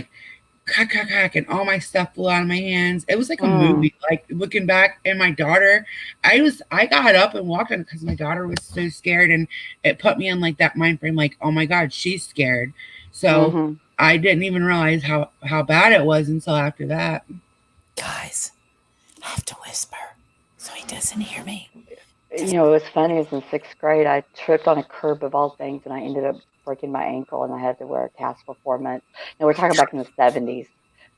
crack, crack, crack, and all my stuff flew out of my hands. It was like a movie. Like looking back, and my daughter, I got up and walked in because my daughter was so scared, and it put me in that mind frame, oh my God, she's scared. So I didn't even realize how bad it was until after that. Guys, I have to whisper so he doesn't hear me. It was funny. It was in 6th grade. I tripped on a curb of all things, and I ended up breaking my ankle, and I had to wear a cast for 4 months. And we're talking back in the 70s.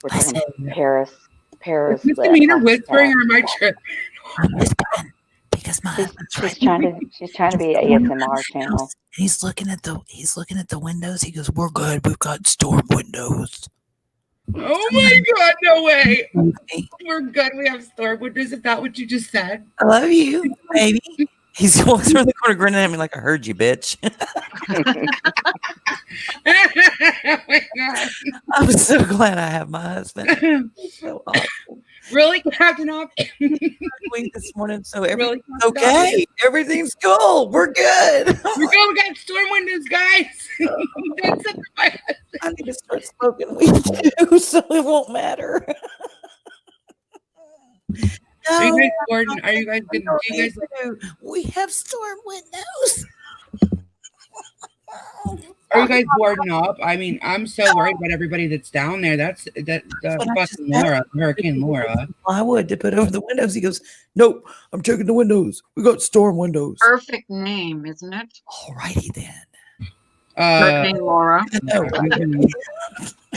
We're talking Paris. Misdemeanor whispering on my trip. I'm whispering because she's trying to be an ASMR channel. He's looking at the windows. He goes, "We're good. We've got storm windows." Oh my God, no way. We're good. We have storm windows. Is that what you just said? I love you, baby. He walks around the corner grinning at me like, I heard you, bitch. Oh my God. I'm so glad I have my husband. He's so awesome. Really, Captain Op? This morning, so Really, everything's okay. Everything's cool. We're good. We're going. We got storm windows, guys. That's a I need to start smoking weed too, so it won't matter. Are you No, guys Gordon? Are you guys good? Do you guys we have storm windows. are you guys boarding up? I mean, I'm so worried about everybody that's down there. That's fucking Laura, Hurricane Laura. Plywood to put over the windows. He goes, nope, I'm checking the windows. We got storm windows. Perfect name, isn't it? Alrighty then. Hurricane Laura.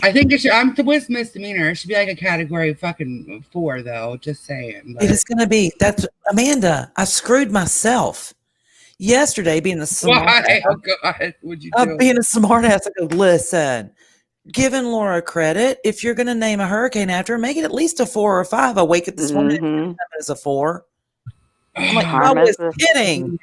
I think it should. I'm the worst misdemeanor. It should be like a category fucking 4, though. Just saying. It is going to be. That's Amanda. I screwed myself yesterday being a smart. Why? Oh God! Would you do? Being a smart ass. I go, listen. Giving Laura credit. If you're going to name a hurricane after her, make it at least a 4 or 5. I wake up this morning as a 4. I'm like, I was kidding.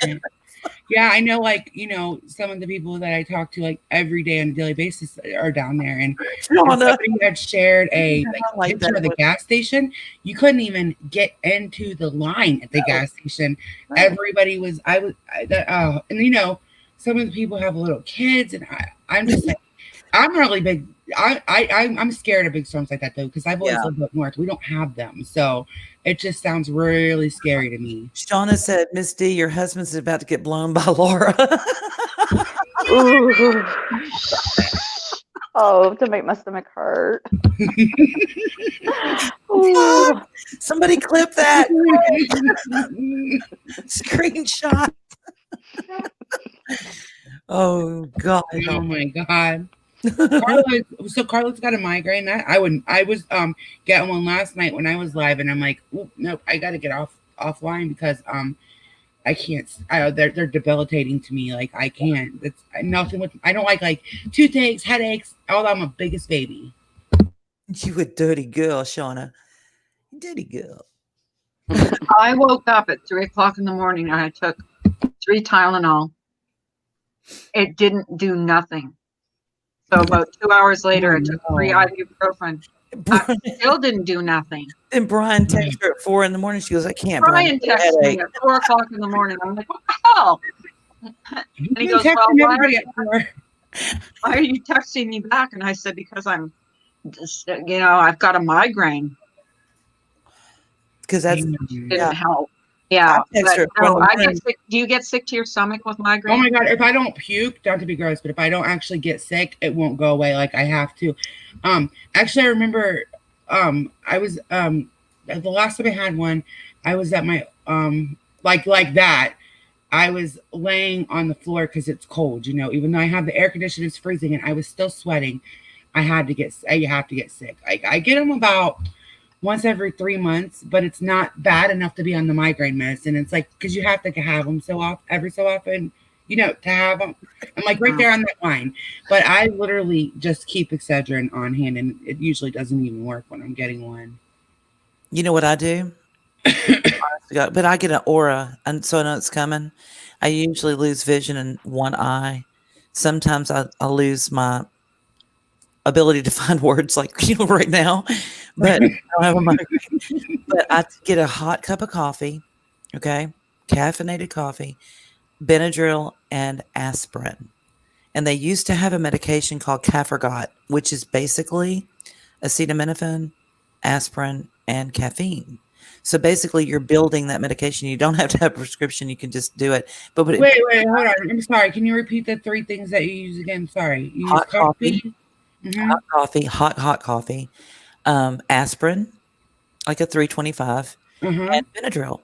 Yeah, I know, like, you know, some of the people that I talk to, like, every day on a daily basis are down there. And somebody had shared a picture of the gas station. You couldn't even get into the line at the gas station. Everybody was, and you know, some of the people have little kids. And I'm just like, I'm really big. I'm scared of big storms like that, though, because I've always lived up north. We don't have them. So it just sounds really scary to me. Shauna said, Miss D, your husband's about to get blown by Laura. Ooh. Oh, to make my stomach hurt. Somebody clip that. Screenshot. Oh, God. Oh, my God. Carlos got a migraine. I was getting one last night when I was live, and I'm like, nope, I got to get offline because I can't. They're debilitating to me. Like I can't. It's nothing with. I don't like toothaches, headaches. Although I'm a biggest baby. You a dirty girl, Shauna. Dirty girl. I woke up at 3 o'clock in the morning and I took 3 Tylenol. It didn't do nothing. So about 2 hours later, I took 3 ibuprofen. It still didn't do nothing. And Brian texted her at 4 in the morning. She goes, I can't. Brian texted me at 4 o'clock in the morning. I'm like, what the hell? And he goes, well, why are you texting me back? And I said, because I'm just, you know, I've got a migraine. Because that's didn't help. Yeah. But, no, I get sick. Do you get sick to your stomach with migraine? Oh my God. If I don't puke, not to be gross, but if I don't actually get sick, it won't go away like I have to. Actually, I remember I was the last time I had one, I was at my like that. I was laying on the floor because it's cold, you know, even though I have the air conditioner, it's freezing and I was still sweating. I have to get sick. I get them about once every 3 months, but it's not bad enough to be on the migraine medicine. It's like, because you have to have them every so often, you know, to have them. I'm like right there on that line. But I literally just keep Excedrin on hand, and it usually doesn't even work when I'm getting one. You know what I do? But I get an aura, and so I know it's coming. I usually lose vision in one eye. Sometimes I lose my ability to find words, like, you know, right now, but I don't have a migraine. But I get a hot cup of coffee, okay, caffeinated coffee, Benadryl, and aspirin. And they used to have a medication called Cafergot, which is basically acetaminophen, aspirin, and caffeine. So basically, you're building that medication. You don't have to have a prescription. You can just do it. But wait, hold on. I'm sorry. Can you repeat the 3 things that you use again? Sorry. You hot use coffee. Mm-hmm. Hot coffee, hot coffee, aspirin, like a 325, and Benadryl.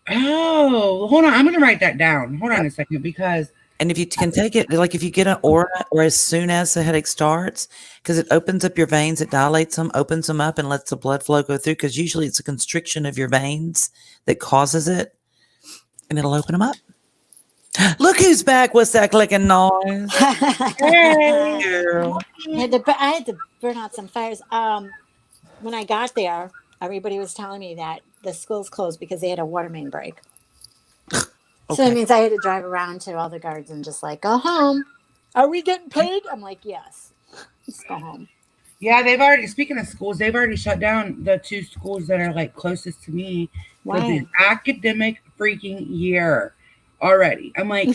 Oh, hold on. I'm going to write that down. Hold on a second, because. And if you can take it, like if you get an aura or as soon as the headache starts, because it opens up your veins, it dilates them, opens them up, and lets the blood flow go through, because usually it's a constriction of your veins that causes it, and it'll open them up. Look who's back. What's that clicking noise? Hey, girl. I had to burn out some fires. When I got there, everybody was telling me that the schools closed because they had a water main break. So that Okay. means I had to drive around to all the guards and just like, go home. Are we getting paid? I'm like, yes. Let's go home. Yeah, they've already, speaking of schools, they've already shut down the 2 schools that are like closest to me for the Why? academic freaking year already. I'm like,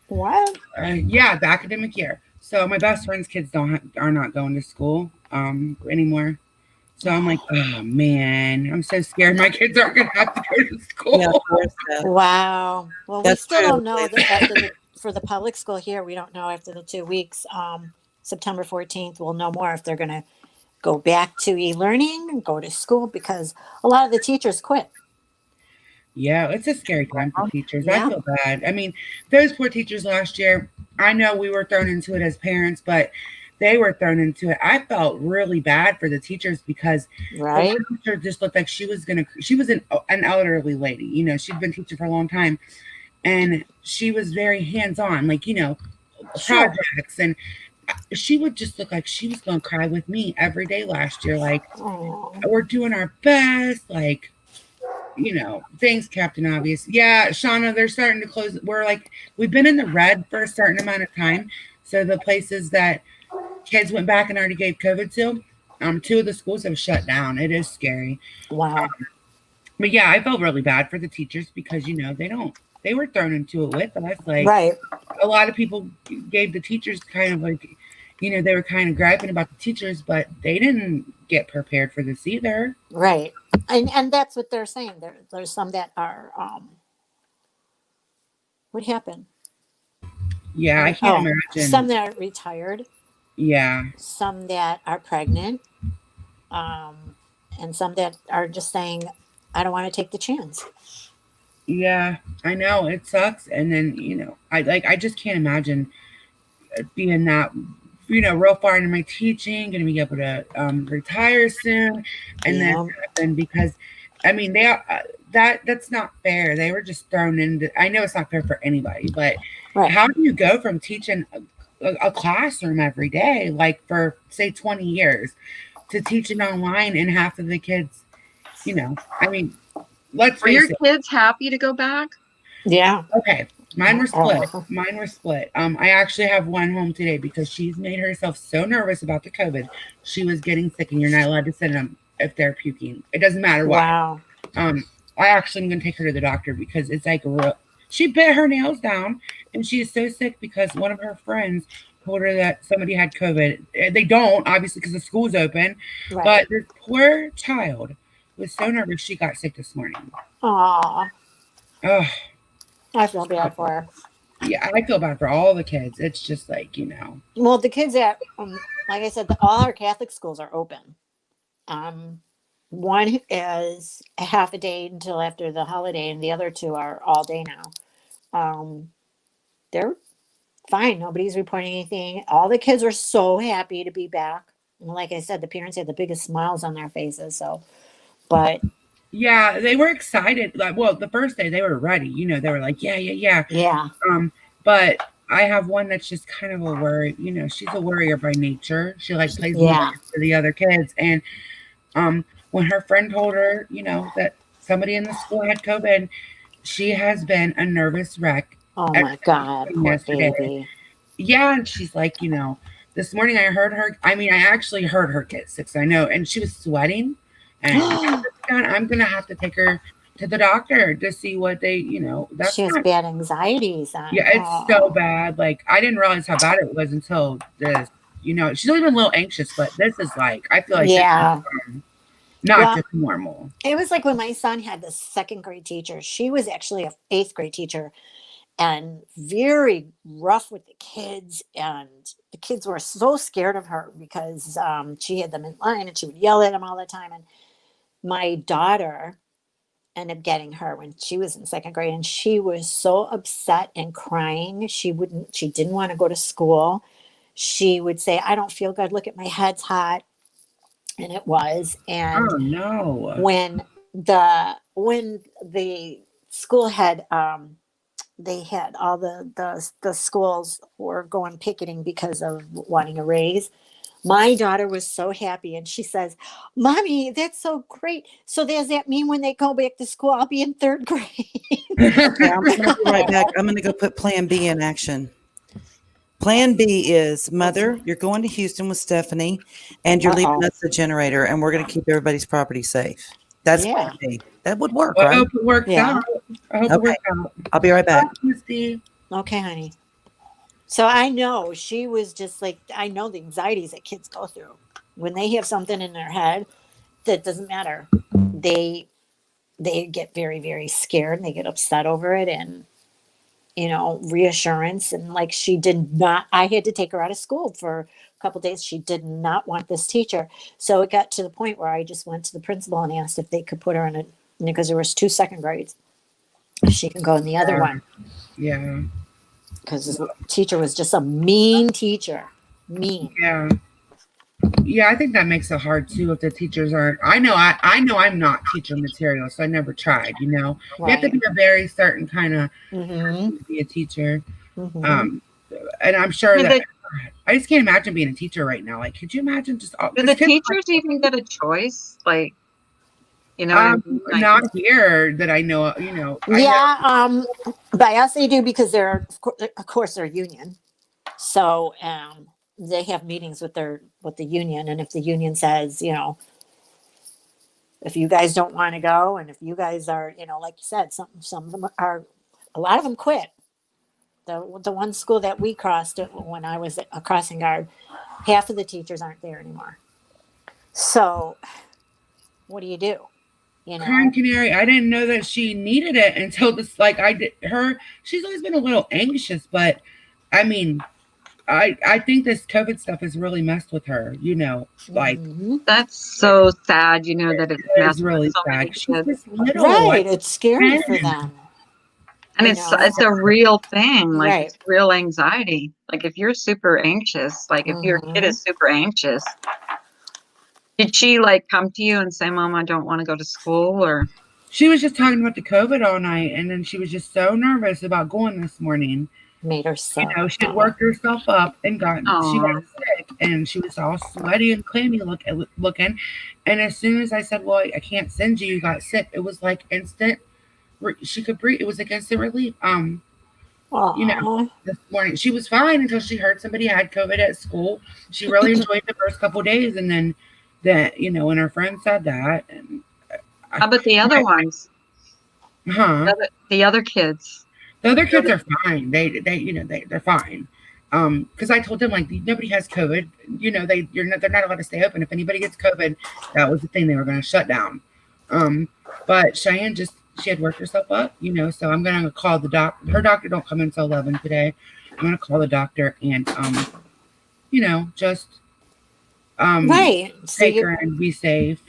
What? yeah, the academic year. So my best friend's kids are not going to school anymore. So I'm like, oh man, I'm so scared my kids aren't gonna have to go to Yeah, of school. course. Wow. Well, we That's still true. don't know that after for the public school here, we don't know after the 2 weeks. September 14th, we'll know more if they're going to go back to e-learning and go to school because a lot of the teachers quit. Yeah, it's a scary time for teachers. I Yeah. feel bad. I mean, those poor teachers last year, I know we were thrown into it as parents, but they were thrown into it. I felt really bad for the teachers because the Right. one teacher just looked like she was an elderly lady. You know, she'd been teaching for a long time and she was very hands-on, like, Sure. projects, and she would just look like she was going to cry with me every day last year. Like, Oh. we're doing our best, like, thanks, Captain Obvious. Yeah, Shauna, they're starting to close. We've been in the red for a certain amount of time. So the places that kids went back and already gave COVID to, 2 of the schools have shut down. It is scary. Wow. But yeah, I felt really bad for the teachers because, they were thrown into it with us. Like, Right. a lot of people gave the teachers kind of like, they were kind of griping about the teachers, but they didn't get prepared for this either. Right. And that's what they're saying. There's some that are what happened? Yeah, I can't imagine. Some that are retired, Yeah. some that are pregnant, and some that are just saying, I don't want to take the chance. Yeah, I know it sucks. And then, I just can't imagine being that, real far into my teaching, going to be able to retire soon. And then happen because, I mean, they are, that's not fair. They were just thrown into, I know it's not fair for anybody, but how do you go from teaching a classroom every day, like for say 20 years, to teaching online and half of the kids, I mean, let's Were face your it. kids happy to go back? Yeah. Okay. Mine were split. I actually have one home today because she's made herself so nervous about the COVID. She was getting sick, and you're not allowed to send them if they're puking. It doesn't matter why. Wow. I actually am going to take her to the doctor because it's like she bit her nails down, and she is so sick because one of her friends told her that somebody had COVID. They don't, obviously, because the school's open. Right. But this poor child was so nervous she got sick this morning. Aw. Oh, I feel bad for her. yeah, I feel bad for all the kids. It's just like, Well, the kids at, like I said, all our Catholic schools are open. One is a half a day until after the holiday, and the other 2 are all day now. They're fine. Nobody's reporting anything. All the kids are so happy to be back. And like I said, the parents had the biggest smiles on their faces. So, but yeah, they were excited. Like, well, the first day they were ready. They were like, yeah. yeah. But I have one that's just kind of a worry. She's a worrier by nature. She like plays more for the other kids. And when her friend told her, that somebody in the school had COVID, she has been a nervous wreck. Oh my God, poor baby. Yeah, and she's like, this morning I heard her. I mean, I actually heard her get sick. I know, and she was sweating. And I'm gonna have to take her to the doctor to see what they, that's she has bad anxieties. Yeah, it's so bad. Like, I didn't realize how bad it was until this. She's only been a little anxious, but this is like, I feel like not just normal. It was like when my son had the 2nd grade teacher. She was actually a 8th grade teacher, and very rough with the kids. And the kids were so scared of her because she had them in line and she would yell at them all the time. And my daughter ended up getting her when she was in 2nd grade, and she was so upset and crying. She didn't want to go to school. She would say, I don't feel good. Look at my head's hot. And it was. And oh no. When the school had they had all the schools were going picketing because of wanting a raise. My daughter was so happy, and she says, Mommy, that's so great. So does that mean when they go back to school, I'll be in 3rd grade? Okay, I'm gonna be right back. I'm gonna go put Plan B in action. Plan B is, Mother, you're going to Houston with Stephanie, and you're leaving us the generator, and we're gonna keep everybody's property safe. That's Yeah. Plan B. That would work, I right? hope it works Yeah. out. I hope it Okay. works out. I'll be right back. Bye, Misty. Okay, honey. So I know she was just like, I know the anxieties that kids go through when they have something in their head that doesn't matter. They get very, very scared and they get upset over it, and reassurance. And like, she did not, I had to take her out of school for a couple days. She did not want this teacher. So it got to the point where I just went to the principal and asked if they could put her in because there was 2 second grades. If she can go in the other one. Yeah. Because this teacher was just a mean teacher. Mean. Yeah. Yeah, I think that makes it hard too if the teachers aren't. I know I'm not teacher material, so I never tried. You have to Right. be a very certain kind of Mm-hmm. to be a teacher. Mm-hmm. And I'm sure Do that I just can't imagine being a teacher right now. Like, could you imagine just all Do the teachers even get a choice? Like, what I mean? Like, not here that I know. Yeah. By us they do, because they're of course they're union. So they have meetings with the union, and if the union says, if you guys don't want to go, and if you guys are, like you said, some of them are, a lot of them quit. The one school that we crossed when I was a crossing guard, half of the teachers aren't there anymore. So what do you do? Crying Canary, I didn't know that she needed it until this. Like, I did her. She's always been a little anxious, but I mean, I think this COVID stuff has really messed with her. Like, that's so sad. That it's it's really so many sad. She's kids. this little, Right. It's scary for them. And it's a real thing. Like, Right. it's real anxiety. Like, if you're super anxious, like if your kid is super anxious, did she like come to you and say, "Mom, I don't want to go to school"? Or she was just talking about the COVID all night, and then she was just so nervous about going this morning. Made her sick. She had worked herself up and she got sick, and she was all sweaty and clammy looking. And as soon as I said, "Well, I can't send you," you got sick, it was like instant. She could breathe. It was like instant relief. This morning she was fine until she heard somebody had COVID at school. She really enjoyed the first couple of days, and then when her friend said that, and how about the other ones? The other kids. The other kids are fine. They're fine. Because I told them, like, nobody has COVID. They're not allowed to stay open. If anybody gets COVID, that was the thing, they were going to shut down. But Cheyenne she had worked herself up. So I'm going to call the doctor. Her doctor don't come until 11 today. I'm going to call the doctor and just right. take her and be safe.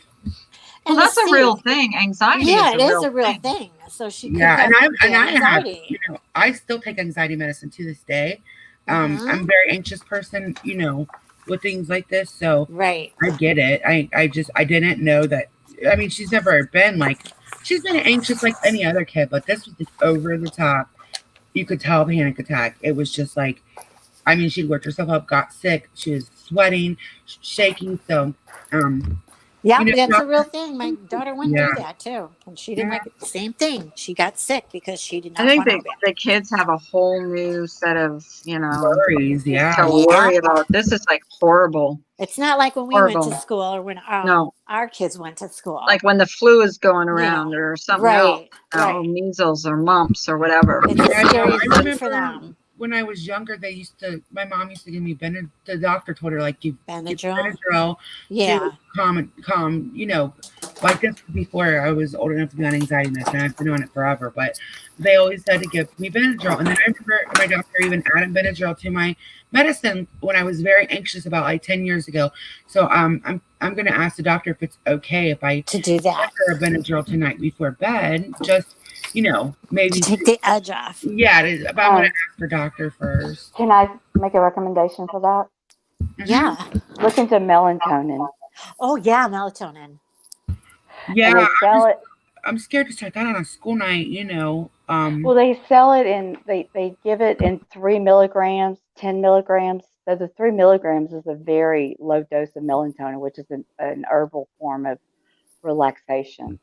Well, that's a real thing. Anxiety. Yeah, is a real thing. So she could and have anxiety. I still take anxiety medicine to this day. I'm a very anxious person, with things like this. So right. I get it. I didn't know that. I mean, she's never been she's been anxious like any other kid, but this was over the top. You could tell panic attack. It was just like, I mean, she'd worked herself up, got sick. She was sweating, shaking. So, yeah, that's a real thing. My daughter went through that too, and she didn't like it. The same thing. She got sick because she did not. I think the kids have a whole new set of worries. Yeah, to worry about. This is like horrible. It's not like when we went to school or when our kids went to school. Like when the flu is going around or something else, measles or mumps or whatever. It's a scary thing for them. When I was younger, my mom used to give me the doctor told her, like, give Benadryl. Yeah. Calm, like this before I was old enough to be on anxiety medicine. I've been on it forever, but they always said to give me Benadryl. And then I remember my doctor even added Benadryl to my medicine when I was very anxious about like 10 years ago. So I'm going to ask the doctor if it's okay if I to do that. Give her a Benadryl tonight before bed, just maybe to take the edge off. Yeah, it is. But I'm going to ask her doctor first. Can I make a recommendation for that? Yeah. Look into melatonin. Oh yeah, melatonin. Yeah, I'm scared to start that on a school night. Well, they sell it and they give it in 3 milligrams, 10 milligrams. So the 3 milligrams is a very low dose of melatonin, which is an herbal form of relaxation.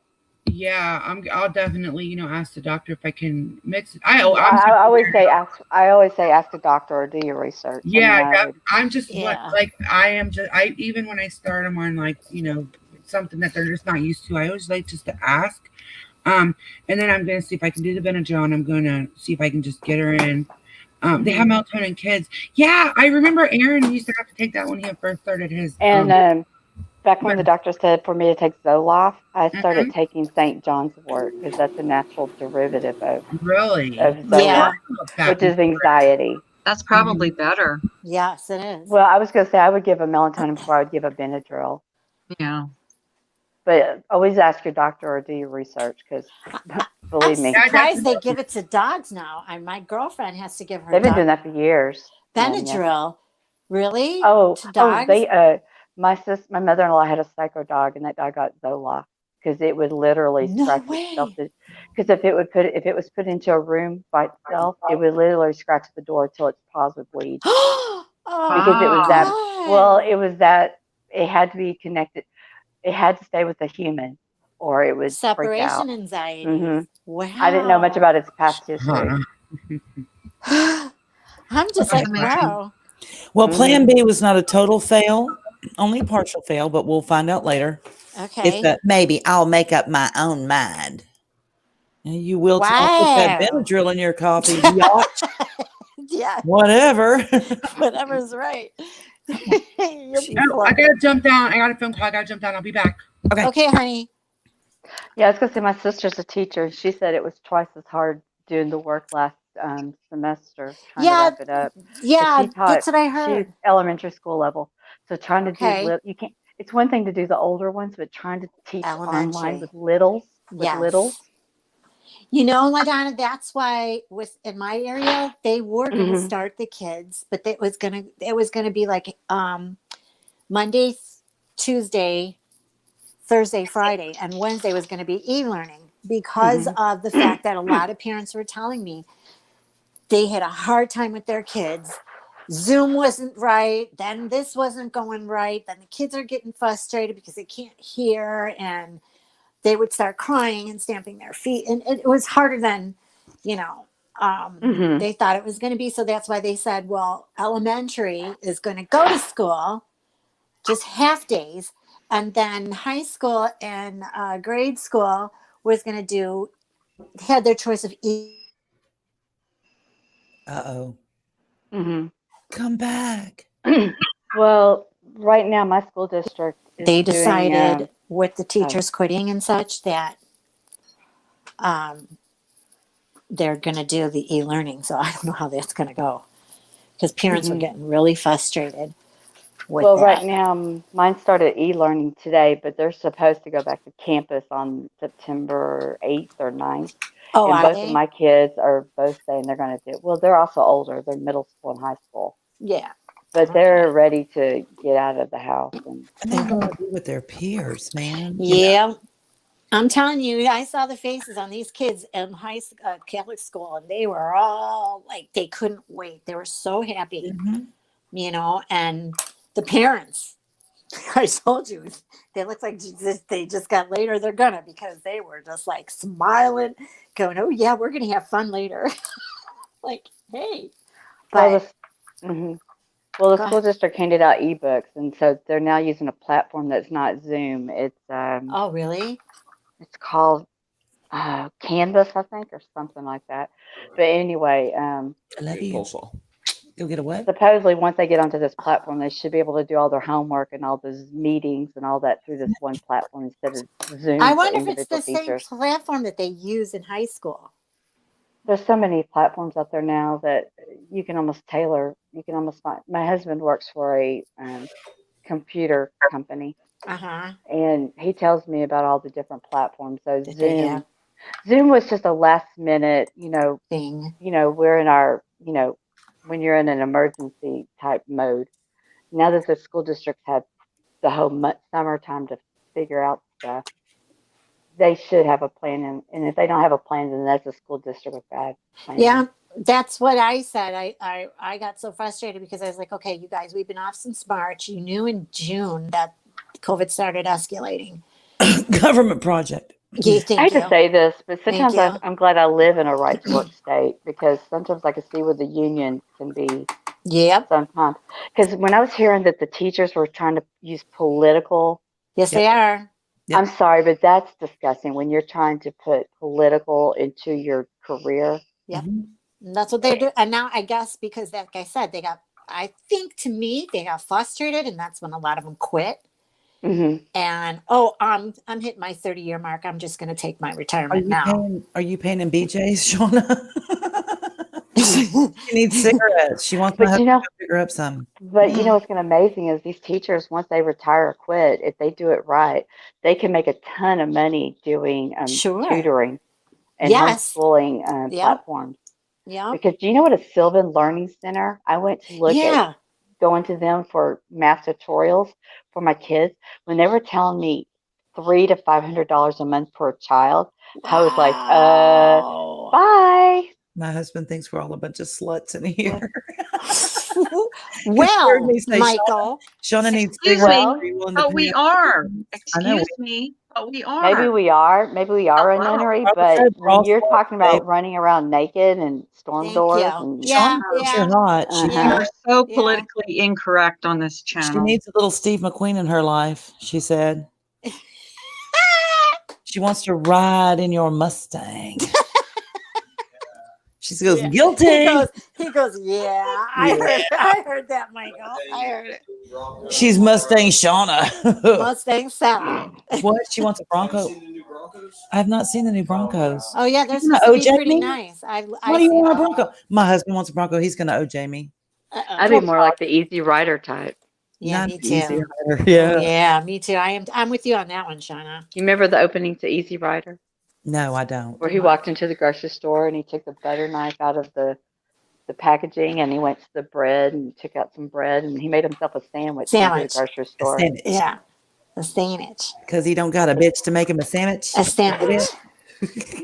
Yeah, I'll definitely, ask the doctor if I can mix it. I always say ask a doctor or do your research. I mean, Yeah, I'm just what Yeah. like I even when I start them on like something that they're just not used to, I always like just to ask. And then I'm gonna see if I can do the Benadryl, and I'm gonna see if I can just get her in. They have melatonin kids. Yeah, I remember Aaron used to have to take that when he first started his. and back when the doctor said for me to take Zoloft, I started Mhm. taking St. John's wort because that's a natural derivative of Really? Zoloft, Yeah. which is anxiety. That's probably better. Yes, it is. Well, I was going to say I would give a melatonin before I would give a Benadryl, Yeah. but always ask your doctor or do your research because I'm believe me, surprised they give it to dogs now. My girlfriend has to give her they've been doing dog that for years. Yeah. Benadryl. Really? Oh, To dogs? my mother-in-law had a psycho dog, and that dog got Zoloft because it would literally No scratch itself. way. Because if it was put into a room by itself, it would literally scratch the door till its paws would bleed. Oh Because it was Wow. that well, God. it had to be connected. It had to stay with a human, or it would freak out. Separation anxiety. hmm Wow. I didn't know much about its past history. I'm just That's like, amazing. wow. Well, Mhm. Plan B was not a total fail, only a partial fail, but we'll find out later. Okay. It's that maybe I'll make up my own mind. And you will talk with that Wow. Benadryl in your coffee, biatch. Yeah, Whatever. whatever's right. You'll be Oh, I slow. gotta jump down. I got a phone call. I gotta jump down. I'll be back. Okay, honey. Yeah, I was gonna say my sister's a teacher, and she said it was twice as hard doing the work last semester trying to Yeah, wrap it up. 'Cause yeah, she taught that's what I she's heard. elementary school level, so trying to do Okay. you can't. It's one thing to do the older ones, but trying to teach online Elementary. with littles Yes. You know, LaDonna, that's why in my area they were gonna hmm start the kids, but it was gonna be like Monday, Tuesday, Thursday, Friday, and Wednesday was gonna be e-learning because hmm of the fact that a lot of parents were telling me they had a hard time with their kids. Zoom wasn't right, then this wasn't going right, then the kids are getting frustrated because they can't hear, and they would start crying and stamping their feet, and it was harder than you know hmm they thought it was going to be. So that's why they said, well, elementary is going to go to school just half days, and then high school and grade school was going to had their choice of Uh-oh. hmm Come back. Well, right now my school district is they doing decided with the teachers quitting and such that they're going to do the e-learning. So I don't know how that's going to go because parents were mhm. getting really frustrated with Well, that. right now, mine started e-learning today, but they're supposed to go back to campus on September 8th or 9th. Oh, And are both of they? my kids are both saying they're going to do, well, they're also older. They're middle school and high school, Yeah. but they're ready to get out of the house. And And they want to be with their peers, man. Yeah. I'm telling you, I saw the faces on these kids in Catholic school, and they were all like, they couldn't wait. They were so happy, and the parents, I told you, they looked like they just got later. They're gonna, because they were just like smiling, going, oh, yeah, we're gonna have fun later. Like, hey. well, But the go school ahead. district handed out ebooks, and so they're now using a platform that's not Zoom. Oh, really? It's called Canvas, I think, or something like that. But anyway, I love you. You'll get a what? supposedly once they get onto this platform, they should be able to do all their homework and all those meetings and all that through this one platform instead of Zoom I for wonder if it's individual the same teachers. platform that they use in high school. There's so many platforms out there now that you can almost tailor. You can almost find. My husband works for a computer company, Uh-huh. and he tells me about all the different platforms. So That they have Zoom was just a last minute, thing. we're in our, when you're in an emergency type mode. Now that the school districts have the whole summertime to figure out stuff, they should have a plan. And if they don't have a plan, then that's a school district with bad planning. Yeah, that's what I said. I got so frustrated because I was like, okay, you guys, we've been off since March. You knew in June that COVID started escalating. Government project. You I hate thank to you. say this, but Thank sometimes you. I'm glad I live in a right to work state because sometimes I can see where the union can be Yep. sometimes. Because when I was hearing that the teachers were trying to use political, Yes, Yep. they are. Yep. I'm sorry, but that's disgusting when you're trying to put political into your career. Yep. Mhm. And that's what they're doing. And now I guess because, like I said, I think to me, they got frustrated, and that's when a lot of them quit. Hmm. And I'm hitting my 30-year mark. I'm just going to take my Are retirement you now. paying? Are you paying in BJ's, Shauna? She needs cigarettes. She wants my But husband you know, to pick her up some. but you know what's going to amazing is these teachers, once they retire or quit, if they do it right, they can make a ton of money doing Sure. tutoring and Yes. homeschooling Yep. platforms. Yep. Because do you know what a Sylvan Learning Center? I went to look at Yeah. going to them for math tutorials for my kids. When they were telling me $300 to $500 a month per child, I was like, Wow. bye. My husband thinks we're all a bunch of sluts in here. Well, me say, Michael. Shauna needs Excuse cigarettes. me, Are you willing to but pay we her? are. I know. Excuse me, but we are. Maybe we are a Uh-uh. nunnery, I but said we're all when you're sluts, talking babe. about running around naked and storm Thank doors you. and Yeah. Shauna thinks Yeah. you're hot. She, Yeah. We're so Yeah. politically incorrect on this she channel. needs a little Steve McQueen in her life, she said. She wants to ride in your Mustang. She goes, Yeah. guilty. He goes, yeah. I heard that, Michael. I heard it. She's Mustang Shauna. Mustang Sally. What? She wants a Bronco. I have not seen the new Broncos. Oh yeah, they're You gonna supposed to be OJ pretty me? nice. Why do you want a Bronco? My husband wants a Bronco. He's going to OJ me. I'd be more like the easy rider type. Yeah, Not me easy too. rider. Yeah. Yeah, me too. I'm with you on that one, Shauna. You remember the opening to Easy Rider? No, I don't. Where he walked into the grocery store and he took the butter knife out of the packaging and he went to the bread and took out some bread and he made himself a sandwich into the Sandwich. grocery A store. sandwich. Yeah, a sandwich. Because he don't got a bitch to make him a sandwich. A sandwich.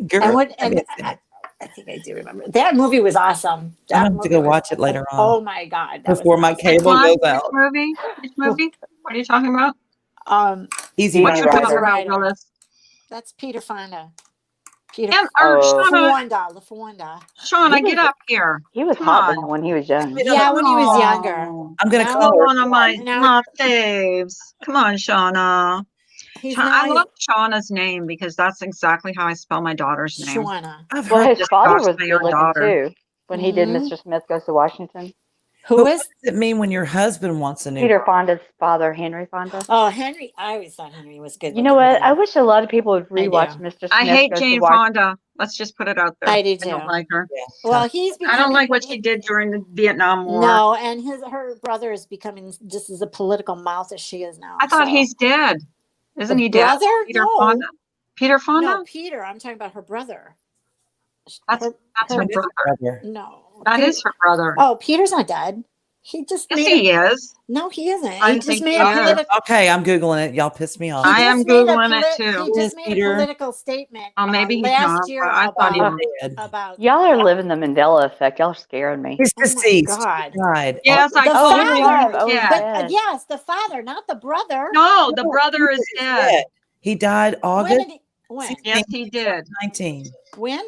Girl, And what? make And me a sandwich. I think I do remember that movie was awesome. I'm That going to movie go was- watch it later on. Oh my god! That Before was my awesome. cable What? goes Which out. movie? Which movie? What are you talking about? Easy What Easy you rider. talking Rider. about, Willis? That's Peter Fonda. Peter And, or Oh. Shauna, Fonda. Shauna, get up here. He was Come hot on. looking when he was young. Yeah, when he was Aw. younger. I'm going to Now- call her. One of my Now- not faves. Come on, Shauna. He's I not love Shauna's name because that's exactly how I spell my daughter's name. Shauna. I've Well, heard his father Discuss was by good your looking daughter. too when he did Mhm. Mr. Smith Goes to Washington. Who But is? what does it mean when your husband wants a new Peter Fonda's father, Henry Fonda. Oh, Henry. I always thought Henry was good. You know looking, what? I but wish a lot of people would I rewatch do. Mr. Smith I hate Goes Jane to Washington. Fonda. Let's just put it out there. I do I don't too. like her. Well, he's I becoming. don't like what she did during the Vietnam War. No, and her brother is becoming just as a political mouth as she is now. I thought so. he's dead. Isn't The he dead? brother? Peter No. Fonda? Peter Fonda? No, Peter. I'm talking about her brother. That's her her It is brother. brother. No. That Peter- is her brother. Oh, Peter's not dead. He just Yes, made he is. No, he isn't. I He just think made he a is. political. Okay, I'm Googling it. Y'all piss me off. I am Googling it too. He just made Peter. a political statement. Oh, maybe he's last not, year but I thought he about was. Dead. about. Y'all are living the Mandela effect. Y'all are scaring me. He's Oh my deceased. God. He died. Yes, I The told father. you. Oh, Yeah. dead. Yes, the father, not the brother. No, the brother is dead. He died When August did he? When? 16th, Yes, he did. 2019. When?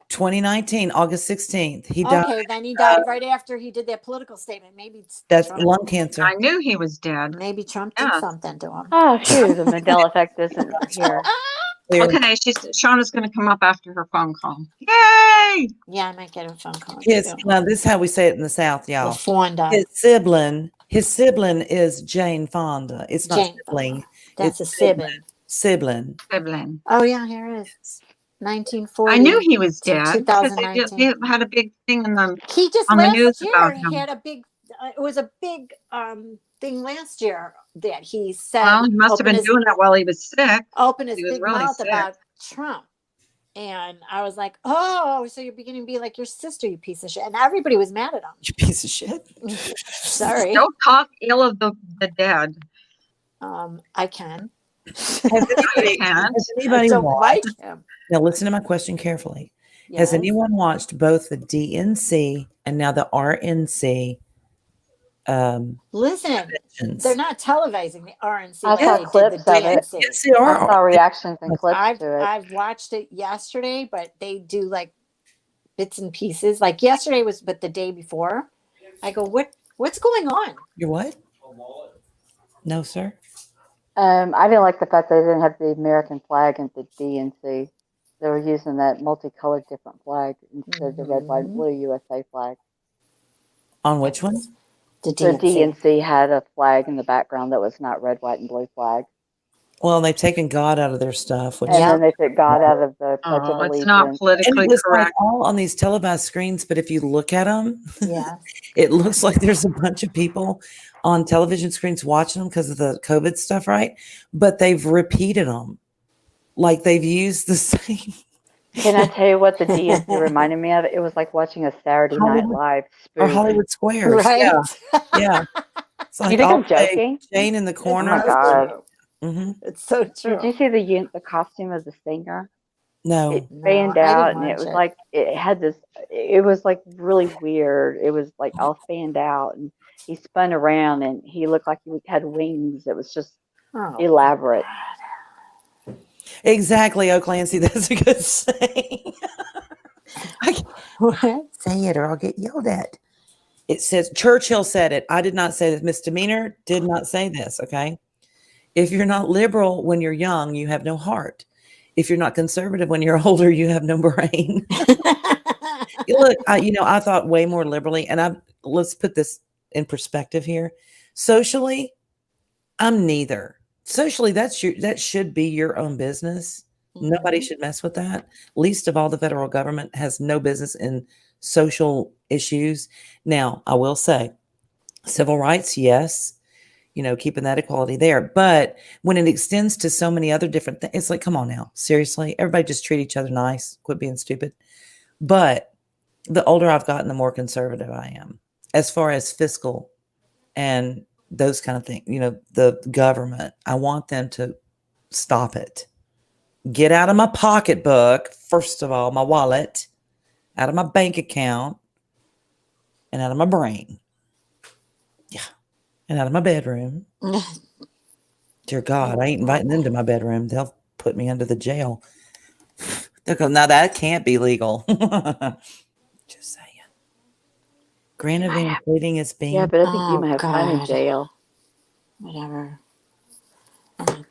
2019, August 16th. He died. Okay, then he died right after he did that political statement. Maybe That's Trump, lung cancer. I knew he was dead. maybe Trump Yeah. did something to him. Oh, phew. The Mandela effect isn't here. Clear. Okay, Shauna's going to come up after her phone call. Yay! Yeah, I might get a phone call. His, too. now, this is how we say it in the South, y'all. Fonda. His sibling is Jane Fonda. It's not Jane sibling. Fonda. That's It's a sibling. Sibling. Sibling. Oh yeah, here it is. 1940. I knew he was to dead because they 2019. had a big thing in the He just on the last news year about him. had a big. It was a big thing last year that he said. Well, he must have opened been his- doing that while he was sick. Open his He was big really mouth sick. about Trump. And I was like, oh, so you're beginning to be like your sister, you piece of shit. And everybody was mad at him. You piece of shit. Sorry. Don't talk ill of the dead. I can. Has anybody, can't. has anybody Don't like watched? him. Now, listen to my question carefully. Yes. Has anyone watched both the DNC and now the RNC Listen, conventions. they're not televising the RNC I like saw they did clips the of it. DNC. Yes, they I are. saw reactions and clips to it. I've watched it yesterday, but they do like bits and pieces. Like yesterday was, but the day before, I go, what's going on? You're what? No, sir. I didn't like the fact they didn't have the American flag at the DNC. They were using that multicolored different flag instead of the red, white, and blue USA flag. On which one? The The DNC. DNC had a flag in the background that was not red, white, and blue flag. Well, they've taken God out of their stuff, which And then they took God out of the Pledge of Oh, it's not Allegiance. and politically it was like correct. all on these televised screens. But if you look at them, Yeah. it looks like there's a bunch of people on television screens watching them because of the COVID stuff, right? But they've repeated them, like they've used the same. Can I tell you what the DNC reminded me of? It was like watching a Saturday Night Hollywood- Live Or spoof. Hollywood Squares, Right? yeah. It's like You think all I'm joking? Jane in the Oh corner. my God. hmm It's so true. Did you see the costume of the singer? No, It No, fanned I didn't out, and it watch was it. like it had this. It was like really weird. It was like all fanned out, and he spun around, and he looked like he had wings. It was just Oh. elaborate. exactly. Oh, Clancy, that's a good saying. I can't say it, or I'll get yelled at. It says Churchill said it. I did not say this. Misdemeanor did not say this. Okay. If you're not liberal when you're young, you have no heart. If you're not conservative when you're older, you have no brain. Look, I thought way more liberally, and let's put this in perspective here. Socially, I'm neither. Socially, that should be your own business. Nobody should mess with that. Least of all, the federal government has no business in social issues. Now, I will say, civil rights, yes, keeping that equality there. But when it extends to so many other different things, it's like, come on now, seriously, everybody just treat each other nice, quit being stupid. But the older I've gotten, the more conservative I am as far as fiscal and those kind of things. The government, I want them to stop it. Get out of my pocketbook, first of all, my wallet, out of my bank account, and out of my brain. Yeah. And out of my bedroom. Dear God, I ain't inviting them to my bedroom. They'll put me under the jail. They'll go, now that can't be legal. Just saying. Grant of including is being. Yeah, but I think you Oh, might have fun in God. jail. Whatever. I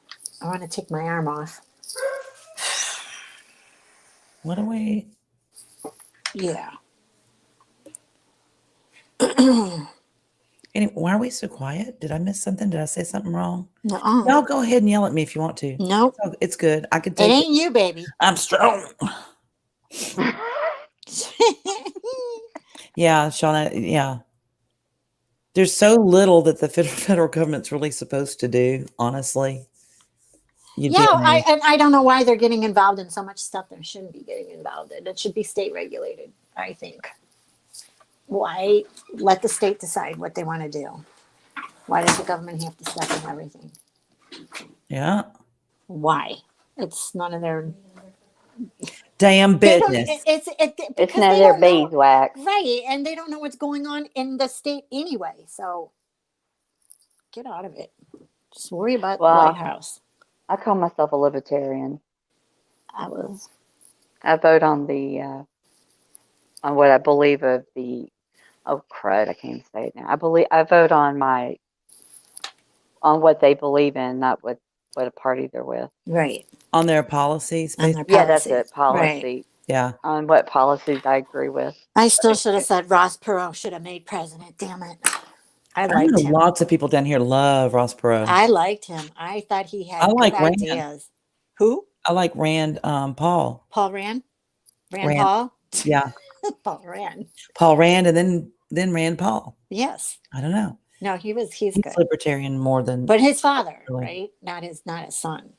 want to take my arm off. What are we? Yeah. Anyway, why are we so quiet? Did I miss something? Did I say something wrong? No. Y'all go ahead and yell at me if you want to. Nope. It's good. I can It take ain't you, baby. I'm strong. Yeah, Shauna. Yeah. There's so little that the federal government's really supposed to do, honestly. I don't know why they're getting involved in so much stuff they shouldn't be getting involved in. It should be state regulated, I think. Why let the state decide what they want to do? Why does the government have to step in everything? Yeah. Why? It's none of their damn business. It's none of their beeswax. Right, and they don't know what's going on in the state anyway. So get out of it. Just worry about the White House. I call myself a libertarian. I vote on on what I believe of the. Oh crud! I can't say it now. I vote on what they believe in, not what a party they're with. Right. On their policies. Yeah, that's it. Policy. Right. Yeah. On what policies I agree with. I still should have said Ross Perot should have made president. Damn it. I liked know him. lots of people down here love Ross Perot. I liked him. I thought he had good ideas. Who? I like Rand Paul. Paul Rand? Rand Paul? Yeah. Paul Rand. Paul Rand and then Rand Paul. Yes. I don't know. No, he's good. Libertarian more than. But his father, really. right? Not his son.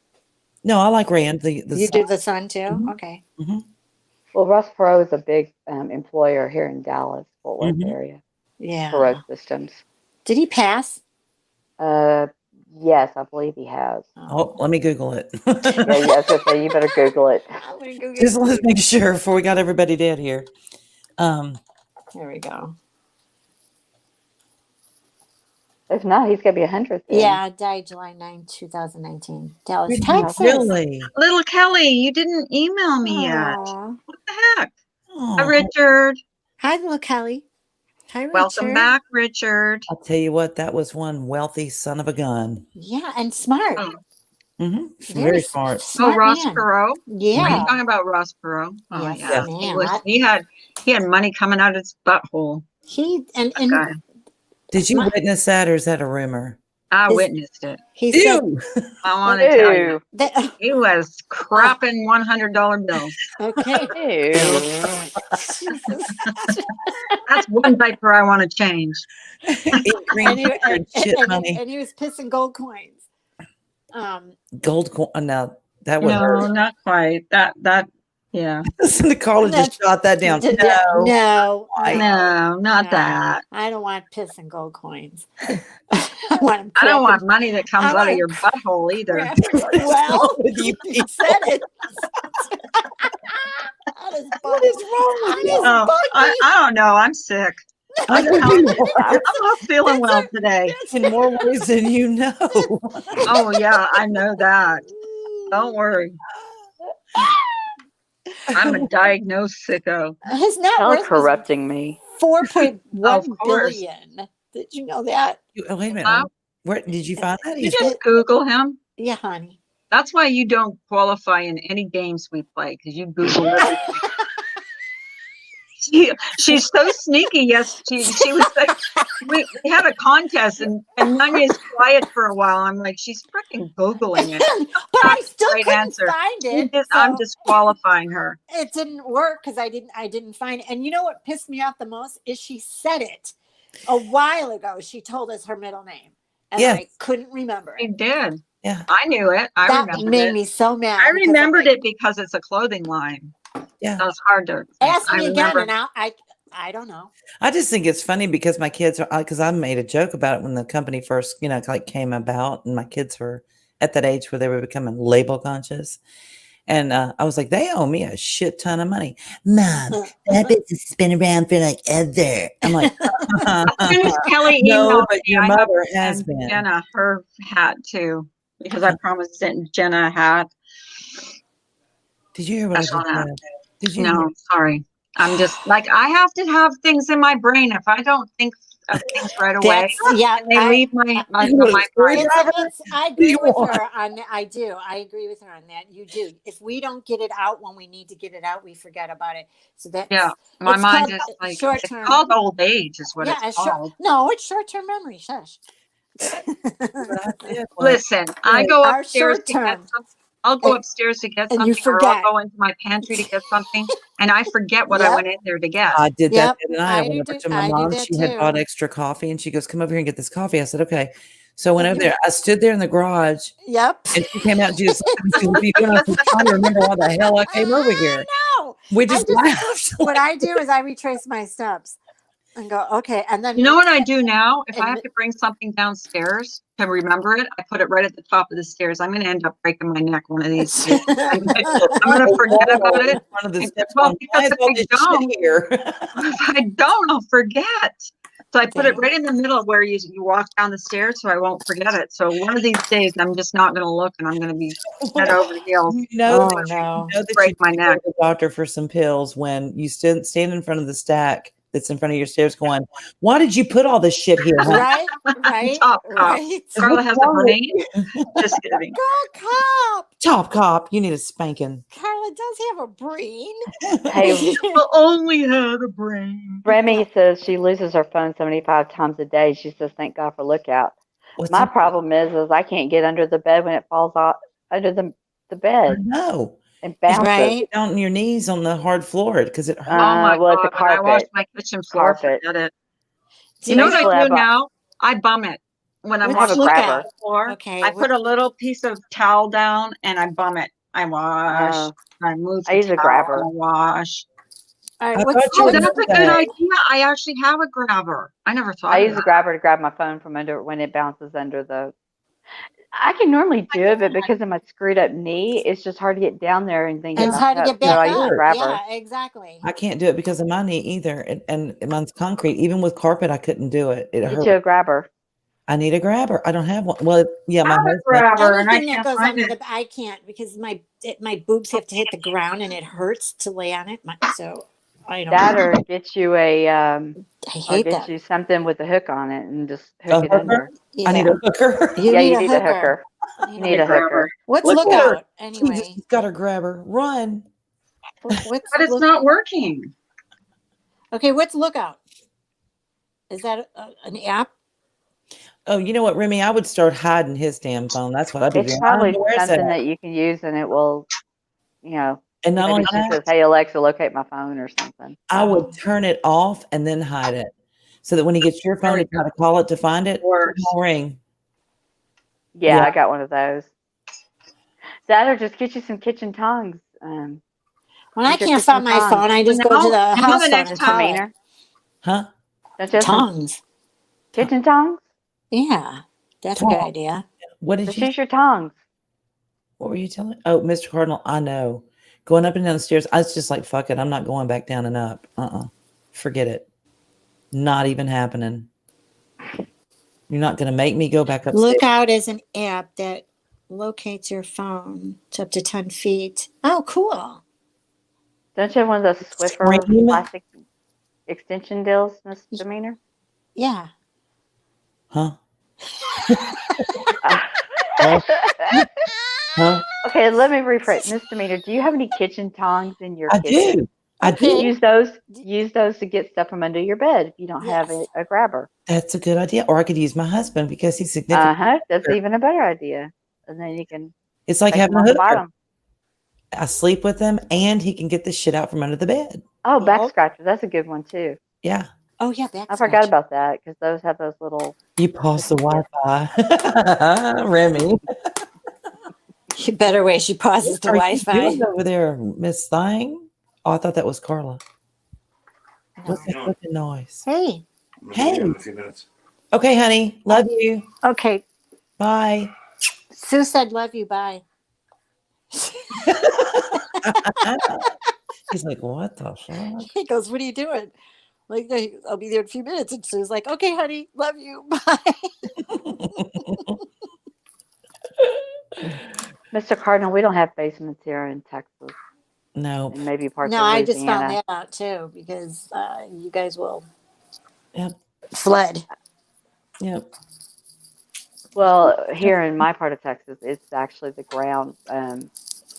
No, I like Rand. You son. do the son too? Mm-hmm. Okay. Mm-hmm. Well, Ross Perot is a big employer here in Dallas, Fort Worth area. Yeah. Perot Systems. Did he pass? Yes, I believe he has. Oh, let me Google it. Yes, you better Google it. Just let's make sure before we got everybody dead here. There we go. If not, he's gonna be 100 then. Yeah, died July 9, 2019. Dallas, Really? Texas. Really? Little Kelly, you didn't email me yet. Aw. What the heck? Hi, Oh, Richard. Hi, little Kelly. Hi, Richard. Welcome back, Richard. I'll tell you what, that was one wealthy son of a gun. Yeah, and smart. Oh, Very smart. Ross man. Perot. Are Yeah. you talking about Ross Perot? Oh, Yes, yeah. ma'am. He had money coming out of his butthole. And Okay. Did you witness that, or is that a rumor? I witnessed it. he said Ew. I want to tell you. that, He was cropping $100 bills. okay. Ew. That's one diaper I want to change. Eat green and, he, sugar and shit money. and he was pissing gold coins. Gold coin. No, that would No, hurt. not quite. That yeah. Listen, the caller just shot that down. No. No, No, not No. that. I don't want pissing gold coins. I want him I don't want cracking- money that comes I out of want your butthole either. Well, With you you said it. What is wrong with you? Oh, I don't know. I'm sick. I know you are. I'm not feeling well today. In more ways than you know. Oh yeah, I know that. Don't worry. I'm a diagnosed sicko. His net Y'all worth was corrupting me. 4.1 Of course. billion. Did you know that? Oh, wait a minute. Huh? Where did you find that? You just Google him. Yeah, honey. That's why you don't qualify in any games we play, because you Google everything. She's so sneaky. Yes, she was like, we had a contest and Nanya's quiet for a while. I'm like, she's freaking Googling it. But I still Right couldn't answer. find it. I'm so disqualifying her. it didn't work because I didn't find it. And you know what pissed me off the most is she said it a while ago. She told us her middle name. And Yes. I couldn't remember She it. did. Yeah. I knew it. I That remembered made it. me so mad. I because I'm remembered like, it because it's a clothing line. Yeah. That was hard to Ask I me again, remember. and I don't know. I just think it's funny because my kids are, because I made a joke about it when the company first, like came about, and my kids were at that age where they were becoming label conscious. And I was like, they owe me a shit ton of money. Mom, that business has been around for like ever. I'm like, As soon as Kelly no, emailed but me, your I had mother to has send been. Jenna her hat too, because I promised to send Jenna a hat. Did you hear what I Special just hat. said? Did you? No, sorry. I'm just like, I have to have things in my brain. If I don't think of things right away, Yeah, and they leave my brain. I agree with her on that. I do. I agree with her on that. You do. If we don't get it out when we need to get it out, we forget about it. So that's Yeah, my it's mind called is like, short it's term. called old age is what Yeah, it's called. no, it's short term memory. Shush. Listen, I go Our upstairs short to get term. something. I'll go upstairs to get And something, you or forget. I'll go into my pantry to get something, and I forget what I Yep. went in there to get. I did that Yep, the other night. I I went do over to I my do mom. that She had too. bought extra coffee, and she goes, "Come over here and get this coffee." I said, "Okay." So I went over there. I stood there in the garage, Yep. and she came out and she was like, "What are you doing?" I was trying to remember why the hell I came over here. No. We just laughed. What I do is I retrace my steps and go, okay. And then You know what I do now? If I And- have to bring something downstairs to remember it, I put it right at the top of the stairs. I'm going to end up breaking my neck one of these days. I'm going to forget about it. In front of the steps Well, going, because "Why is if all I this don't- shit here?" If I don't, I'll forget. So I put it right in the middle where you walk down the stairs so I won't forget it. So one of these days, I'm just not going to look, and I'm going to be head over heels. You know, Oh, that no. you know that Break you my need to go neck. to the doctor for some pills when you stand in front of the stack that's in front of your stairs going, "Why did you put all this shit here?" Huh? right, right, Top cop. right. Carla has a brain. Just kidding. Girl, cop. Top cop, you need a spanking. Carla does have a brain. Hey, I only had a brain. Remy says she loses her phone 75 times a day. She says, "Thank God for Lookout." What's My up? problem is I can't get under the bed when it falls out under the bed No, and bounces. Right. down on your knees on the hard floor because it hurts. Oh my well, it's God, a when I wash carpet. my kitchen floor, Carpet. forget it. Do You know what Thankfully, I I do bought- now? I bum it. When I'm Let's washing look my at- kitchen floor, Okay, I put a little piece of towel down and I bum it. I wash. Oh. I move I the use a towel, grabber. I wash. All I right, thought what's, you Oh, were what's, that's a gonna good say- idea. I actually have a grabber. I never thought I of use a that. grabber to grab my phone from under when it bounces under the. I can normally do it, but because of my screwed up knee, it's just hard to get down there and then get it's hard to back get up. So back I use a up. grabber. Yeah, exactly. I can't do it because of my knee either, and mine's concrete. Even with carpet, I couldn't do it. It Get hurt. you a grabber. I need a grabber. I don't have one. Well, yeah, my Have a husband. grabber, and I Anything that can't goes find under it. the I can't because my boobs have to hit the ground and it hurts to lay on it. So I don't. That or get you a I or hate get that. you something with a hook on it and just A hook it hooker? under. Yeah. I need a hooker. You Yeah, need you a need hooker. a hooker. You You need need a a hooker. What's Look at her. lookout anyway? She's got her grabber. Run. What's But it's not working. okay? What's lookout? Is that an app? Oh, you know what, Remy? I would start hiding his damn phone. That's what I'd be It's doing. probably Where's something that? that you can use and it will, you know, And not maybe only she that, says, "Hey Alexa, locate my phone" or something. I would turn it off and then hide it, so that when he gets your phone to try to call it to find it, it Works. won't ring. Yeah, Yeah. I got one of those. That or just get you some kitchen tongs. When I use your can't find kitchen my tongs. phone, I just go to the Now house the phone next and time, call it. Demeanor. Huh? Don't you have some Tongs. kitchen tongs? Yeah, that's a good idea. What did Just you? use your tongs. What were you telling? Oh, Mr. Cardinal, I know. Going up and down the stairs, I was just like, fuck it. I'm not going back down and up. Forget it. Not even happening. You're not going to make me go back upstairs. Lookout is an app that locates your phone to up to 10 feet. Oh, cool. Don't you have one of those Swiffer Scream. plastic extension deals, Miss Demeanor? Yeah. Huh? Uh, Huh? Okay, let me rephrase. Miss Demeanor, do you have any kitchen tongs in your I kitchen? do. I do. Use those to get stuff from under your bed if you don't have a grabber. That's a good idea. Or I could use my husband because he's significant. That's even a better idea. And then you can It's like take having them a on the hooker. bottom. I sleep with him, and he can get the shit out from under the bed. Oh, back scratcher. That's a good one too. Yeah. Oh, yeah. Back I forgot about that because those have those little. You pause the Wi-Fi, Remy. Better way. She pauses the What are Wi-Fi. you doing over there, Miss Thing? Oh, I thought that was Carla. What's that fucking noise? Hey. Hey. In a few minutes. Okay, honey. Love you. Okay. Bye. Sue said, "Love you." Bye. He's like, what the fuck? He goes, "What are you doing?" Like, I'll be there in a few minutes. And Sue's like, "Okay, honey, love you." Bye. Mr. Cardinal, we don't have basements here in Texas. No. And maybe parts No, of I Louisiana. just found that out too because you guys will Yep. flood. Yep. Well, here in my part of Texas, it's actually the ground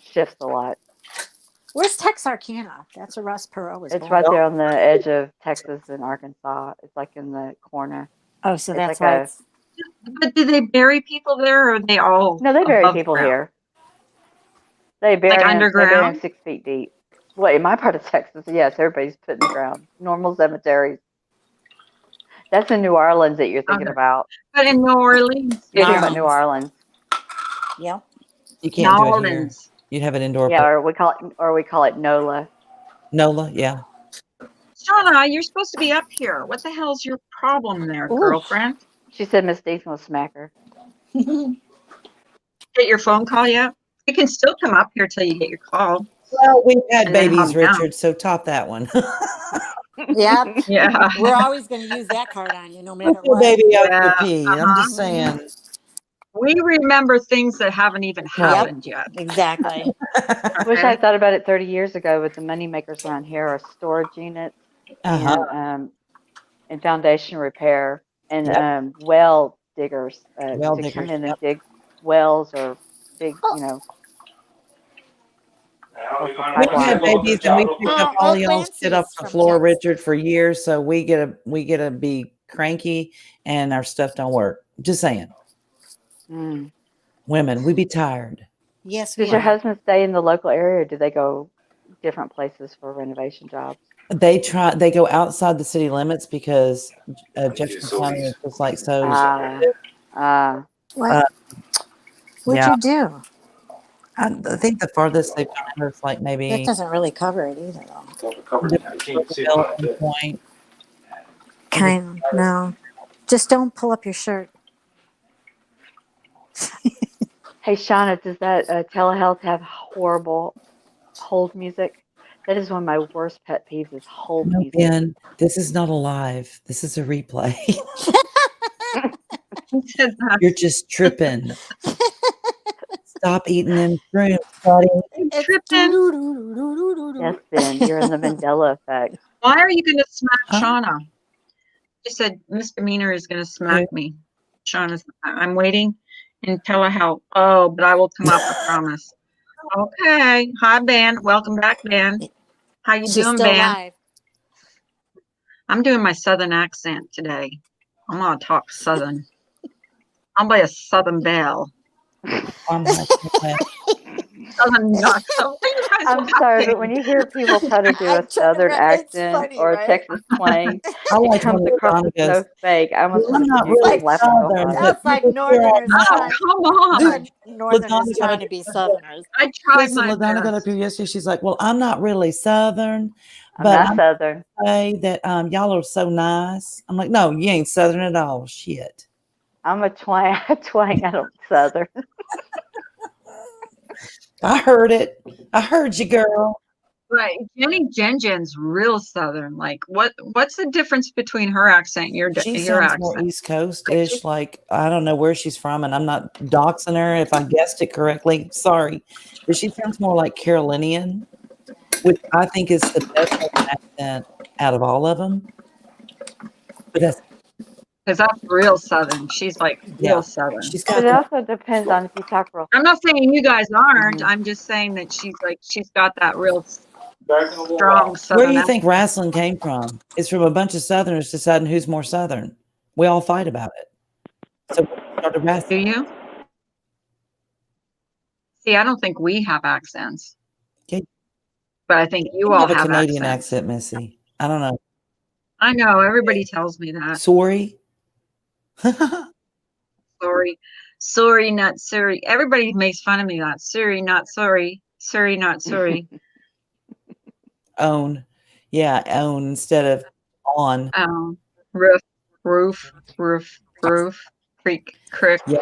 shifts a lot. Where's Texarkana? That's where Ross Perot was It's born. right there on the edge of Texas and Arkansas. It's like in the corner. Oh, so It's that's like why a- it's But do they bury people there, or are they all? No, they bury above people ground? here. They bury them, they bury underground? them 6 feet deep. Well, in my part of Texas, yes, everybody's put in the ground. Normal cemeteries. That's in New Orleans that you're thinking Okay. about. But in New Orleans, You're thinking about New Orleans. Yep. You can't do it here. Orleans. You'd have an indoor. Yeah, or we call it NOLA. NOLA, yeah. Shauna, you're supposed to be up here. What the hell's your problem there, Ooh. girlfriend? She said Miss Dee's gonna smack her. Get your phone call yet? You can still come up here till you get your call. Well, we've had And then babies, hung down. Richard, so top that one. Yep. Yeah. We're always going to use that card on you, no matter Put your what. baby out Yeah, your pee. I'm just saying. We remember things that haven't even happened yet. Exactly. Wish Okay? I thought about it 30 years ago, but the money makers around here are storage units and foundation repair and well diggers Well to come diggers, in and yep. dig wells or big, you know. We've had babies and we picked up all y'all's shit off the floor, Richard, for years. So we get to be cranky and our stuff don't work. Just saying. Women, we be tired. Yes, Does your husband stay in the local area or do they go different places for renovation jobs? They go outside the city limits because Jefferson County is just like so. What'd you do? I think the farthest they've gone is like maybe. That doesn't really cover it either, though. Point. Kind of, no. Just don't pull up your shirt. Hey, Shauna, does that telehealth have horrible hold music? That is one of my worst pet peeves is hold music. Ben, this is not a live. This is a replay. He said that. You're just tripping. Stop eating them shrimps, buddy. I'm It's tripping. doo-doo-doo-doo-doo-doo-doo. Yes, Ben, you're in the Mandela effect. Why are you going to smack Huh? Shauna? She said Misdemeanor is going to smack me. Shauna's, I'm waiting in telehealth. Oh, but I will come up, I promise. Okay. Hi, Ben. Welcome back, Ben. How you She's doing, still Ben? alive. I'm doing my Southern accent today. I'm going to talk Southern. I'll be a Southern belle. I'm like, Southern not so. I'm sorry, but when you hear people try to do I'm a trying to Southern remember. It's accent funny, or a right? Texas twang, I it like comes when across LaDonna as so goes, fake. I almost well, I'm want to not give you really a laugh so Southern, hard. but That's like people here are Northerners not. Oh, come on. Dude, Northerners LaDonna trying got to be Southerners. I tried listen, my LaDonna got up best. here yesterday. She's like, well, I'm not really Southern, I'm but not I'm Southern. say that y'all are so nice. I'm like, no, you ain't Southern at all. Shit. I'm a twang. I don't Southern. I heard it. I heard you, girl. Right. Jen's real Southern. Like, what's the difference between her accent and your She your sounds more accent? East Coast-ish. Like, I don't know where she's from, and I'm not doxing her if I guessed it correctly. Sorry. But she sounds more like Carolinian, which I think is the best accent out of all of them. But that's, Because that's real Southern. She's like yeah. real Southern. She's But got it that. also depends on if you talk real. I'm not saying you guys aren't. Mhm. I'm just saying that she's got that real Back in a little strong while. Where do Southern you accent. think wrestling came from? It's from a bunch of Southerners deciding who's more Southern. We all fight about it. So we started Do wrestling. you? See, I don't think we have accents. Okay. But I think you You all have a have Canadian accents. accent, Missy. I don't know. I know. Everybody tells me that. Sorry. Sorry. Sorry, not sorry. Everybody makes fun of me that. Sorry, not sorry. Sorry, not sorry. Own. Yeah, own instead of on. Roof, roof, roof, roof, creek, crick. Yeah.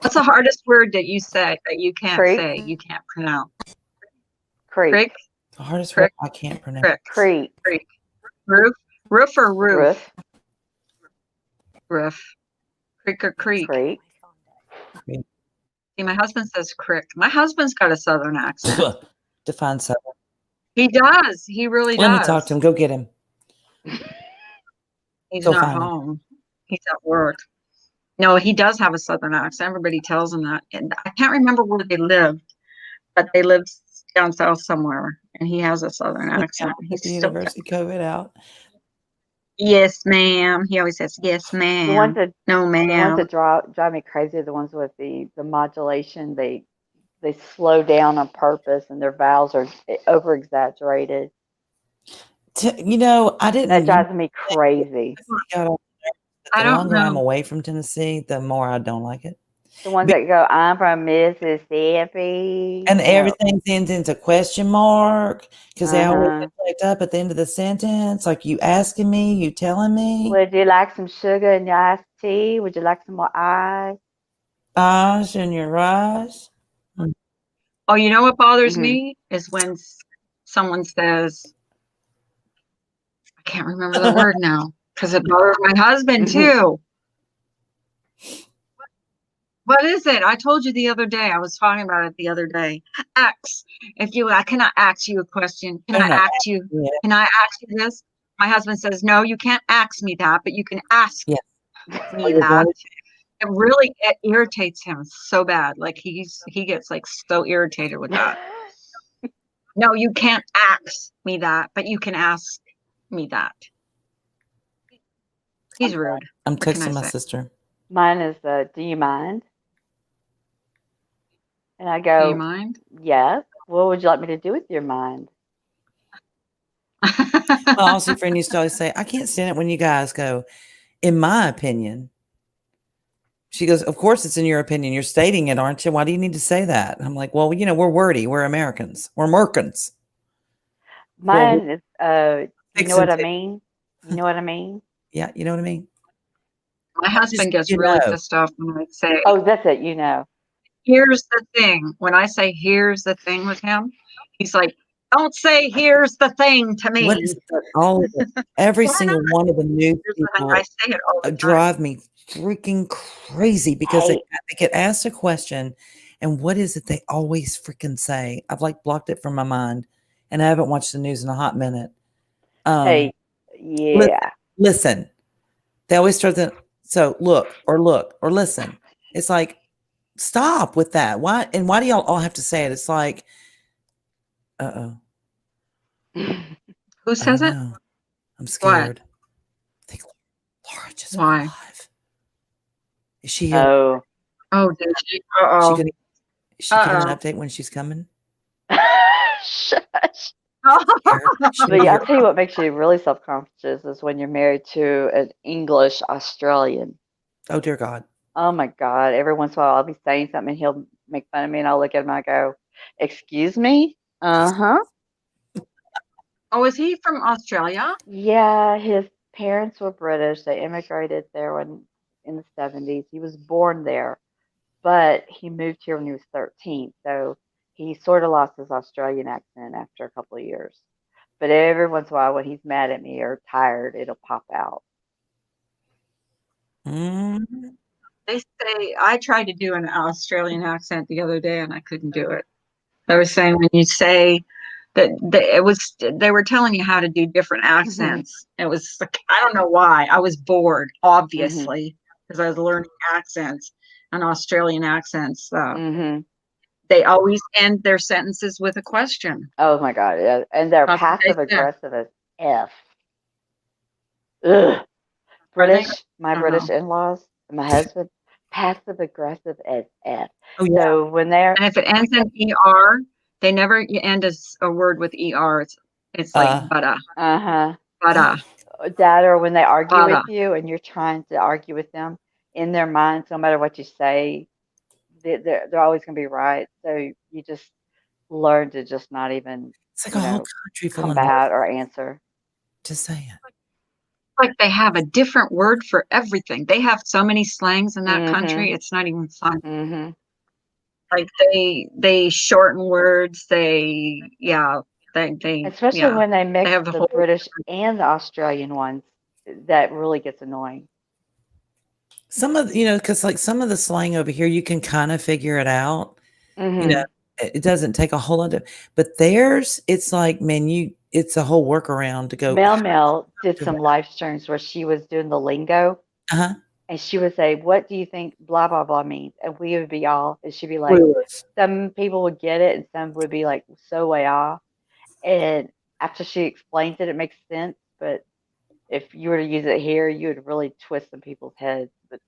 What's the hardest word that you say that you can't Creek. say, you can't pronounce? Creek. Crick, The hardest Crick. word I can't pronounce. crick, Creek. creek. Roof, roof or roof? Roof. Roof. Creek or creek? Creek. See, my husband says crick. My husband's got a Southern accent. Define Southern. He does. He really Let does. me talk to him. Go get him. He's Go not find him. home. He's at work. No, he does have a Southern accent. Everybody tells him that. And I can't remember where they lived, but they lived down south somewhere, and he has a Southern accent. At He's the still, university COVID out. yes, ma'am. He always says, yes, The ones ma'am. that No, the ones ma'am. that drive me crazy are the ones with the modulation. They slow down on purpose, and their vowels are over exaggerated. You know, I didn't. That drives me crazy. I The don't longer I'm know. away from Tennessee, the more I don't like it. The ones that go, I'm from Mississippi. And you know. everything ends into question mark because they always Uh-huh. get picked up at the end of the sentence. Like, you asking me, you telling me. Would you like some sugar in your iced tea? Would you like some more ice? Eyes in your eyes. Oh, you know what bothers Mhm. me is when someone says, I can't remember the word now because it bothers my husband too. What is it? I told you the other day. I was talking about it the other day. Ask. I cannot ask you a question. Can I ask you? Yeah. Can I ask you this? My husband says, no, you can't ask me that, but you can ask Yes. me you're that. going It irritates him so bad. Like he gets like so irritated with that. No, you can't ask me that, but you can ask me that. He's rude. I'm What can I texting my say? sister. Mine is, do you mind? And I Do you go, mind? yes. What would you like me to do with your mind? My Aussie friend used to always say, I can't stand it when you guys go, in my opinion. She goes, of course it's in your opinion. You're stating it, aren't you? Why do you need to say that? I'm like, well, you know, we're wordy. We're Americans. We're Merkins. Mine is, you know what I Fixin' mean? You know what I mean? Yeah, you know what I mean? My husband gets you really know. pissed off when I say, Oh, that's it. You know. here's the thing. When I say here's the thing with him, he's like, Don't say here's the thing to me. What is that? All of it, every single one of the news Here's the thing. people I say it all the time. drive me freaking crazy because Hey. they get asked a question, and what is it they always freaking say? I've like blocked it from my mind, and I haven't watched the news in a hot minute. Hey, yeah. Listen, they always start the so look or listen. It's like, stop with that. Why? And why do y'all all have to say it? It's like, uh-oh. Who says I it? don't know. I'm scared. I think Laura just went Why? live. Is she here? Oh. Oh, did she? Is Uh-oh. she getting an Uh-oh. update when she's coming? Shush. Scared? She But be yeah, I'll here. tell you what makes you really self-conscious is when you're married to an English Australian. Oh dear God. Oh my God. Every once in a while I'll be saying something and he'll make fun of me and I'll look at him and I go, excuse me? Uh-huh. Oh, is he from Australia? Yeah, his parents were British. They immigrated there in the 70s. He was born there, but he moved here when he was 13. So he sort of lost his Australian accent after a couple of years. But every once in a while when he's mad at me or tired, it'll pop out. Mm. They say I tried to do an Australian accent the other day and I couldn't do it. I was saying when you say that they were telling you how to do different accents. It was like, I don't know why. I was bored, obviously, because I was learning accents and Australian accents. They always end their sentences with a question. Oh my God. Yeah. And they're That's what they passive said. aggressive as F. Ugh. British, my Uh-huh. British in-laws, my husband, passive aggressive as F. Oh yeah. So when they're And if it ends in ER, they never end a word with ER. It's like butta. Butta. that or when they argue Butta. with you and you're trying to argue with them in their minds, no matter what you say, they're always going to be right. So you just learn to just not even It's like a whole country full of combat or answer. Just saying. Like they have a different word for everything. They have so many slangs in that country. It's not even fun. Like they shorten words. They Especially when they mix have the whole British and the Australian ones, that really gets annoying. Some of because like some of the slang over here, you can kind of figure it out. It doesn't take a whole lot of, but theirs, it's like, man, it's a whole workaround to go. Mel did some live streams where she was doing the lingo. And she would say, what do you think blah, blah, blah means? And we would be all, and she'd be like, some people would get it and some would be like, so way off. And after she explains it, it makes sense. But if you were to use it here, you would really twist some people's heads. But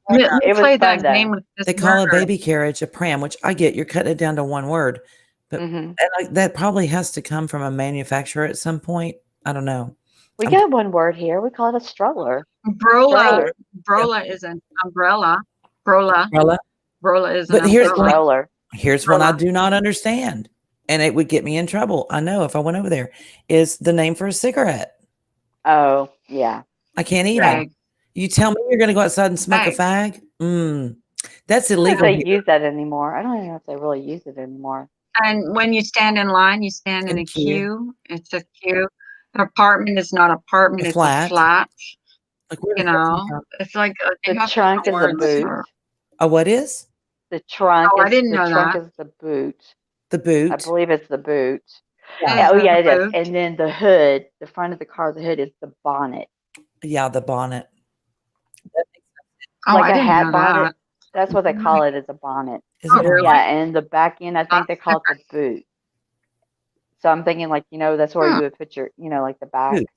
it was fun though. They call a baby carriage a pram, which I get. You're cutting it down to one word. But that probably has to come from a manufacturer at some point. I don't know. We got one word here. We call it a stroller. Brola is an umbrella. Brola is an umbrella. Here's one I do not understand, and it would get me in trouble. I know if I went over there, is the name for a cigarette. Oh, yeah. I can't even. You tell me you're going to go outside and smoke a fag? That's illegal. I don't know if they use that anymore. I don't even know if they really use it anymore. And when you stand in line, you stand in a queue. It's a queue. An apartment is not apartment. It's a flat. Like, it's like the trunk is a boot. A what is? The trunk. I didn't know that. The trunk that. is the boot. The boot. I believe it's the boot. Yeah. It is. And then the hood, the front of the car, the hood is the bonnet. Yeah, the bonnet. Like a hat bonnet. That's what they call it, is a bonnet. Is it really? Yeah, and the back end, I think they call it the boot. So I'm thinking, like, that's where you would put your, like the back. Boots.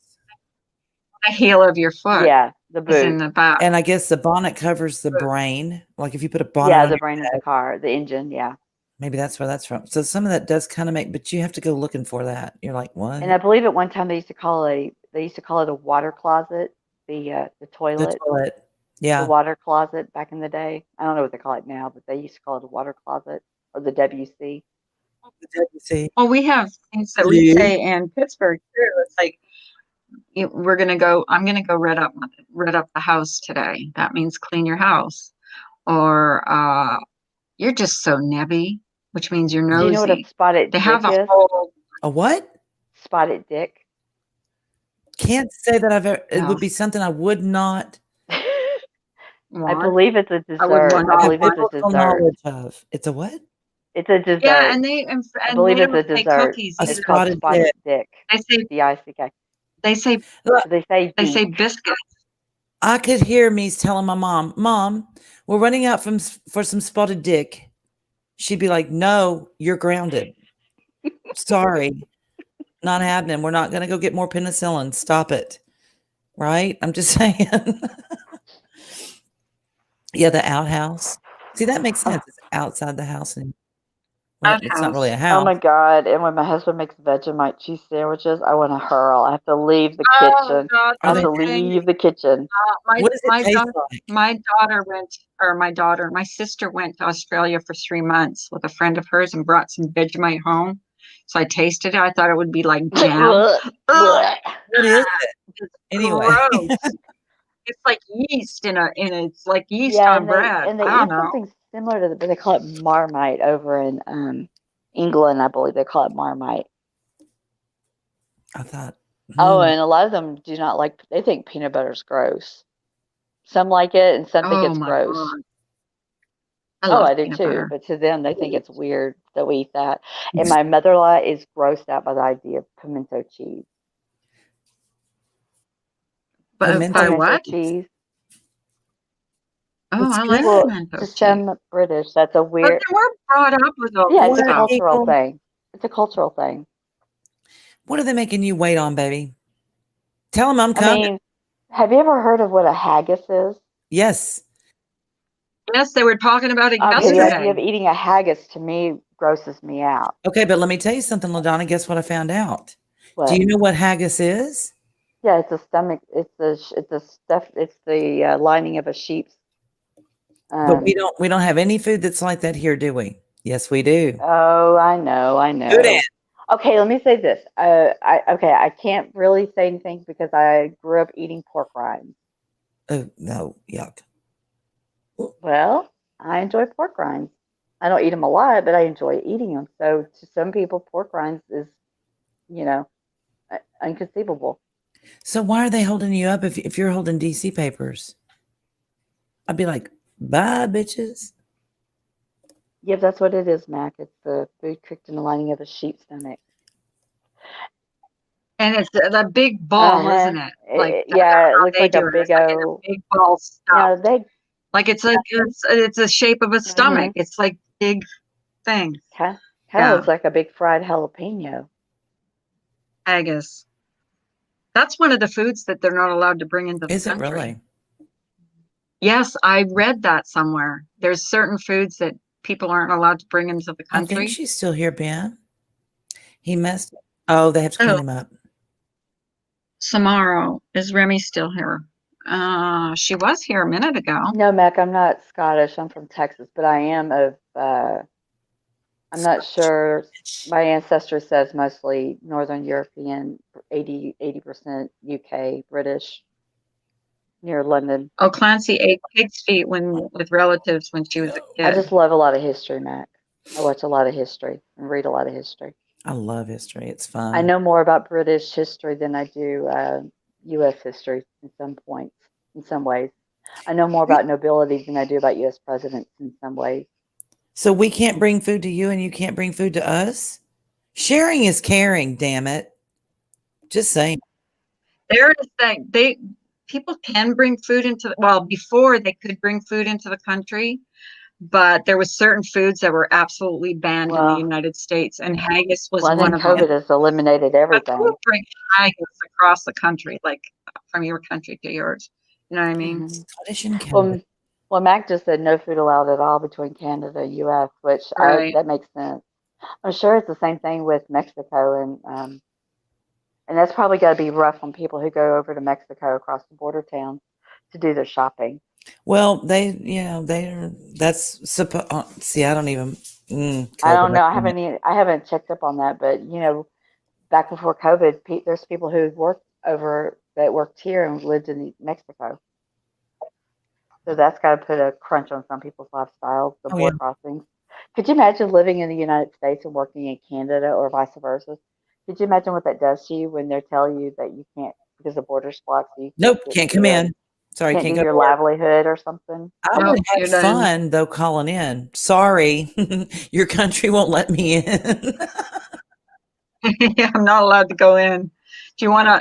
The heel of your foot. Yeah, the boot. Is in the back. And I guess the bonnet covers the brain. Like if you put a bonnet on the brain of the car, the engine, yeah. Maybe that's where that's from. So some of that does kind of make, but you have to go looking for that. You're like, what? And I believe at one time they used to call it a water closet, the toilet. The toilet. Yeah. The water closet back in the day. I don't know what they call it now, but they used to call it a water closet or the WC. The WC. Well, we have things that we say in Pittsburgh too. It's like I'm gonna go red up the house today. That means clean your house. Or you're just so nebby, which means you're nosy. Do you know what a spotted they have dick a is? whole A what? Spotted dick. Can't say that I've ever. It No. would be something I would not I Want? believe it's a I would dessert. want I to have believe it's a personal dessert. knowledge of. It's a what? It's a dessert. Yeah, and they I and believe they it's a don't say dessert. cookies A It's either. called spotted spotted dick. dick. They say D-I-C-K. they say Look, They say they say deep. biscuits. I could hear me telling my mom, "Mom, we're running out for some spotted dick." She'd be like, "No, you're grounded. Sorry, not happening. We're not going to go get more penicillin. Stop it." Right? I'm just saying. Yeah, the outhouse. See, that makes sense. It's outside the house, and well, it's not really a Outhouse. Oh house. my God. And when my husband makes Vegemite cheese sandwiches, I want to hurl. I have to leave the Oh kitchen. God, I Are have they? to leave the kitchen. my What does it my taste daughter like? my sister went to Australia for 3 months with a friend of hers and brought some Vegemite home. So I tasted it. I thought it would be like jam. Blech, Ugh, blech. What is it? it's Anyway, gross. It's like yeast it's like yeast Yeah, on bread. and they I don't eat know. something similar to but they call it Marmite over in England, I believe they call it Marmite. I thought, Oh, and a lot of them do not like. They think peanut butter's gross. Some like it, and some think Oh it's my gross. God. I Oh, love I do peanut too. butter. But to them, they think it's weird that we eat that. And my mother-in-law is grossed out by the idea of pimento cheese. But by pimento what? cheese. cheese. Oh, It's I like good. pimento To cheese. some British, that's a But weird. then we're brought up with all Yeah, this it's a What stuff. cultural people? thing. It's a cultural thing. What are they making you wait on, baby? Tell them I'm I coming. mean, have you ever heard of what a haggis is? Yes. Yes, they were talking about it Okay, the yesterday. idea of eating a haggis to me grosses me out. Okay, but let me tell you something, LaDonna. Guess what I found out? Do What? you know what haggis is? Yeah, it's a stomach. It's the stuff. It's the lining of a sheep's. But we don't have any food that's like that here, do we? Yes, we do. Oh, I know. Good answer. Okay, let me say this. I can't really say anything because I grew up eating pork rinds. Oh no, yuck. Well, I enjoy pork rinds. I don't eat them a lot, but I enjoy eating them. So to some people, pork rinds is, you know, inconceivable. So why are they holding you up if you're holding DC papers? I'd be like, bye, bitches. Yeah, that's what it is, Mac. It's the food cooked in the lining of a sheep's stomach. And it's the big ball, Uh-huh. isn't it? Like Yeah, it how looks they like a do it. big It's like in a old. big ball Yeah, stuff. they Like it's a shape of a stomach. It's like big thing. kind of Yeah. looks like a big fried jalapeno. Haggis. That's one of the foods that they're not allowed to bring into the Is it country. really? Yes, I read that somewhere. There's certain foods that people aren't allowed to bring into the I think country. she's still here, Ben. He messed. Oh, they have to clean him up. Samaro, is Remy still here? She was here a minute ago. No, Mac, I'm not Scottish. I'm from Texas, but I am of. I'm not sure. My ancestor says mostly Northern European, 80% UK, British, near London. Oh, Clancy ate pig's feet with relatives when she was a kid. I just love a lot of history, Mac. I watch a lot of history and read a lot of history. I love history. It's fun. I know more about British history than I do U.S. history in some points, in some ways. I know more about nobility than I do about U.S. presidents in some ways. So we can't bring food to you and you can't bring food to us? Sharing is caring, damn it. Just saying. There is that people can bring food before they could bring food into the country, but there was certain foods that were absolutely banned in the United States, and haggis was I one think of them. COVID has eliminated everything. But people bring haggis across the country, like from your country to yours. You know what I mean? Scottish and Canada. Well, Mac just said no food allowed at all between Canada and U.S., which Right. that makes sense. I'm sure it's the same thing with Mexico, and that's probably got to be rough on people who go over to Mexico across the border towns to do their shopping. Well, that's see, I don't even. I don't know. I haven't checked up on that, but back before COVID, there's people who worked here and lived in Mexico. So that's got to put a crunch on some people's lifestyles, the border crossings. Could you imagine living in the United States and working in Canada or vice versa? Could you imagine what that does to you when they're telling you that you can't, because the border's blocked, so you Nope, get can't to come your, in. Sorry, can't can't do go to your work. livelihood or something? I Nope, would you're have done. fun though calling in. Sorry, your country won't let me in. Yeah, I'm not allowed to go in. Do you wanna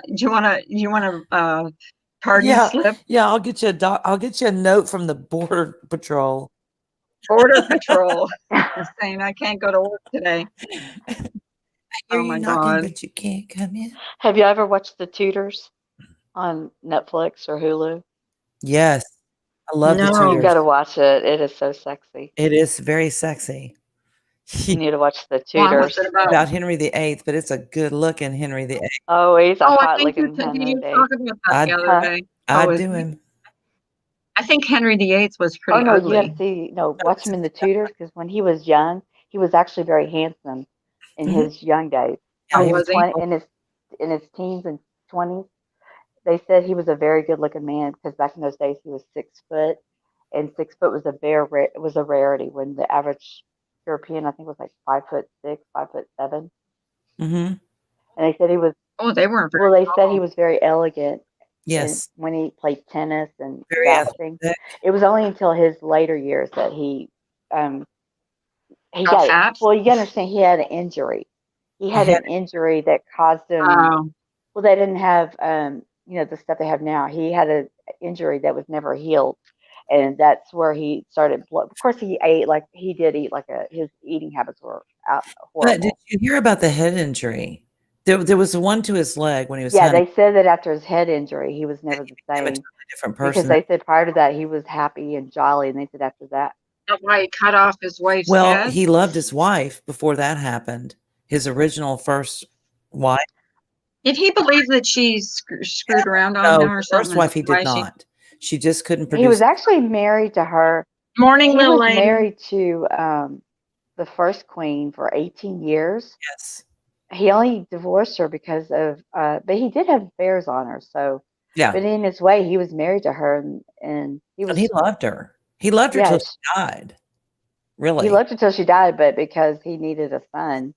pardon Yeah, slip? yeah. I'll get you I'll get you a note from the border patrol. Border Patrol is saying I can't go to work today. I hear Oh you my knocking, God. but you can't come in. Have you ever watched The Tutors on Netflix or Hulu? Yes, I love the No. You tutors. got to watch it. It is so sexy. It is very sexy. You need to watch The Why? What's Tutors. it about? About Henry VIII, but it's a good looking Henry VIII. Oh, he's a Oh, I hot think looking Henry you VIII. talked about that the I'd, other day. I'd is do he? him. I think Henry VIII was Oh pretty no, you have ugly. to see. No, watch him in The Tutors because when he was young, he was actually very handsome in Mhm. his young days. Yeah, Oh, In he his was. was he? 20, in his teens and 20s, they said he was a very good looking man because back in those days he was 6 foot, and 6 foot was was a rarity when the average European I think was like 5'6", 5'7", Hmm. and they said he was. Oh, they weren't very Well, they said he tall. was very elegant and Yes, when he played tennis and very jousting. athletic. It was only until his later years that um he Got got it. fat? Well, you gotta understand he had an injury. He He had had an injury that caused him. Oh, Well, they didn't have the stuff they have now. He had an injury that was never healed, and that's where he started. Of course, he ate like he did eat like his eating habits were But did horrible. you hear about the head injury? There was one to his leg when he was Yeah, hunting. they said that after his head injury, he was never the Him a same totally different because person. they said prior to that he was happy and jolly, and they said after that. that's why he cut off his wife's Well, head? he loved his wife before that happened. His original first wife. Did he believe that she screwed around on No, him or the first something? wife he did Why she not. She just couldn't He was produce. actually married to her. Morning, He little was lady. married to the first queen for 18 years. Yes. He only divorced her because of, but he did have affairs on her. So, Yeah. but in his way, he was married to her, and he And he was, loved her. He loved her yeah, till she died. Really. he loved her till she died. But because he needed a son,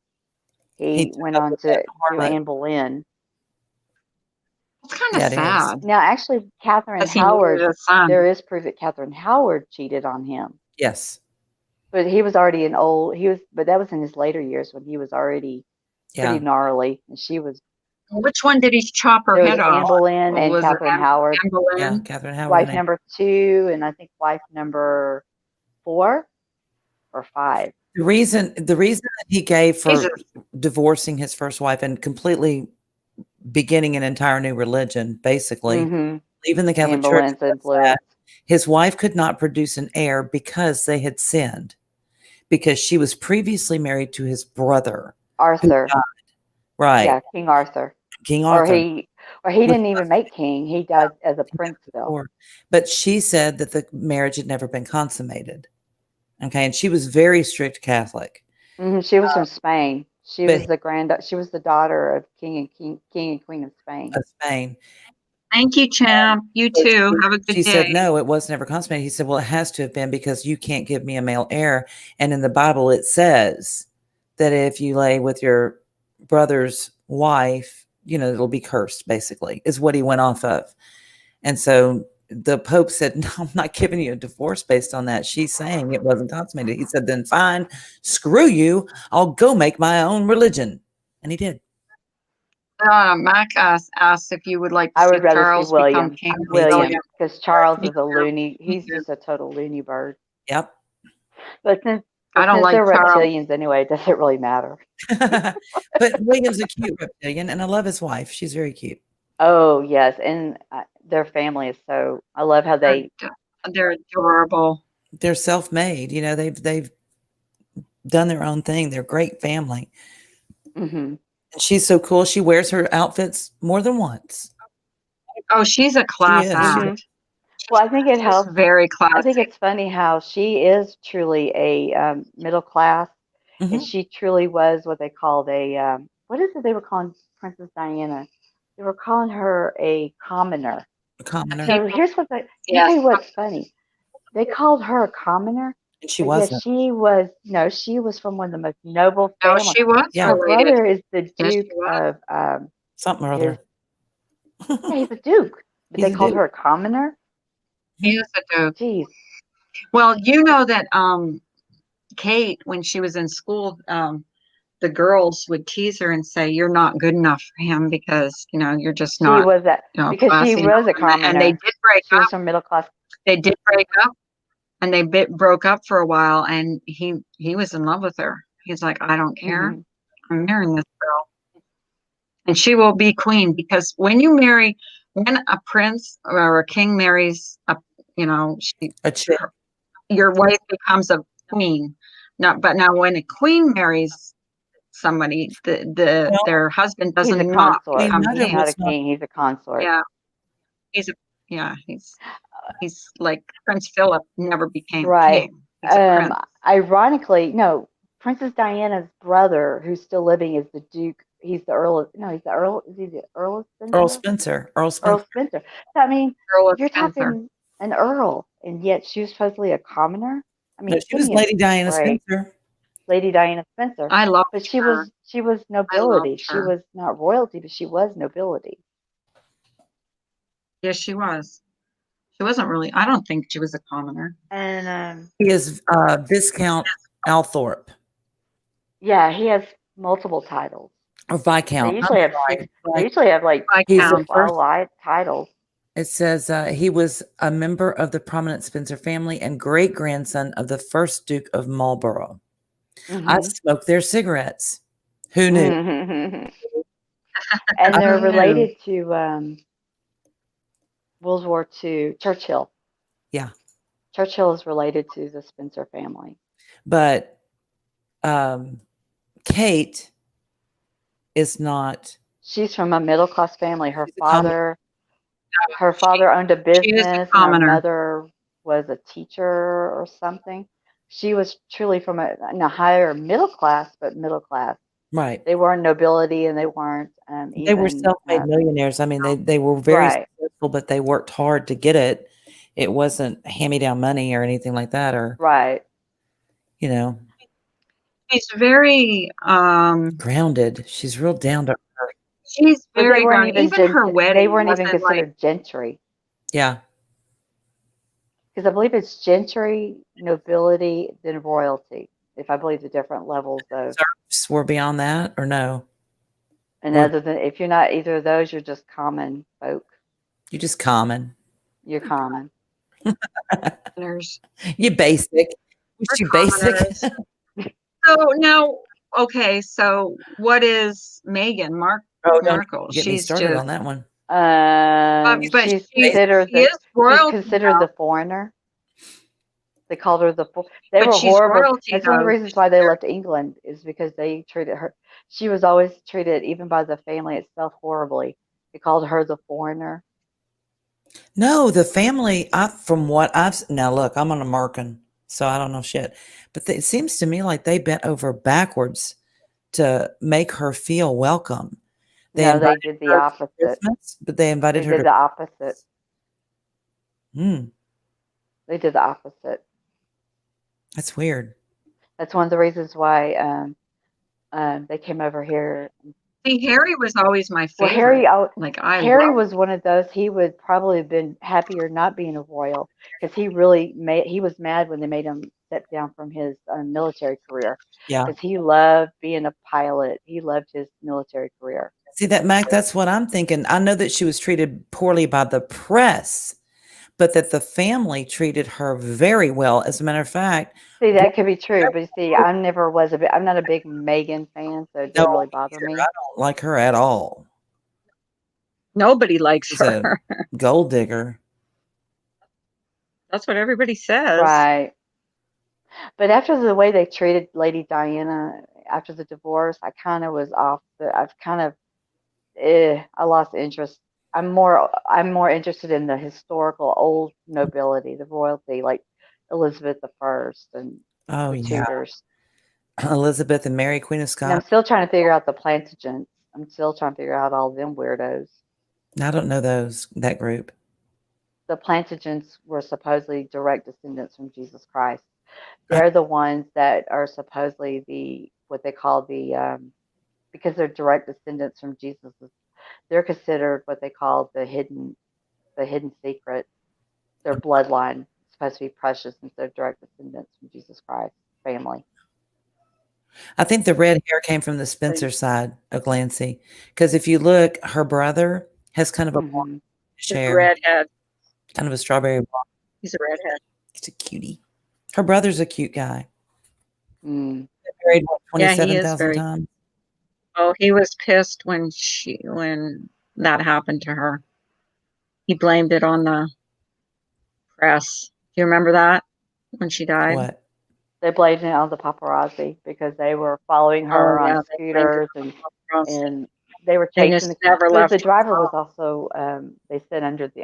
He he took went up on with to that do harlot. Anne Boleyn. It's kind of Yeah, it is. sad Now, actually, Catherine because he needed Howard, a son. there is proof that Catherine Howard cheated on him. Yes. But he was already but that was in his later years when he was already Yeah. pretty gnarly, and she was. Which one did he chop her There was head Anne off? Boleyn Or and was it Catherine Howard, Anne Yeah. Boleyn? Catherine Howard. wife and number 2, and I think wife number 4 or 5. The reason that he gave for Jesus. divorcing his first wife and completely beginning an entire new religion, basically, Mm-hmm. leaving the Catholic Anne Church, Boleyn's was influence. that his wife could not produce an heir because they had sinned, because she was previously married to his brother, who Arthur. died. Right. Yeah, King Arthur. King Or Arthur. he was didn't even make king. He died as a prince still. before. But she said that the marriage had never been consummated. Okay. And she was very strict Catholic. She was from Spain. She but was the daughter of King and Queen of Spain. of Spain. Thank you, champ. You So too. Have a good she said, day. no, it was never consummated. He said, well, it has to have been because you can't give me a male heir. And in the Bible, it says that if you lay with your brother's wife, it'll be cursed, basically, is what he went off of. And so the Pope said, no, I'm not giving you a divorce based on that. She's saying it wasn't consummated. He said, then fine, screw you. I'll go make my own religion. And he did. Mac asked if you would like to I see would rather see Charles become William. king. William, because Charles Me is a loony. Me He's too. just a total loony bird. Yep. But since I don't like they're Charles. reptilians anyway, it doesn't really matter. But William's a cute reptilian, and I love his wife. She's very cute. Oh yes, and their family is so. I love how They're adorable. They're self-made. They've done their own thing. They're a great family. Mm-hmm. And she's so cool. She wears her outfits more than once. Oh, she's a class She is. act. Mm-hmm. Well, I think it She's helps. very I think classy. it's funny how she is truly a middle class, and Mhm. she truly was what they called a what is it they were calling Princess Diana? They were calling her a commoner. A commoner. So here's what let me Yes. tell you what's funny. They called her a commoner And she But wasn't. she was from one of the most noble No, families. she was Yeah. Her related. brother is the Yes, she Duke was. of Something or his. other. Yeah, he's a Duke, but He's they a called dude. her a commoner. He was a Duke. Jeez. Well, you know that Kate, when she was in school, the girls would tease her and say, "You're not good enough for him because you're just She not, was that because she classy was a enough." And they commoner. did break She was up. from middle class. They did break up, and they broke up for a while. And he was in love with her. He's like, "I don't care. Hmm. I'm marrying this girl, and she will be queen." Because when a prince or a king marries A chick. your wife becomes a queen. But now when a queen marries somebody, Well, their husband He's a doesn't not consort. Queen become He's Mother king. not a was not. king. He's a consort. Yeah, he's a yeah, he's like Prince Philip never became Right. king. He's a prince. Ironically, no, Princess Diana's brother, who's still living, is the Duke. He's the Earl of, no, he's the Earl. Is he the Earl of Earl Spencer? Spencer. Earl Earl Spencer. Spencer. So, I mean, Earl of you're Spencer. talking an earl, and yet she was supposedly a commoner. I No, mean, she give was me a Lady Diana break. Spencer. Lady Diana Spencer. I loved But she her. was I loved nobility. She her. was not royalty, but she was nobility. Yes, she was. She wasn't really. I don't think she was a commoner. And He is Viscount Althorpe yeah, he has multiple titles. or They Viscount. I'm usually have sorry. they usually have like He's 10 the to first. 12 titles. It says he was a member of the prominent Spencer family and great grandson of the first Duke of Marlborough. I Hmm. smoked their cigarettes. Who knew? And I they're knew. related to World War II. Churchill. Yeah, Churchill is related to the Spencer family. but Kate is not. She's from a middle class family. Her She's a common. father owned a She is a business, and her commoner. mother was a teacher or something. She was truly from a higher middle class, but middle class. Right. They weren't nobility, and they weren't They were even self-made millionaires. I mean, they were very right. successful, but they worked hard to get it. It wasn't hand-me-down money or anything like that, or Right. you know, She's very grounded. She's real down to earth. she's But they very weren't grounded. even Even her they wedding weren't even wasn't like considered gentry. Yeah. Because I believe it's gentry, nobility, then royalty. If I believe the different levels of, Serfs were beyond that, or no? and Or other than if you're not either of those, you're just common folk. you just common. You're common. commoners. You basic. Was We're you basic? commoners. So now, okay, so what is Meghan Oh, don't Markle? get me She's started just on that one. but She's she considered is she's royalty considered though. the foreigner. They called her they But were she's horrible. royalty That's one of the though. reasons why they left England is because they treated her. She was always treated, even by the family itself, horribly. They called her the foreigner. No, the family. From what now look, I'm an American, so I don't know shit. But it seems to me like they bent over backwards to make her feel welcome. They No, they invited did the her to opposite. Christmas, but they invited They her did to. the opposite. Hmm, They did the opposite. that's weird. That's one of the reasons why they came over here. See, Harry was always my Well, favorite. Like Harry was one of those. He would probably have been happier not being a royal because he was mad when they made him step down from his military career Yeah. because he loved being a pilot. He loved his military career. See that, Mac? That's what I'm thinking. I know that she was treated poorly by the press, but that the family treated her very well. As a matter of fact, See, that could be true, but see, I'm not a big Meghan fan, so it didn't really bother me. I don't like her at all. Nobody likes She's her. a gold digger. That's what everybody says. Right. But after the way they treated Lady Diana after the divorce, I kind of was off. I lost interest. I'm more interested in the historical old nobility, the royalty, like Elizabeth I and Oh the yeah, Tudors. Elizabeth and Mary, Queen of And I'm Scots. still trying to figure out the Plantagenets. I'm still trying to figure out all them weirdos. I don't know that group. The Plantagenets were supposedly direct descendants from Jesus Christ. They're the ones that are supposedly what they call because they're direct descendants from Jesus. They're considered what they call the hidden secret. Their bloodline is supposed to be precious since they're direct descendants from Jesus Christ's family. I think the red hair came from the Spencer side of Glancy. Because if you look, her brother has kind of a blonde He's a hair, redhead. kind of a strawberry blonde. He's a redhead. He's a cutie. Her brother's a cute guy. Mm. They're married what, Yeah, he is 27,000 very. times. Oh, he was pissed when that happened to her. He blamed it on the press. Do you remember that when she died? What? They blamed it on the paparazzi because they were following her Oh, yeah, on they blamed it scooters on the paparazzi. and they were They chasing just never because left the her driver was alone. also they said under the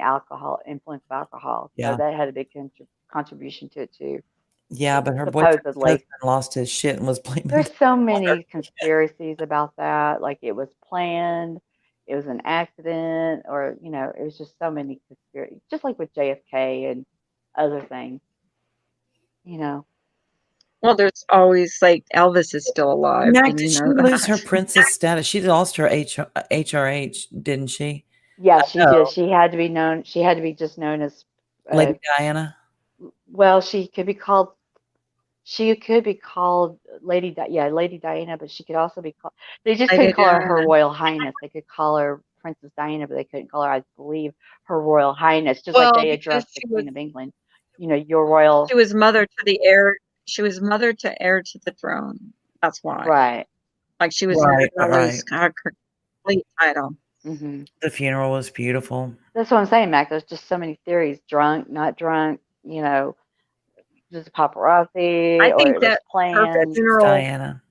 influence of alcohol, so Yeah. that had a big contribution to it too. Yeah, but her boyfriend's Supposedly, husband lost his shit and was blaming there's so many conspiracies about that. Like it was planned, it was an accident, or it was just so many conspiracies. Just like with JFK and other things, Well, there's always like Elvis is still alive. Now, Did did you she know lose her that? princess status? She lost her HRH, didn't she? Yeah, she know. did. She had to be known. She had to be just known as. Lady Diana? Well, she could be called. She could be called Lady. Lady Diana, but she could also be called. They just Lady couldn't call her Diana. Royal Highness. They could call her Princess Diana, but they couldn't call her, I believe, her Royal Highness. Just like Well, they because addressed the Queen of England. Your royal. she was mother to the heir. She was mother to heir to the throne. That's why. Right. Like she was never going to lose her complete title. Mm-hmm. The funeral was beautiful. That's what I'm saying, Mac. There's just so many theories. Drunk, not drunk. Just paparazzi, I or think it was that her planned. funeral, Diana.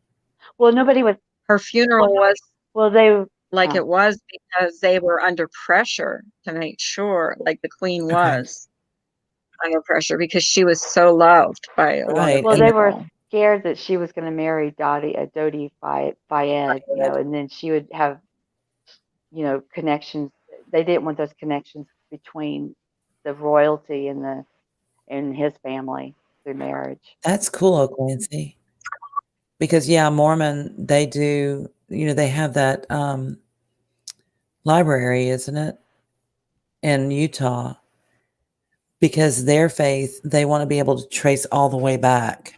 Well, nobody was. her funeral was Well, they. like it was because they were under pressure to make sure, like the Queen was under pressure because she was so loved by a lot of Well, they were people. scared that she was going to marry Dodi Fayed, and then she would have, connections. They didn't want those connections between the royalty and his family through marriage. That's cool, Glancy. Because Mormon, they do, they have that library, isn't it? In Utah. Because their faith, they want to be able to trace all the way back.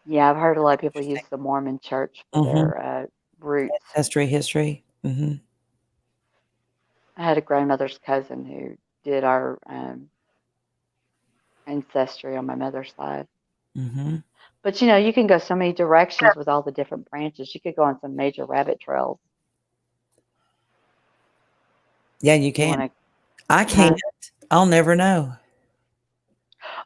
Yeah, I've heard a lot of people use the Mormon church for their roots. History. Mm-hmm. I had a grandmother's cousin who did our ancestry on my mother's side. Mm-hmm. But you can go so many directions with all the different branches. You could go on some major rabbit trails. Yeah, you can. I can't. I'll never know.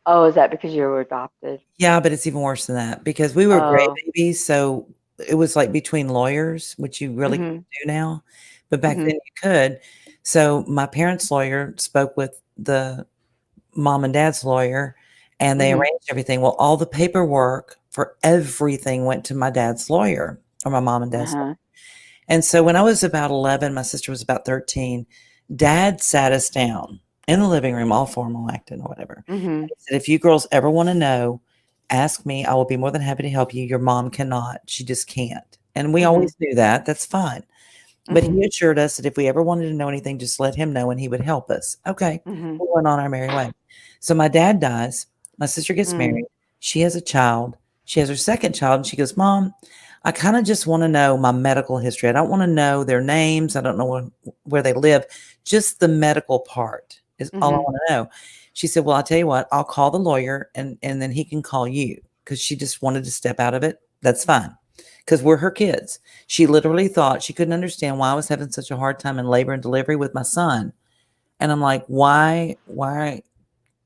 Oh, is that because you were adopted? Yeah, but it's even worse than that because we were gray babies. So it was like between lawyers, which you really can't do now. But back then you could. So my parents' lawyer spoke with the mom and dad's lawyer and they arranged everything. Well, all the paperwork for everything went to my dad's lawyer or my mom and dad's lawyer. And so when I was about 11, my sister was about 13, Dad sat us down in the living room, all formal acting or whatever. He said, if you girls ever want to know, ask me. I will be more than happy to help you. Your mom cannot. She just can't. And we always knew that. That's fine. But he assured us that if we ever wanted to know anything, just let him know and he would help us. Okay. We went on our merry way. So my dad dies. My sister gets married. She has a child. She has her second child. And she goes, Mom, I kind of just want to know my medical history. I don't want to know their names. I don't know where they live. Just the medical part is all I want to know. She said, well, I'll tell you what, I'll call the lawyer and then he can call you because she just wanted to step out of it. That's fine. Because we're her kids. She literally thought she couldn't understand why I was having such a hard time in labor and delivery with my son. And I'm like, why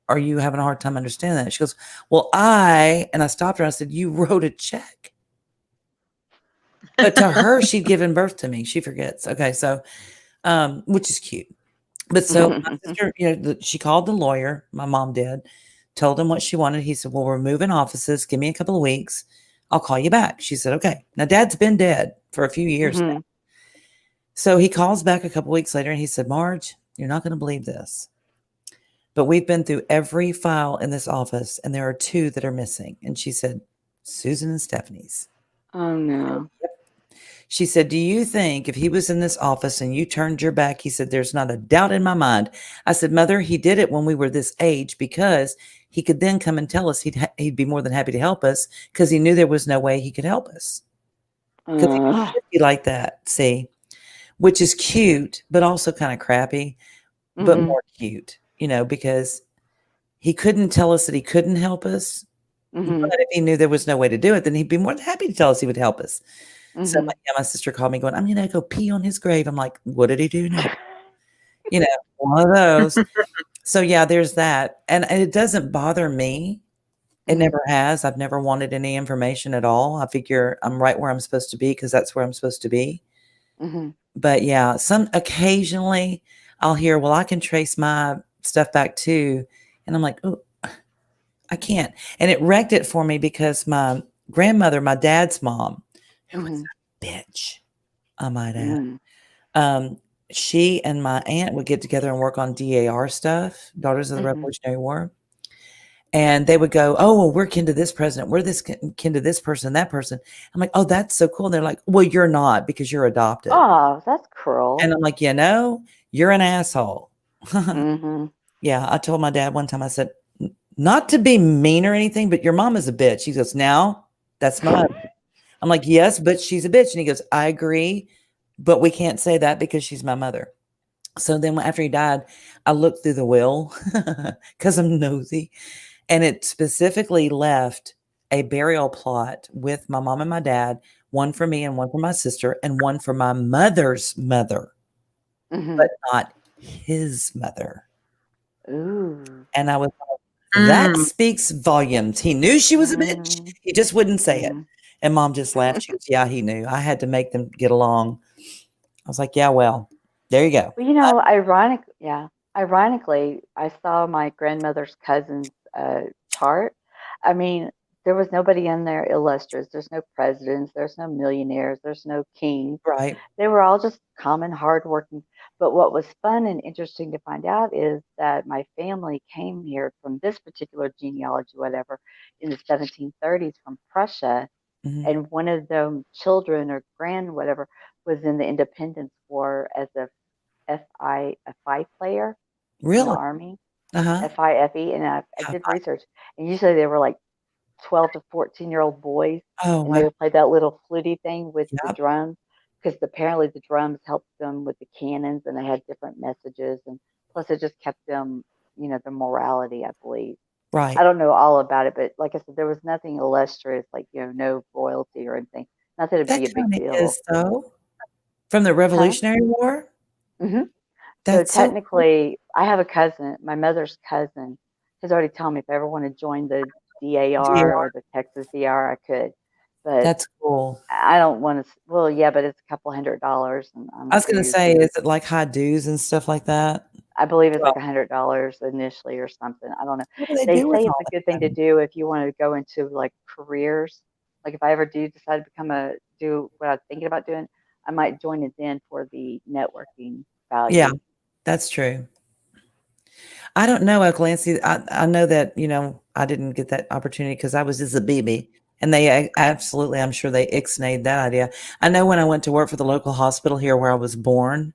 are you having a hard time understanding that? She goes, well, and I stopped her. I said, you wrote a check. But to her, she'd given birth to me. She forgets. Okay. So, which is cute. But so my sister, she called the lawyer. My mom did, told him what she wanted. He said, well, we're moving offices. Give me a couple of weeks. I'll call you back. She said, okay. Now Dad's been dead for a few years now. So he calls back a couple of weeks later and he said, Marge, you're not going to believe this. but we've been through every file in this office, and there are 2 that are missing. And she said, Susan and Stephanie's. Oh no. She said, do you think if he was in this office and you turned your back, he said, there's not a doubt in my mind. I said, Mother, he did it when we were this age because he could then come and tell us he'd be more than happy to help us because he knew there was no way he could help us. Because he could be like that, see, which is cute, but also kind of crappy, but more cute, because he couldn't tell us that he couldn't help us. But if he knew there was no way to do it, then he'd be more than happy to tell us he would help us. So my sister called me going, I'm going to go pee on his grave. I'm like, what did he do now? One of those. So yeah, there's that. And it doesn't bother me. It never has. I've never wanted any information at all. I figure I'm right where I'm supposed to be because that's where I'm supposed to be. But yeah, occasionally I'll hear, well, I can trace my stuff back too. And I'm like, oh, I can't. And it wrecked it for me because my grandmother, my dad's mom, who was a bitch, I might add. She and my aunt would get together and work on DAR stuff, Daughters of the Revolutionary War. And they would go, oh, well, we're kin to this president. We're this kin to this person, that person. I'm like, oh, that's so cool. And they're like, well, you're not because you're adopted. Oh, that's cruel. And I'm like, you're an asshole. Yeah, I told my dad one time, I said, not to be mean or anything, but your mom is a bitch. He goes, now that's my I'm like, yes, but she's a bitch. And he goes, I agree, but we can't say that because she's my mother. So then after he died, I looked through the will because I'm nosy. And it specifically left a burial plot with my mom and my dad, one for me and one for my sister, and one for my mother's mother, but not his mother. Ooh. And I was like, that speaks volumes. He knew she was a bitch. He just wouldn't say it. And Mom just laughed. She goes, yeah, he knew. I had to make them get along. I was like, yeah, well, there you go. Well, ironically, I saw my grandmother's cousin's chart. I mean, there was nobody in there illustrious. There's no presidents. There's no millionaires. There's no kings. Right. They were all just common, hardworking. But what was fun and interesting to find out is that my family came here from this particular genealogy, whatever, in the 1730s from Prussia. And one of them children or whatever was in the Independence War as a FI player in the Army. FIFE. And I did research. And usually they were like 12 to 14-year-old boys. And they would play that little fluty thing with the drums because apparently the drums helped them with the cannons and they had different messages. And plus it just kept them, their morality, I believe. Right. I don't know all about it, but like I said, there was nothing illustrious, like, no royalty or anything. Not that it'd be a big deal. Is, though, from the Revolutionary War? So technically, I have a cousin, my mother's cousin, has already told me if I ever want to join the DAR or the Texas DR, I could. But that's cool. I don't want to. Well, yeah, but it's a couple $100. And I was going to say, is it like high dues and stuff like that? I believe it's like $100 initially or something. I don't know. They say it's a good thing to do if you want to go into like careers. Like if I ever do decide to do what I'm thinking about doing, I might join it then for the networking value. Yeah, that's true. I don't know, Clancy. I know that, I didn't get that opportunity because I was just a baby. And they absolutely, I'm sure they ixnayed that idea. I know when I went to work for the local hospital here where I was born,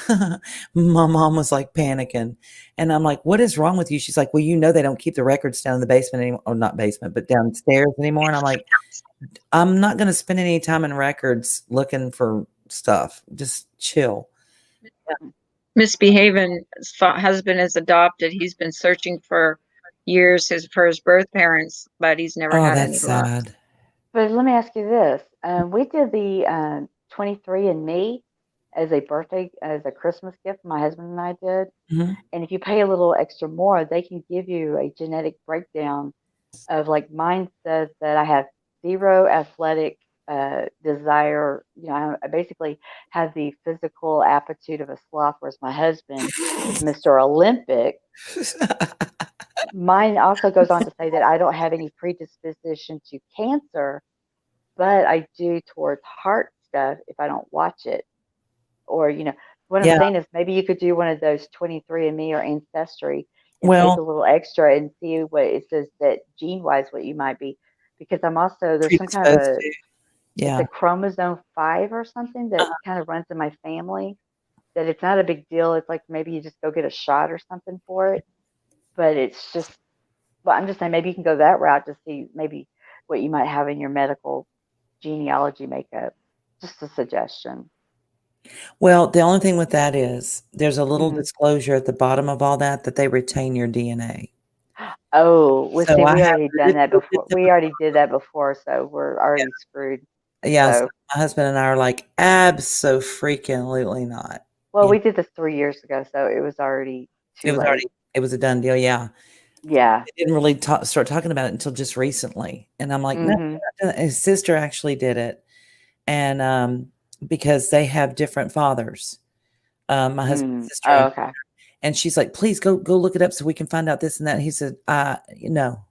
my mom was like panicking. And I'm like, what is wrong with you? She's like, well, they don't keep the records down in the basement anymore. Or not basement, but downstairs anymore. And I'm like, I'm not going to spend any time in records looking for stuff. Just chill. Misbehaving husband is adopted. He's been searching for years for his birth parents, but he's never had any luck. Sad. But let me ask you this. We did the 23andMe as a Christmas gift. My husband and I did. And if you pay a little extra more, they can give you a genetic breakdown of, like, mine says that I have 0 athletic desire. I basically have the physical aptitude of a sloth, whereas my husband is Mr. Olympic. Mine also goes on to say that I don't have any predisposition to cancer, but I do towards heart stuff if I don't watch it. Or, what I'm saying is maybe you could do one of those 23andMe or Ancestry and take Well, a little extra and see what it says that gene wise what you might be. Because I'm also there's some kind of predisposed a to. it's Yeah. a chromosome 5 or something that kind of runs in my family. That it's not a big deal. It's like maybe you just go get a shot or something for it. But it's just, well, I'm just saying maybe you can go that route to see maybe what you might have in your medical genealogy makeup. Just a suggestion. Well, the only thing with that is there's a little Mhm. disclosure at the bottom of all that they retain your DNA. Oh, well, So see, I we have already done that did before. the We already did that before, so we're yeah. already screwed. Yes, So, my husband and I are like, "Abso-freaking-lutely not." well, You know, we did this 3 years ago, so it was already too late. it was a done deal, yeah. Yeah. They didn't really start talking about it until just recently, and I'm like, "No, Mhm. we're not doing that." His sister actually did it, and, because they have different fathers, my husband's sister Oh, and okay. and she's like, "Please go look it up so we can find out this and that." And he said, no."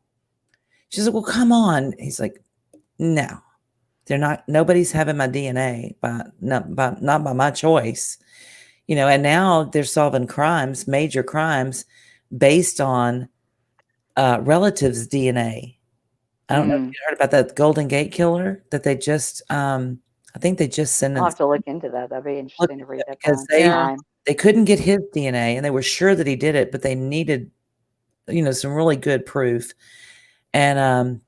She's like, "Well, come on." He's like, "No. They're not nobody's having my DNA not by my choice." And now they're solving crimes, major crimes, based on, relatives' DNA. I don't know if Mm. you heard about that Golden Gate Killer that they just, I think they just I'll have sentenced to look into that. That'd be look interesting to into read it up because on Yeah. crime. they couldn't get his DNA, and they were sure that he did it, but they needed, some really good proof. And,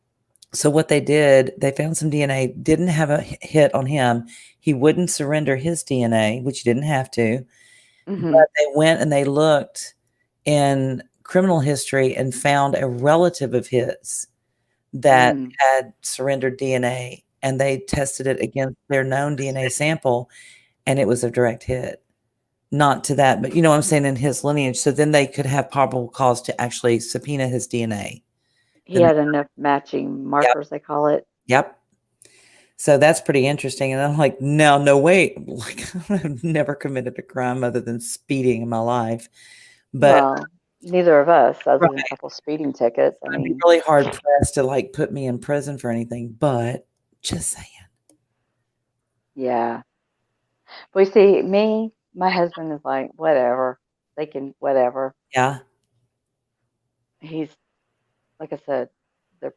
so what they did, they found some DNA, didn't have a hit on him. He wouldn't surrender his DNA, which he didn't have to, Mhm. but they went and they looked in criminal history and found a relative of his that Mm. had surrendered DNA, and they tested it against their known DNA sample, and it was a direct hit. Not to that, but you know what I'm saying, in his lineage. So then they could have probable cause to actually subpoena his DNA. He Then had enough matching Yep, markers, they call it. yep. So that's pretty interesting. And I'm like, no, wait. Like, I've never committed a crime other than speeding in my life. But Well, neither of us, other than a right, couple speeding tickets. I I'd be mean, really hard pressed to like put me in prison for anything. But just saying. yeah. But you see, my husband is like, whatever. They can, whatever. Yeah. He's, like I said, they're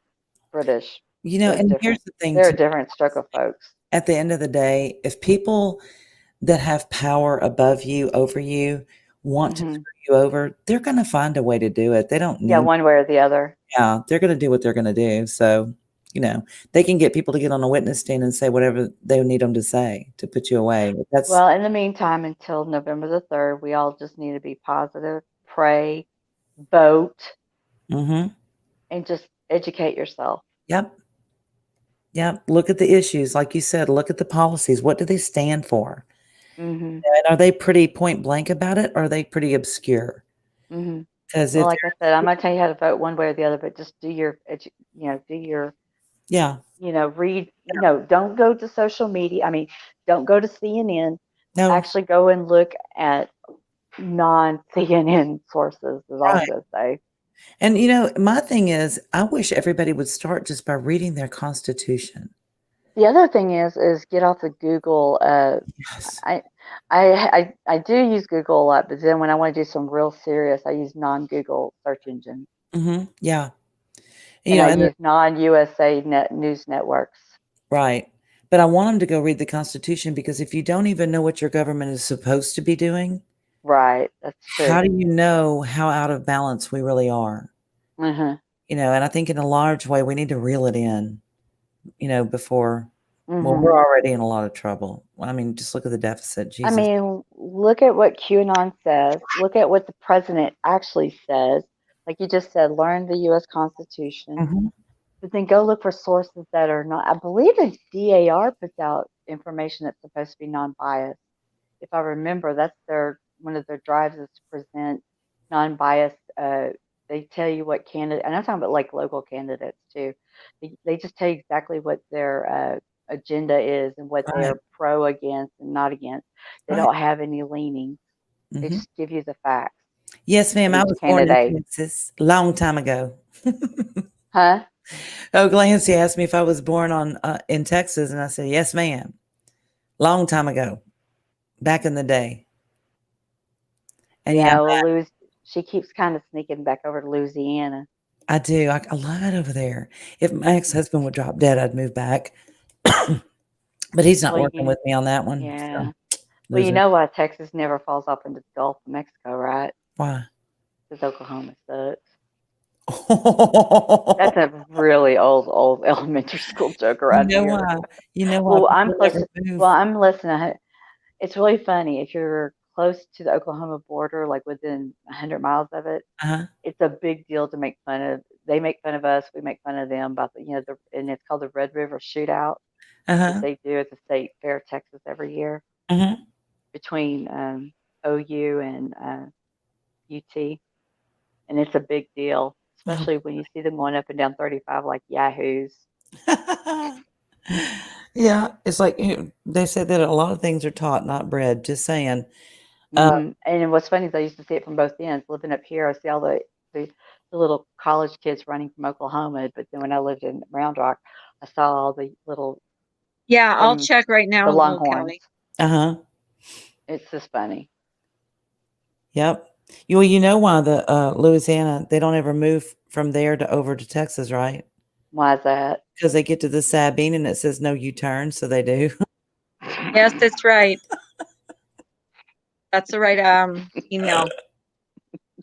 British. They're And here's different. the thing They're a too. different stroke of folks. At the end of the day, if people that have power above you, over you, want to Hmm. screw you over, they're going to find a way to do it. They don't Yeah, need, one way or the other. yeah, they're going to do what they're going to do. So, they can get people to get on a witness stand and say whatever they need them to say to put you away. That's, Well, in the meantime, until November the 3rd, we all just need to be positive, pray, vote, mm-hmm. and just educate yourself. Yep. Yep. Look at the issues. Like you said, look at the policies. What do they stand for? Hmm. And are they pretty point blank about it? Or are they pretty obscure? Hmm. Because Well, if like I said, I'm not telling you how to vote one way or the other, but just do your, do your, yeah, read, don't go to social media. I mean, don't go to CNN. no, Actually go and look at non-CNN sources is all I'm right. going to say. And my thing is, I wish everybody would start just by reading their Constitution. The other thing is get off the Google. Yes. I do use Google a lot, but then when I want to do some real serious, I use non-Google search engines, Mm-hmm. Yeah. and I And use non-USA news networks. right. But I want them to go read the Constitution, because if you don't even know what your government is supposed to be doing, Right, that's how true. do you know how out of balance we really are? Mhm. And I think in a large way, we need to reel it in, before, well, Mhm. we're already in a lot of trouble. I mean, just look at the deficit. I Jesus. mean, look at what QAnon says. Look at what the president actually says. Like you just said, learn the U.S. Constitution. Mhm. But then go look for sources that are not. I believe the DAR puts out information that's supposed to be non-biased. If I remember, that's one of their drives is to present non-biased. They tell you what candidate, and I'm talking about like local candidates too. They just tell you exactly what their agenda is and what they Right. are pro against and not against. They Right. don't have any leanings. They Mhm. just give you the facts Yes, of ma'am. I each was born in candidate. Texas long time ago. Huh? Oh, Glancy asked me if I was born in Texas, and I said, yes, ma'am. Long time ago, back in the day. And yeah, Yeah, well, Louis, she keeps kind of sneaking back over to Louisiana. I do. I love it over there. If my ex-husband would drop dead, I'd move back. But he's not Well, working with me on that one. Yeah. So, Well, you loser. know why Texas never falls off into the Gulf of Mexico, right? Why? Because Oklahoma sucks. That's a really old elementary school joke You around know here. why? You know why Well, I'm people close. never move? Well, I'm listening. It's really funny if you're close to the Oklahoma border, like within 100 miles of it. Uh-huh. It's a big deal to make fun of. They make fun of us. We make fun of them about and it's called the Red River Shootout that Uh-huh. they do at the State Fair of Texas every year Mm-hmm. between OU and UT, and it's a big deal, especially when you see them going up and down 35 like yahoos. Yeah, it's like they said that a lot of things are taught, not bred. Just saying. And what's funny is I used to see it from both ends. Living up here, I see all the little college kids running from Oklahoma, but then when I lived in Round Rock, I saw all the little Yeah, I'll check right now the in Will Longhorns. County. Uh-huh. It's just funny. Yep. You know why the Louisiana, they don't ever move from there to over to Texas, right? Why is that? Because they get to the Sabine and it says no U-turn, so they do. Yes, that's right. That's the right email.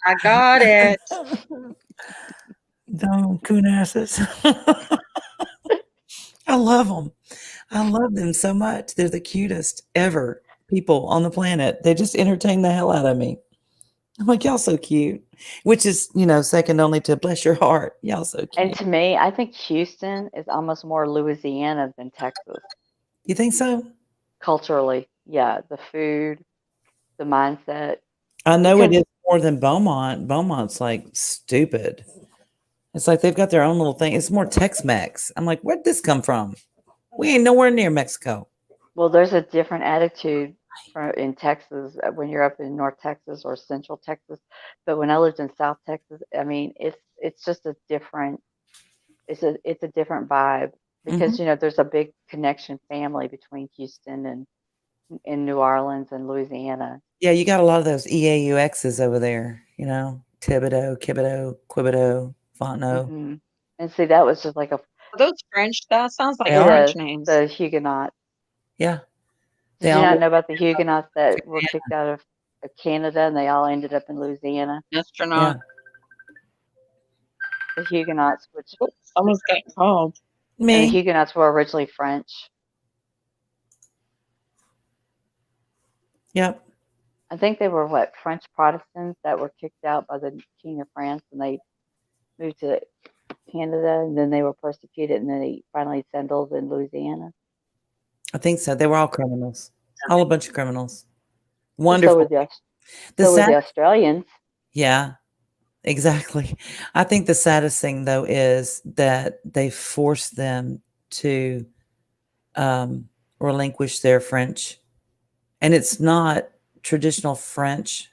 I got it. Dumb coon asses. I love them. I love them so much. They're the cutest ever people on the planet. They just entertain the hell out of me. I'm like, y'all so cute. Which is, second only to bless your heart. Y'all so cute. And to me, I think Houston is almost more Louisiana than Texas. You think so? Culturally, yeah. The food, the mindset. I know it is more than Beaumont. Beaumont's like stupid. It's like they've got their own little thing. It's more Tex-Mex. I'm like, where'd this come from? We ain't nowhere near Mexico. Well, there's a different attitude in Texas when you're up in North Texas or Central Texas. But when I lived in South Texas, I mean, it's just a different. It's a different vibe because there's a big connection family between Houston and New Orleans and Louisiana. Yeah, you got a lot of those EAUXs over there. Thibodeau, Kibideau, Quibideau, Fontenot. And see, that was just like Are those French? That sounds like They are. French names. the Huguenots. Yeah. Did you not know about the Huguenots that were kicked out of Canada and they all ended up in Louisiana? Astronaut. The Huguenots, which Someone's getting called. and the Me. Huguenots were originally French. Yep. I think they were French Protestants that were kicked out by the King of France and they moved to Canada and then they were persecuted and then they finally settled in Louisiana. I think so. They were all criminals. All a bunch of criminals. Wonderful. So were the Australians. Yeah, exactly. I think the saddest thing, though, is that they forced them to relinquish their French. And it's not traditional French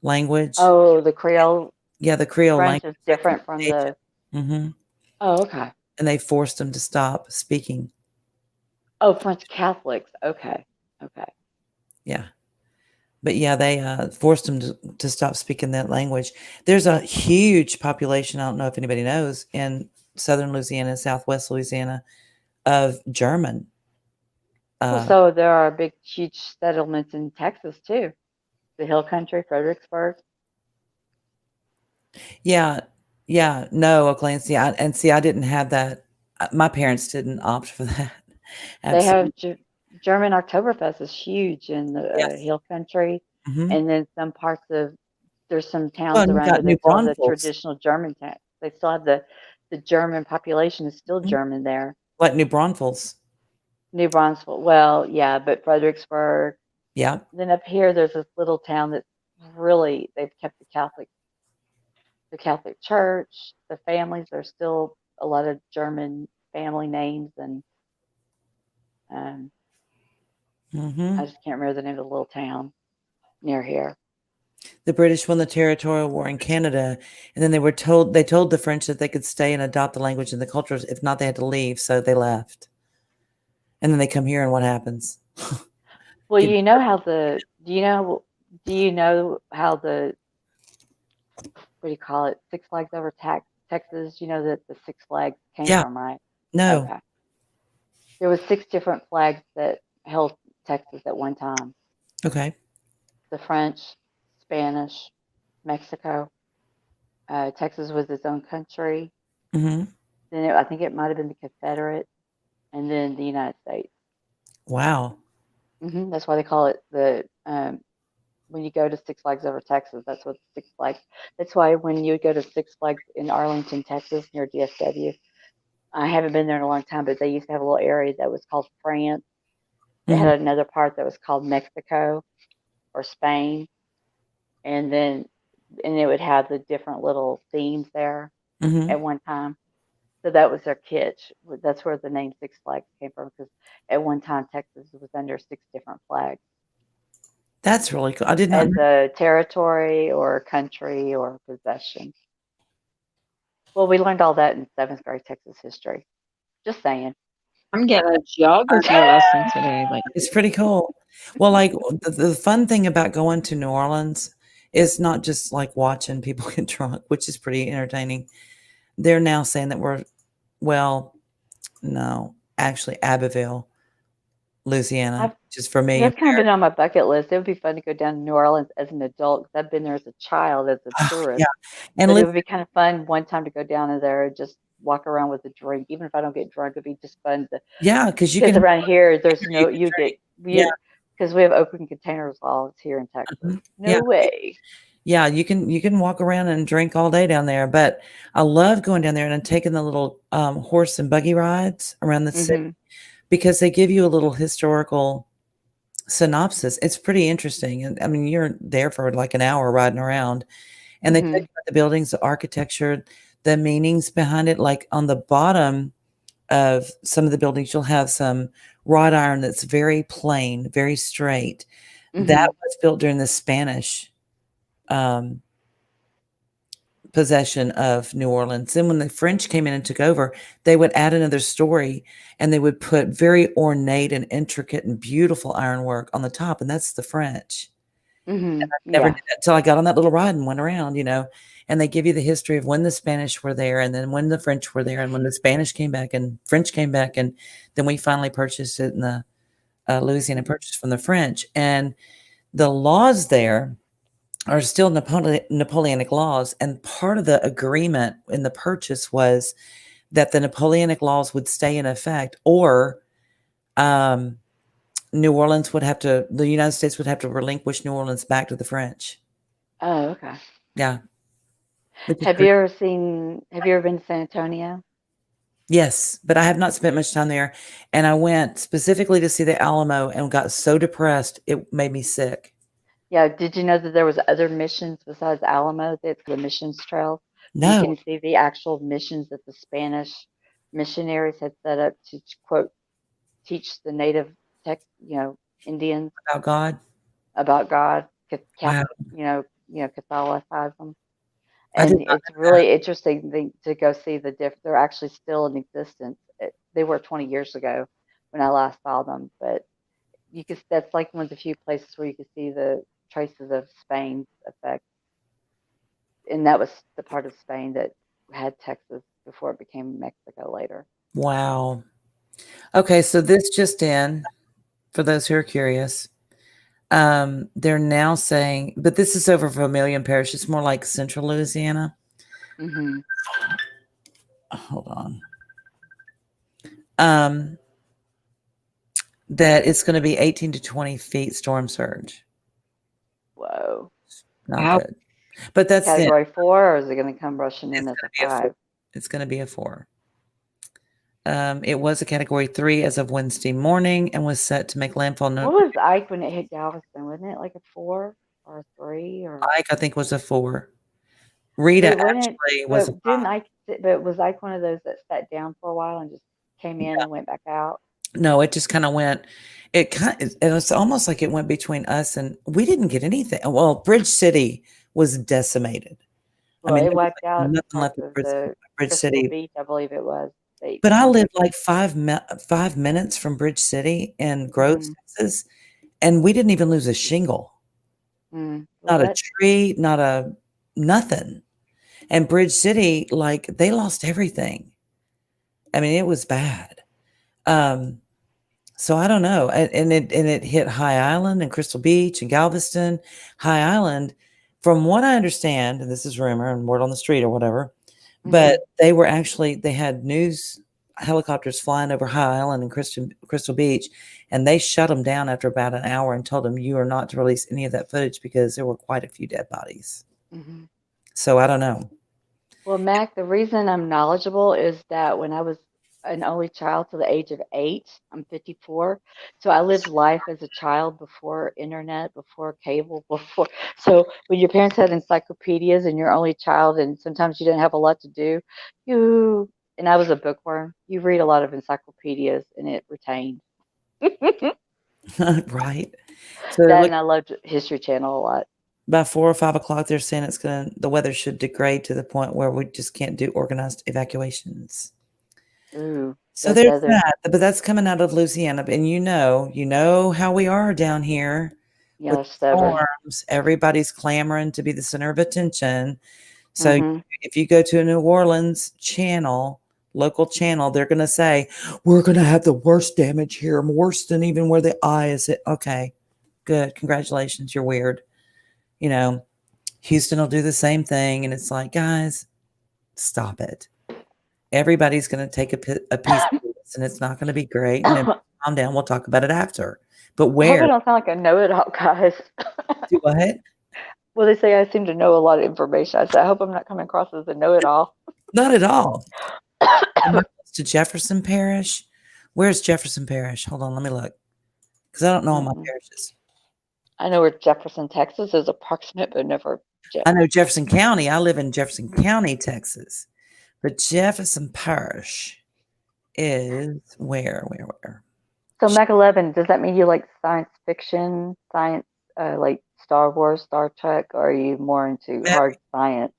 language. Oh, the Creole. Yeah, the Creole French language is different from the. Oh, okay. And they forced them to stop speaking. Oh, French Catholics. Okay. Yeah. But yeah, they forced them to stop speaking that language. There's a huge population, I don't know if anybody knows, in southern Louisiana, southwest Louisiana, of German. So there are big, huge settlements in Texas too. The Hill Country, Fredericksburg. Yeah. No, Clancy. I didn't have that. My parents didn't opt for that. They have German Oktoberfest is huge in the Hill Country, and then some parts of there's some towns around here that still have the traditional German town. They still have the German population is still German there. Like New Braunfels. New Braunfels. Well, yeah, but Fredericksburg. Yeah. Then up here, there's this little town that's really they've kept the Catholic Church. The families, there's still a lot of German family names and. I just can't remember the name of the little town near here. The British won the territorial war in Canada, and then they told the French that they could stay and adopt the language and the cultures. If not, they had to leave. So they left. And then they come here, and what happens? Well, do you know how the what do you call it? Six Flags Over Texas. You know that the Six Flags came Yeah. from, right? No. Okay. There was 6 different flags that held Texas at one time. Okay. The French, Spanish, Mexico. Texas was its own country. Mm-hmm. Then I think it might have been the Confederate, and then the United States. Wow. That's why they call it the. When you go to Six Flags Over Texas, that's what Six Flags. That's why when you go to Six Flags in Arlington, Texas, near DFW, I haven't been there in a long time, but they used to have a little area that was called France. They Mm-hmm. had another part that was called Mexico or Spain, and it would have the different little themes there Mm-hmm. at one time. So that was their kitsch. That's where the name Six Flags came from, because at one time Texas was under 6 different flags That's really cool. I did not as know. a territory or country or possession. Well, we learned all that in 7th grade Texas history. Just saying. I'm getting a geography lesson today. Like, It's pretty cool. Well, like the fun thing about going to New Orleans is not just like watching people get drunk, which is pretty entertaining. They're now saying that no, actually Abbeville, Louisiana, just for me. That's kind of been on my bucket list. It would be fun to go down to New Orleans as an adult, because I've been there as a child, as a tourist. Yeah. And But it listen, would be kind of fun one time to go down there and just walk around with a drink. Even if I don't get drunk, it'd be just fun to. yeah, because you Because can around here, there's you no can drink. Yeah. because we have open containers laws here in Texas. Mhm. No Yeah. way. Yeah, you can walk around and drink all day down there. But I love going down there and taking the little horse and buggy rides around the city, Mhm. because they give you a little historical synopsis. It's pretty interesting. And I mean, you're there for like an hour riding around, and they tell you Mhm. about the buildings, the architecture, the meanings behind it. Like on the bottom of some of the buildings, you'll have some wrought iron that's very plain, very straight. That Mhm. was built during the Spanish um, possession of New Orleans. Then when the French came in and took over, they would add another story, and they would put very ornate and intricate and beautiful ironwork on the top, and that's the French. Mhm. Never Yeah. did that until I got on that little ride and went around, and they give you the history of when the Spanish were there, and then when the French were there, and when the Spanish came back and French came back, and then we finally purchased it in the Louisiana purchased from the French. And the laws there are still Napoleonic laws, and part of the agreement in the purchase was that the Napoleonic laws would stay in effect, or the United States would have to relinquish New Orleans back to the French. Oh, okay. Yeah. Have you ever been to San Antonio? Yes, but I have not spent much time there, and I went specifically to see the Alamo and got so depressed it made me sick. Yeah. Did you know that there was other missions besides Alamo? That's the missions trail. You No. can see the actual missions that the Spanish missionaries had set up to quote teach the native Indians About God. about God, Wow. Catholicism. I did And not it's really interesting to go see the they're actually still in existence. They were 20 years ago when I last saw them, but that's like one of the few places where you can see the traces of Spain's effect. And that was the part of Spain that had Texas before it became Mexico later. Wow. Okay, so this just in, for those who are curious, they're now saying, but this is over Vermilion Parish. It's more like central Louisiana. Mm-hmm. Hold on. That it's going to be 18 to 20 feet storm surge. Whoa. Not Wow. good. But that's it. Category 4, or is it going to come rushing in It's as gonna a be a 5? 4. It's going to be a 4. It was a category 3 as of Wednesday morning and was set to make landfall. What was Ike when it hit Galveston? Wasn't it like a 4 or a 3? Or Ike, I think, was a 4. Rita actually was a 5. But was Ike one of those that sat down for a while and just came in and went back out? No, it just kind of went. It was almost like it went between us, and we didn't get anything. Well, Bridge City was decimated. Well, I mean, it there was wiped out nothing parts left of of Bridge, the Bridge Crystal City. Beach, I believe it was. But I lived like 5 minutes from Bridge City in Groves, Texas, and we didn't even lose a shingle. Well, Not a tree, not nothing. And Bridge City, like, they lost everything. I mean, it was bad. So I don't know. And it hit High Island and Crystal Beach and Galveston. High Island, from what I understand, and this is rumor and word on the street or whatever, but they had news helicopters flying over High Island and Crystal Beach, and they shut them down after about an hour and told them you are not to release any of that footage because there were quite a few dead bodies. So I don't know. Well, Mac, the reason I'm knowledgeable is that when I was an only child to the age of 8, I'm 54. So I lived life as a child before internet, before cable, before. So when your parents had encyclopedias and you're only child and sometimes you didn't have a lot to do, and I was a bookworm, you read a lot of encyclopedias and it retained. Right. So And I loved History Channel a lot. By 4 or 5 o'clock, they're saying the weather should degrade to the point where we just can't do organized evacuations. Ooh, so there's that, but that's coming out of Louisiana. And you know how we are down here with storms. Everybody's clamoring to be the center of attention. So if you go to a New Orleans local channel, they're going to say, we're going to have the worst damage here, worse than even where the eye is. Okay, good. Congratulations. You're weird. Houston will do the same thing. And it's like, guys, stop it. Everybody's going to take a piece of this, and it's not going to be great. And then calm down. We'll talk about it after. But where? I hope I don't sound like a know-it-all, guys. Do what? Well, they say I seem to know a lot of information. I said, I hope I'm not coming across as a know-it-all. Not at all. To Jefferson Parish. Where's Jefferson Parish? Hold on, let me look. Because I don't know all my parishes. I know where Jefferson, Texas is approximate, but never I know Jefferson County. I live in Jefferson County, Texas. But Jefferson Parish is where? So, Mac 11, does that mean you like science fiction, science, like Star Wars, Star Trek, or are you more into hard science?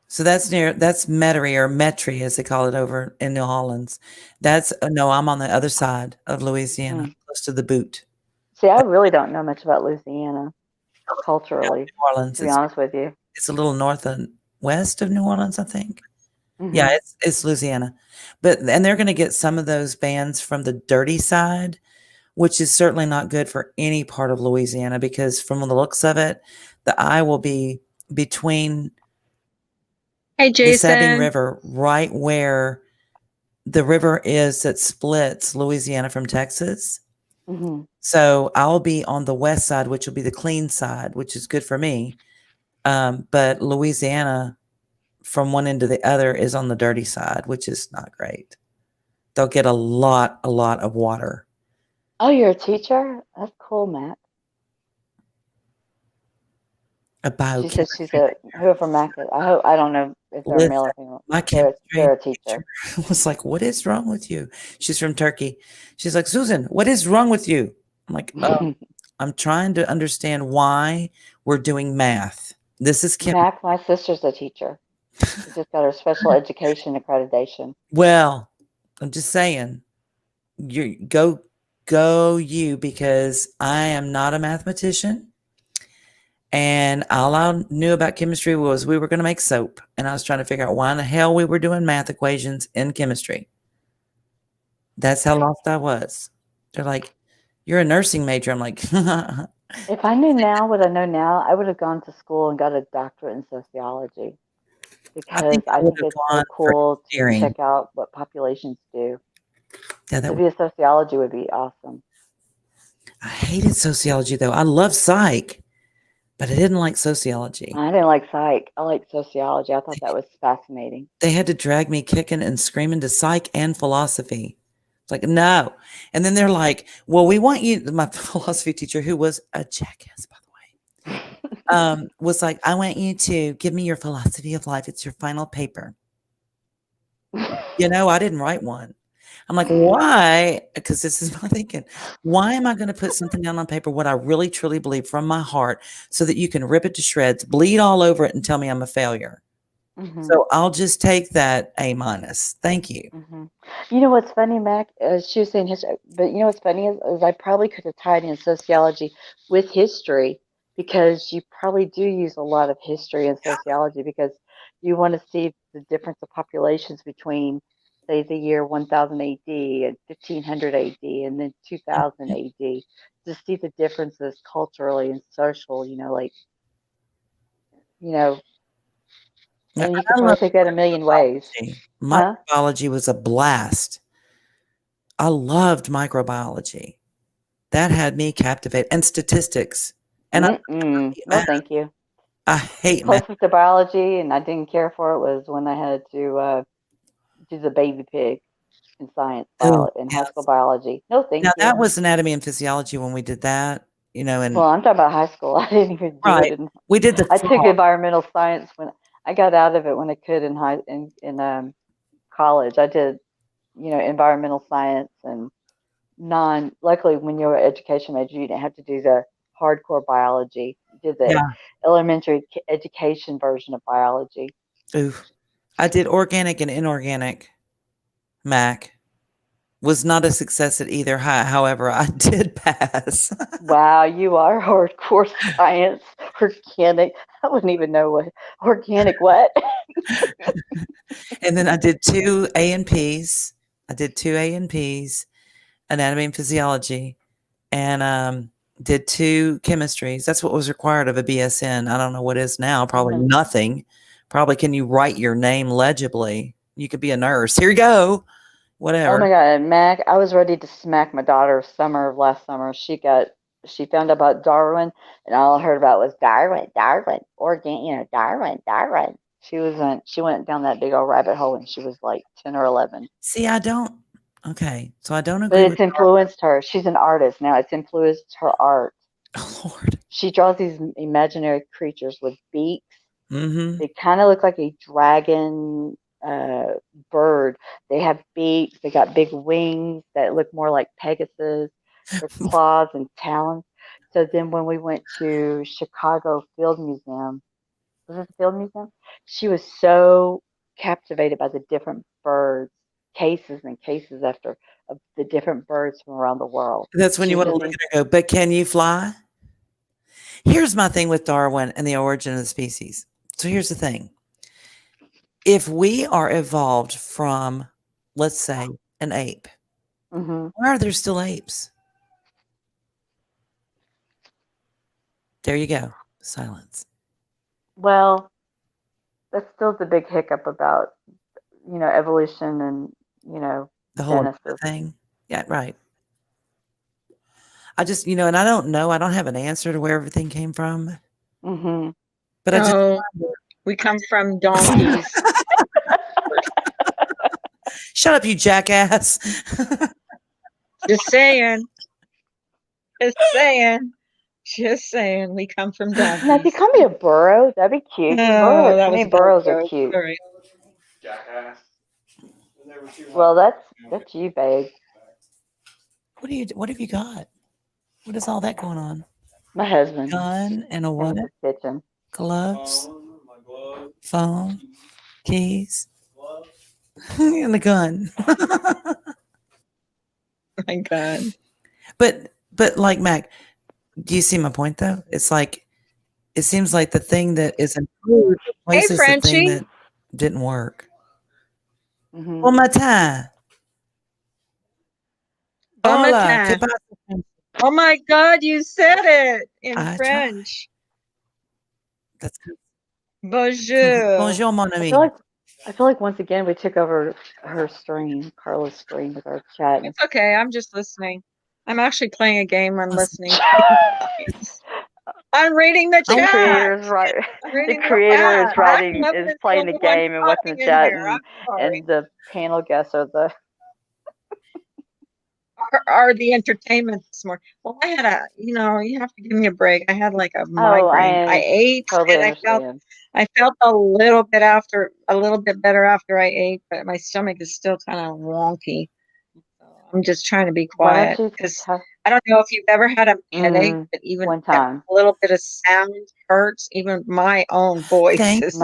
So that's Metairie, or Metairie, as they call it over in New Orleans. No, I'm on the other side of Louisiana, close to the boot. See, I really don't know much about Louisiana culturally, New Orleans, to be honest with you. It's a little north and west of New Orleans, I think. Yeah, it's Louisiana. And they're going to get some of those bands from the dirty side, which is certainly not good for any part of Louisiana, because from the looks of it, the eye will be between the Sabine River, right where the river is that splits Louisiana from Texas. So I'll be on the west side, which will be the clean side, which is good for me. But Louisiana, from one end to the other, is on the dirty side, which is not great. They'll get a lot of water. Oh, you're a teacher? That's cool, Matt. She says she's whoever Mac is. I don't know if they're male or female. They're a teacher. Was like, what is wrong with you? She's from Turkey. She's like, Susan, what is wrong with you? I'm like, I'm trying to understand why we're doing math. This is Mac, my sister's a teacher. She just got her special education accreditation. Well, I'm just saying, you go you, because I am not a mathematician. And all I knew about chemistry was we were going to make soap. And I was trying to figure out why in the hell we were doing math equations in chemistry. That's how lost I was. They're like, you're a nursing major. I'm like, if I knew now what I know now, I would have gone to school and got a doctorate in sociology. Because I think it's so cool to check out what populations do. Yeah, to be a sociology would be awesome. I hated sociology, though. I love psych. But I didn't like sociology. I didn't like psych. I liked sociology. I thought that was fascinating. They had to drag me kicking and screaming to psych and philosophy. It's like, no. And then they're like, well, we want you. My philosophy teacher, who was a jackass, by the way, was like, I want you to give me your philosophy of life. It's your final paper. I didn't write one. I'm like, why? Because this is my thinking. Why am I going to put something down on paper, what I really, truly believe from my heart, so that you can rip it to shreds, bleed all over it, and tell me I'm a failure? So I'll just take that A-. Thank you. You know what's funny, Mac? She was saying history, but you know what's funny is I probably could have tied in sociology with history, because you probably do use a lot of history and sociology because you want to see the difference of populations between, say, the year 1000 AD and 1500 AD and then 2000 AD to see the differences culturally and social, like, you know, Now, and you could I probably love take that a million ways. Huh? microbiology was a blast. I loved microbiology. That had me captivated, and statistics. And I No, math. thank you. I hate math. Closest to biology, and I didn't care for it, was when I had to do the baby pig in science Ooh, in high school biology. No, thank now you. that was anatomy and physiology when we did that, and Well, I'm talking about high school. I didn't even do right. it in. We did the I took environmental science when I got out of it when I could in college. I did, environmental science and luckily when you were an education major, you didn't have to do the hardcore biology. You did the elementary education version of biology. Ooh. I did organic and inorganic. Mac was not a success at either. However, I did pass. Wow, you are hardcore science, organic. I wouldn't even know what organic what. And then I did 2 A&Ps. I did 2 A&Ps, anatomy and physiology, and did 2 chemistries. That's what was required of a BSN. I don't know what is now. Probably nothing. Probably can you write your name legibly? You could be a nurse. Here you go. Whatever. Oh my God, Mac! I was ready to smack my daughter. Last summer, she found out about Darwin, and all I heard about was Darwin, Darwin. She went down that big old rabbit hole, and she was like 10 or 11. See, I don't. Okay, so I don't But agree. it's influenced her. She's an artist now. It's influenced her art. Oh Lord! She draws these imaginary creatures with beaks. Mm-hmm. They kind of look like a dragon bird. They have beaks. They got big wings that look more like Pegasus. Their claws and talons. So then when we went to Chicago Field Museum, was it the Field Museum? She was so captivated by the different birds, cases and cases of the different birds from around the world. That's when you want to look at her and go, but can you fly? Here's my thing with Darwin and the origin of the species. So here's the thing. If we are evolved from, let's say, an ape, why are there still apes? There you go. Silence. Well, that's still the big hiccup about, evolution and, the whole Genesis thing. Yeah, right. I just, and I don't know. I don't have an answer to where everything came from. Mm-hmm. But I just we come from donkeys. Shut up, you jackass. Just saying. Just saying. We come from donkeys. Now, if you call me a burro, that'd be cute. No, that was burros are cute. Sorry. Jackass. Well, that's you, babe. What have you got? What is all that going on? My husband. Gun and a what? In the kitchen. Gloves. Phone. Keys. And the gun. My God. But like Mac, do you see my point though? It's like it seems like the thing that is improved replaces the thing that didn't work. Mm-hmm. Bon matin. Bon Hola, matin. ¿qué pasa? Oh my God, you said it in I French. That's good. Bonjour. Bonjour, mon ami. I feel like once again we took over her stream, Carla's stream, with our chat. It's okay. I'm just listening. I'm actually playing a game. I'm listening. I'm reading the chat. The creator is writing, is playing the game, and what's in the chat, and the panel guests are the entertainment this morning. Well, I had you have to give me a break. I had like a migraine. I ate totally and I felt a little bit better after I ate, but my stomach is still kind of wonky. I'm just trying to be quiet because I don't know if you've ever had a headache, but even one time, a little bit of sound hurts. Even my own voice is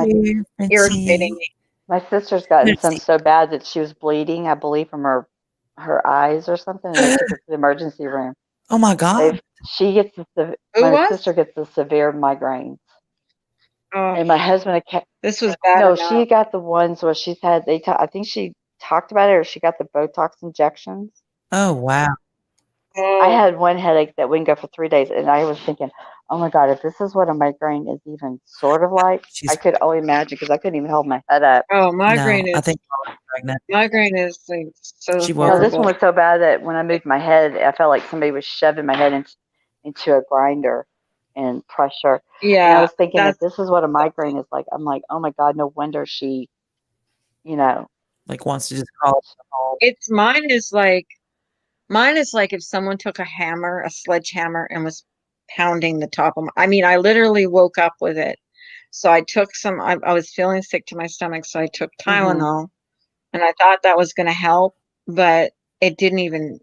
irritating me. My sister's gotten some so bad that she was bleeding, I believe, from her eyes or something, and they took her to the emergency room. Oh my God. She gets Who my was? sister gets the severe migraines, Oh, and my husband. this was bad No, enough. she got the ones where she's had. I think she talked about it, or she got the Botox injections. Oh wow. I Oh, had one headache that wouldn't go for 3 days, and I was thinking, oh my God, if this is what a migraine is even sort of like, I She's could only imagine because I couldn't even hold my head up. oh, no. migraine I is think she's pregnant. migraine is like so She No, woke this up. one was so bad that when I moved my head, I felt like somebody was shoving my head into a grinder and pressure. And I Yeah, was thinking, if that's this is what a migraine is like, I'm like, oh my God, no wonder she, you know, Like wants to just call it home. it's mine is like if someone took a hammer, a sledgehammer, and was pounding the top of my, I mean, I literally woke up with it. So I took some, I was feeling sick to my stomach, so I took Tylenol and I thought that was going to help, but it didn't even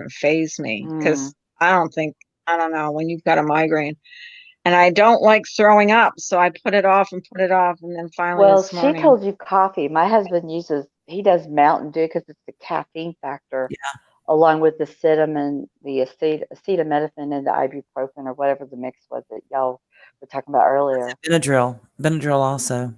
phase me because I don't know, when you've got a migraine and I don't like throwing up. So I put it off and put it off. And then finally well, this she morning, told you coffee. My husband he does Mountain Dew because it's the caffeine factor, along with the cinnamon, the acetaminophen, and the ibuprofen, or whatever the mix was that y'all were talking about earlier. Benadryl also.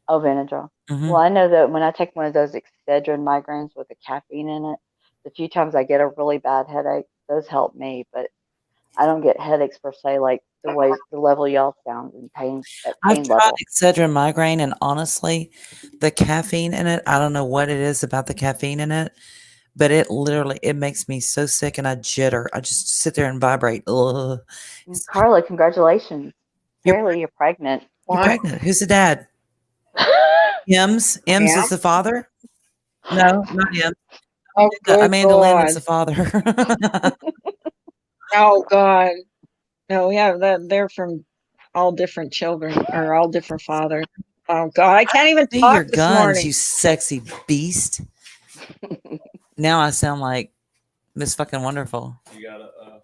Oh, Benadryl. Mhm. Well, I know that when I take one of those Excedrin migraines with the caffeine in it, the few times I get a really bad headache, those help me. But I don't get headaches per se, like the level y'all sound and pain at I've pain tried level. Excedrin migraine, and honestly, the caffeine in it, I don't know what it is about the caffeine in it, but it makes me so sick and I jitter. I just sit there and vibrate. Ugh. Carla, congratulations. You're, Apparently you're pregnant. you're what? pregnant. Who's the dad? Ems Yeah. is the father? No, not Ems. Oh, good Amanda Landon's God. the father. Oh, God. No, yeah, they're from all different children or all different fathers. Oh, God. I can't even See talk your this guns, morning. you sexy beast. Now I sound like Miss fucking Wonderful. You got a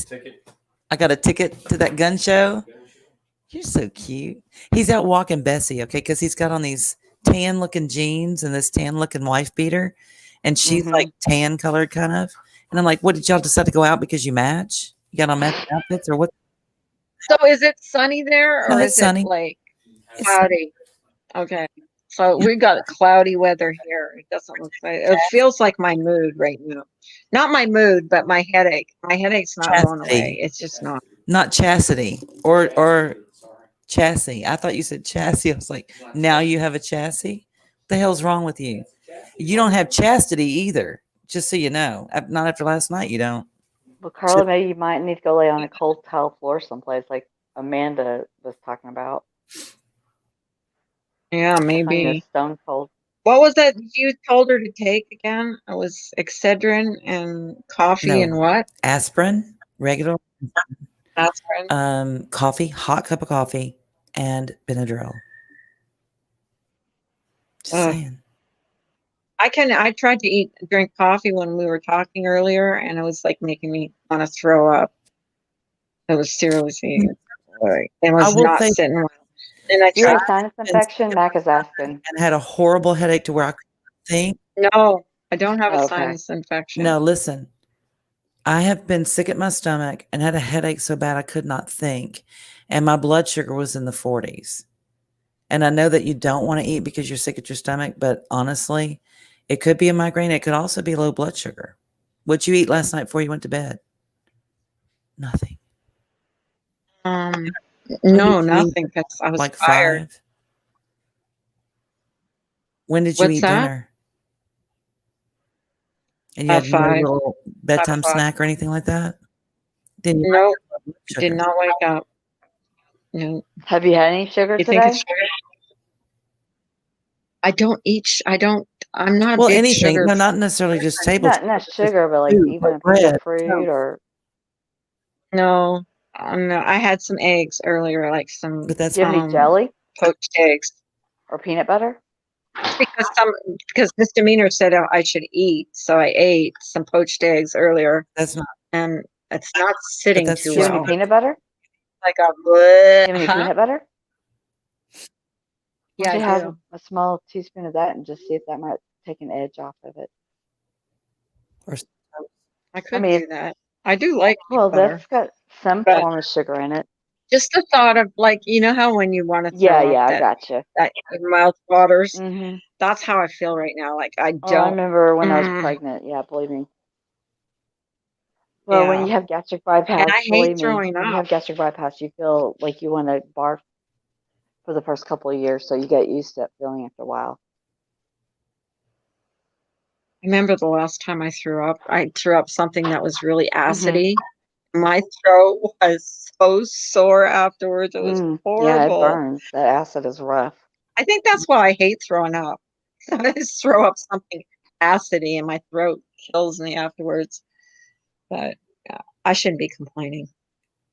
ticket? I got a ticket to that gun show. You're so cute. He's out walking Bessie, okay, because he's got on these tan looking jeans and this tan looking wife beater, and she's like tan colored kind of. And I'm like, what did y'all decide to go out because you match? You got on matching outfits or what? So is it sunny there No, or it's is it sunny. like It's cloudy? Okay. So we got cloudy weather here. It doesn't look like it feels like my mood right now. Not my mood, but my headache. My headache's not going away. Chastity. It's just not. Not chastity or chassis. I thought you said chassis. I was like, now you have a chassis? What the hell's wrong with you? You don't have chastity either, just so you know. Not after last night, you don't. Well, Carla, maybe you might need to go lay on a cold tile floor someplace like Amanda was talking about. Yeah, Find maybe. stone cold. What was that you told her to take again? It was Excedrin and coffee and what? Aspirin, regular Aspirin. coffee, hot cup of coffee, and Benadryl. Just saying. I tried to drink coffee when we were talking earlier, and it was like making me want to throw up. It was seriously, it was not sitting well. And I Do you tried. have sinus infection? Mac is asking. And had a horrible headache to where I couldn't think. No, I don't have a Okay. sinus infection. No, listen. I have been sick at my stomach and had a headache so bad I could not think. And my blood sugar was in the 40s. And I know that you don't want to eat because you're sick at your stomach, but honestly, it could be a migraine. It could also be low blood sugar. What'd you eat last night before you went to bed? Nothing. No, nothing. Because I was like tired. 5. When did you What's eat that? dinner? And you had no 5. little bedtime 5 o'clock. snack or anything like that? Didn't you? No, did not wake up. No. Have you had any sugar You today? think it's sugar? I don't eat. I'm not a Well, big anything. sugar. No, not necessarily just table. Not sugar, but like food, even like a piece bread. of fruit or. No, no. I had some eggs earlier, like some. But that's Do you have any jelly poached eggs. or peanut butter? Because misdemeanor said I should eat, so I ate some poached eggs earlier. That's not. And it's not sitting that's too Do you have well. any peanut butter? Like a Do you have any huh? peanut butter? Yeah, you I have do. a small teaspoon of that and just see if that might take an edge off of it. I could mean, do that. I do like peanut Well, butter, that's got some but form of sugar in it. just the thought of like, you know how when you want to Yeah, throw up yeah, I that gotcha. your mouth waters, Hmm. that's how I feel right now. Like I Oh, I don't. remember when I was Mm, pregnant. Yeah, believe me. Well, when yeah, you have gastric and bypass, I hate believe me, throwing when you up. have gastric bypass, you feel like you want to barf for the first couple of years, so you get used to that feeling after a while. I remember the last time I threw up something that was really Hmm. acidy. My throat was so sore afterwards. It was Yeah, it horrible. burns. That acid is rough. I think that's why I hate throwing up. I just throw up something acidy and my throat kills me afterwards. But yeah, I shouldn't be complaining.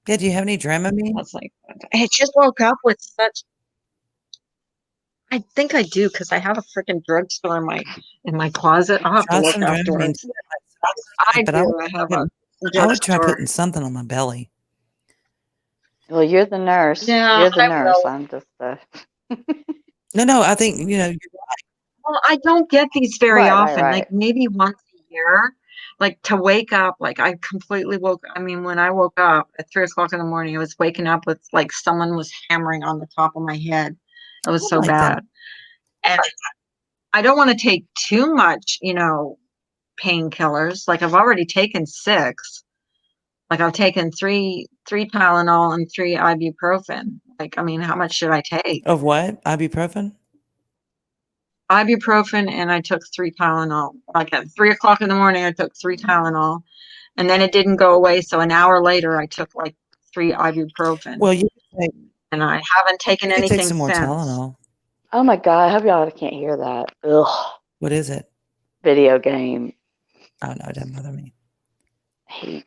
Yeah, do you have any Dramamine? That's like I just woke up with such. I think I do because I have a freaking drugstore in my closet. I'll have to Try look some Dramamine. afterwards. I But do. I have a I would try drugstore. putting something on my belly. Well, you're the nurse. Yeah, You're the I nurse. will. I'm just No, I think, Well, I don't get these very right, right, often. right. Like maybe once a year. Like to wake up, like I completely woke. I mean, when I woke up at 3 o'clock in the morning, I was waking up with like someone was hammering on the top of my head. It was I so like that. bad. And I don't want to take too much, painkillers. Like I've already taken 6. Like I've taken three Tylenol and 3 ibuprofen. Like, I mean, how much should I take? Of what? Ibuprofen? Ibuprofen, and I took 3 Tylenol. Like at 3 o'clock in the morning, I took 3 Tylenol, and then it didn't go away. So an hour later, I took like 3 ibuprofen, Well, you and I haven't taken could take anything some more since. Tylenol. Oh my God, I hope y'all can't hear that. Ugh. What is it? Video game. Oh, no, it doesn't bother me. Hate.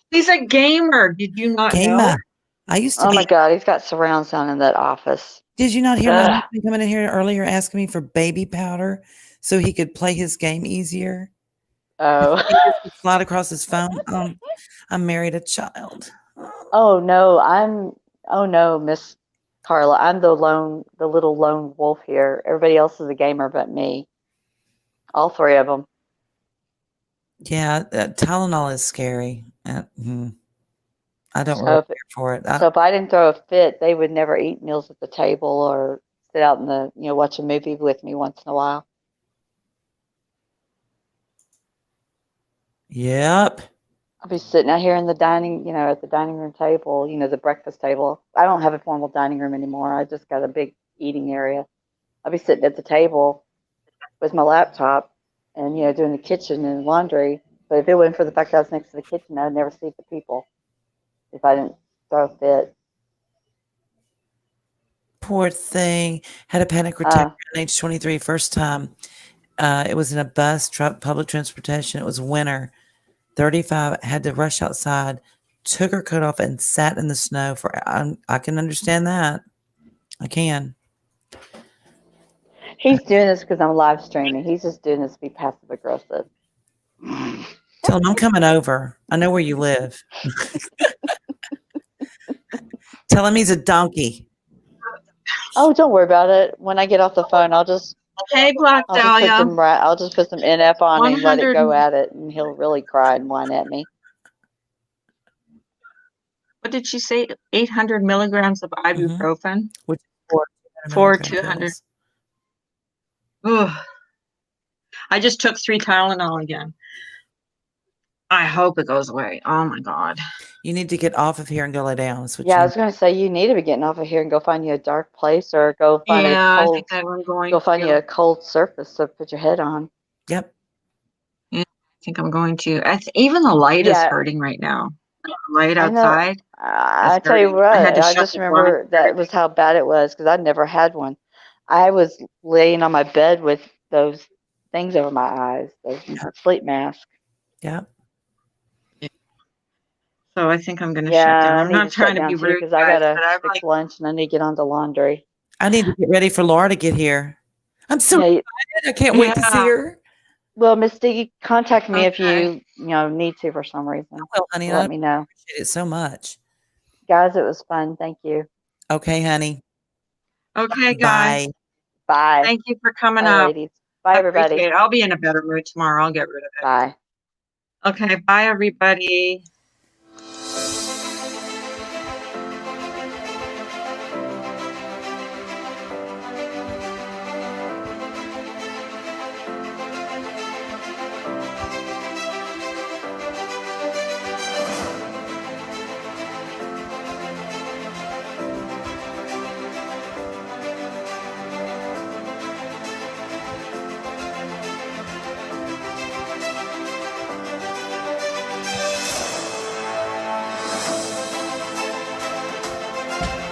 He's a gamer. Did you not know? Gamer. I used to Oh be. my God, he's got surround sound in that office. Did you not hear my Ugh. husband coming in here earlier asking me for baby powder so he could play his game easier? Oh. Fingers could slide across his phone. I married a child. Oh no, Miss Carla. I'm the little lone wolf here. Everybody else is a gamer but me. All 3 of them. Yeah, Tylenol is scary. I don't So really if, care for it. so if I didn't throw a fit, they would never eat meals at the table or sit out in the, watch a movie with me once in a while. Yep. I'll be sitting out here in the at the dining room table, the breakfast table. I don't have a formal dining room anymore. I just got a big eating area. I'll be sitting at the table with my laptop and, doing the kitchen and laundry. But if it wasn't for the fact that I was next to the kitchen, I'd never see the people if I didn't throw a fit. Poor thing. Had a panic attack at age 23, first time. It was in a bus, public transportation. It was winter. 35, had to rush outside, took her coat off and sat in the snow for, I can understand that. I can. He's doing this because I'm live streaming. He's just doing this to be passive aggressive. Tell him I'm coming over. I know where you live. Tell him he's a donkey. Oh, don't worry about it. When I get off the phone, I'll just Hey, Black Dahlia. I'll just put some NF on and let it 100 go at it, and he'll really cry and whine at me. What did she say? 800 milligrams of ibuprofen? Which for 200. Ugh. I just took 3 Tylenol again. I hope it goes away. Oh my God. You need to get off of here and go lay down. That's what Yeah, I you was going to say you need to be getting off of here and go find you a dark place or go find a I cold. think that I'm going Go find to. you a cold surface to put your head on. Yep. Yeah, I think I'm going to. Even the light is hurting right now. The light outside. I tell you what, I just remember that was how bad it was because I'd never had one. I was laying on my bed with those things over my eyes, those sleep masks. Yeah. So I think I'm going to shut down. I'm not trying to be rude because I got to fix lunch and I need to get on to laundry. I need to get ready for Laura to get here. I'm so excited. I can't wait to see her. Well, Misty, contact me if you need to for some reason. I will, honey. Let me know. Appreciate it so much. Guys, it was fun. Thank you. Okay, honey. Okay, guys. Bye. Thank you for coming Bye, up. ladies. Bye, everybody. Appreciate it. I'll be in a better mood tomorrow. I'll get rid of it. Bye. Okay, bye everybody.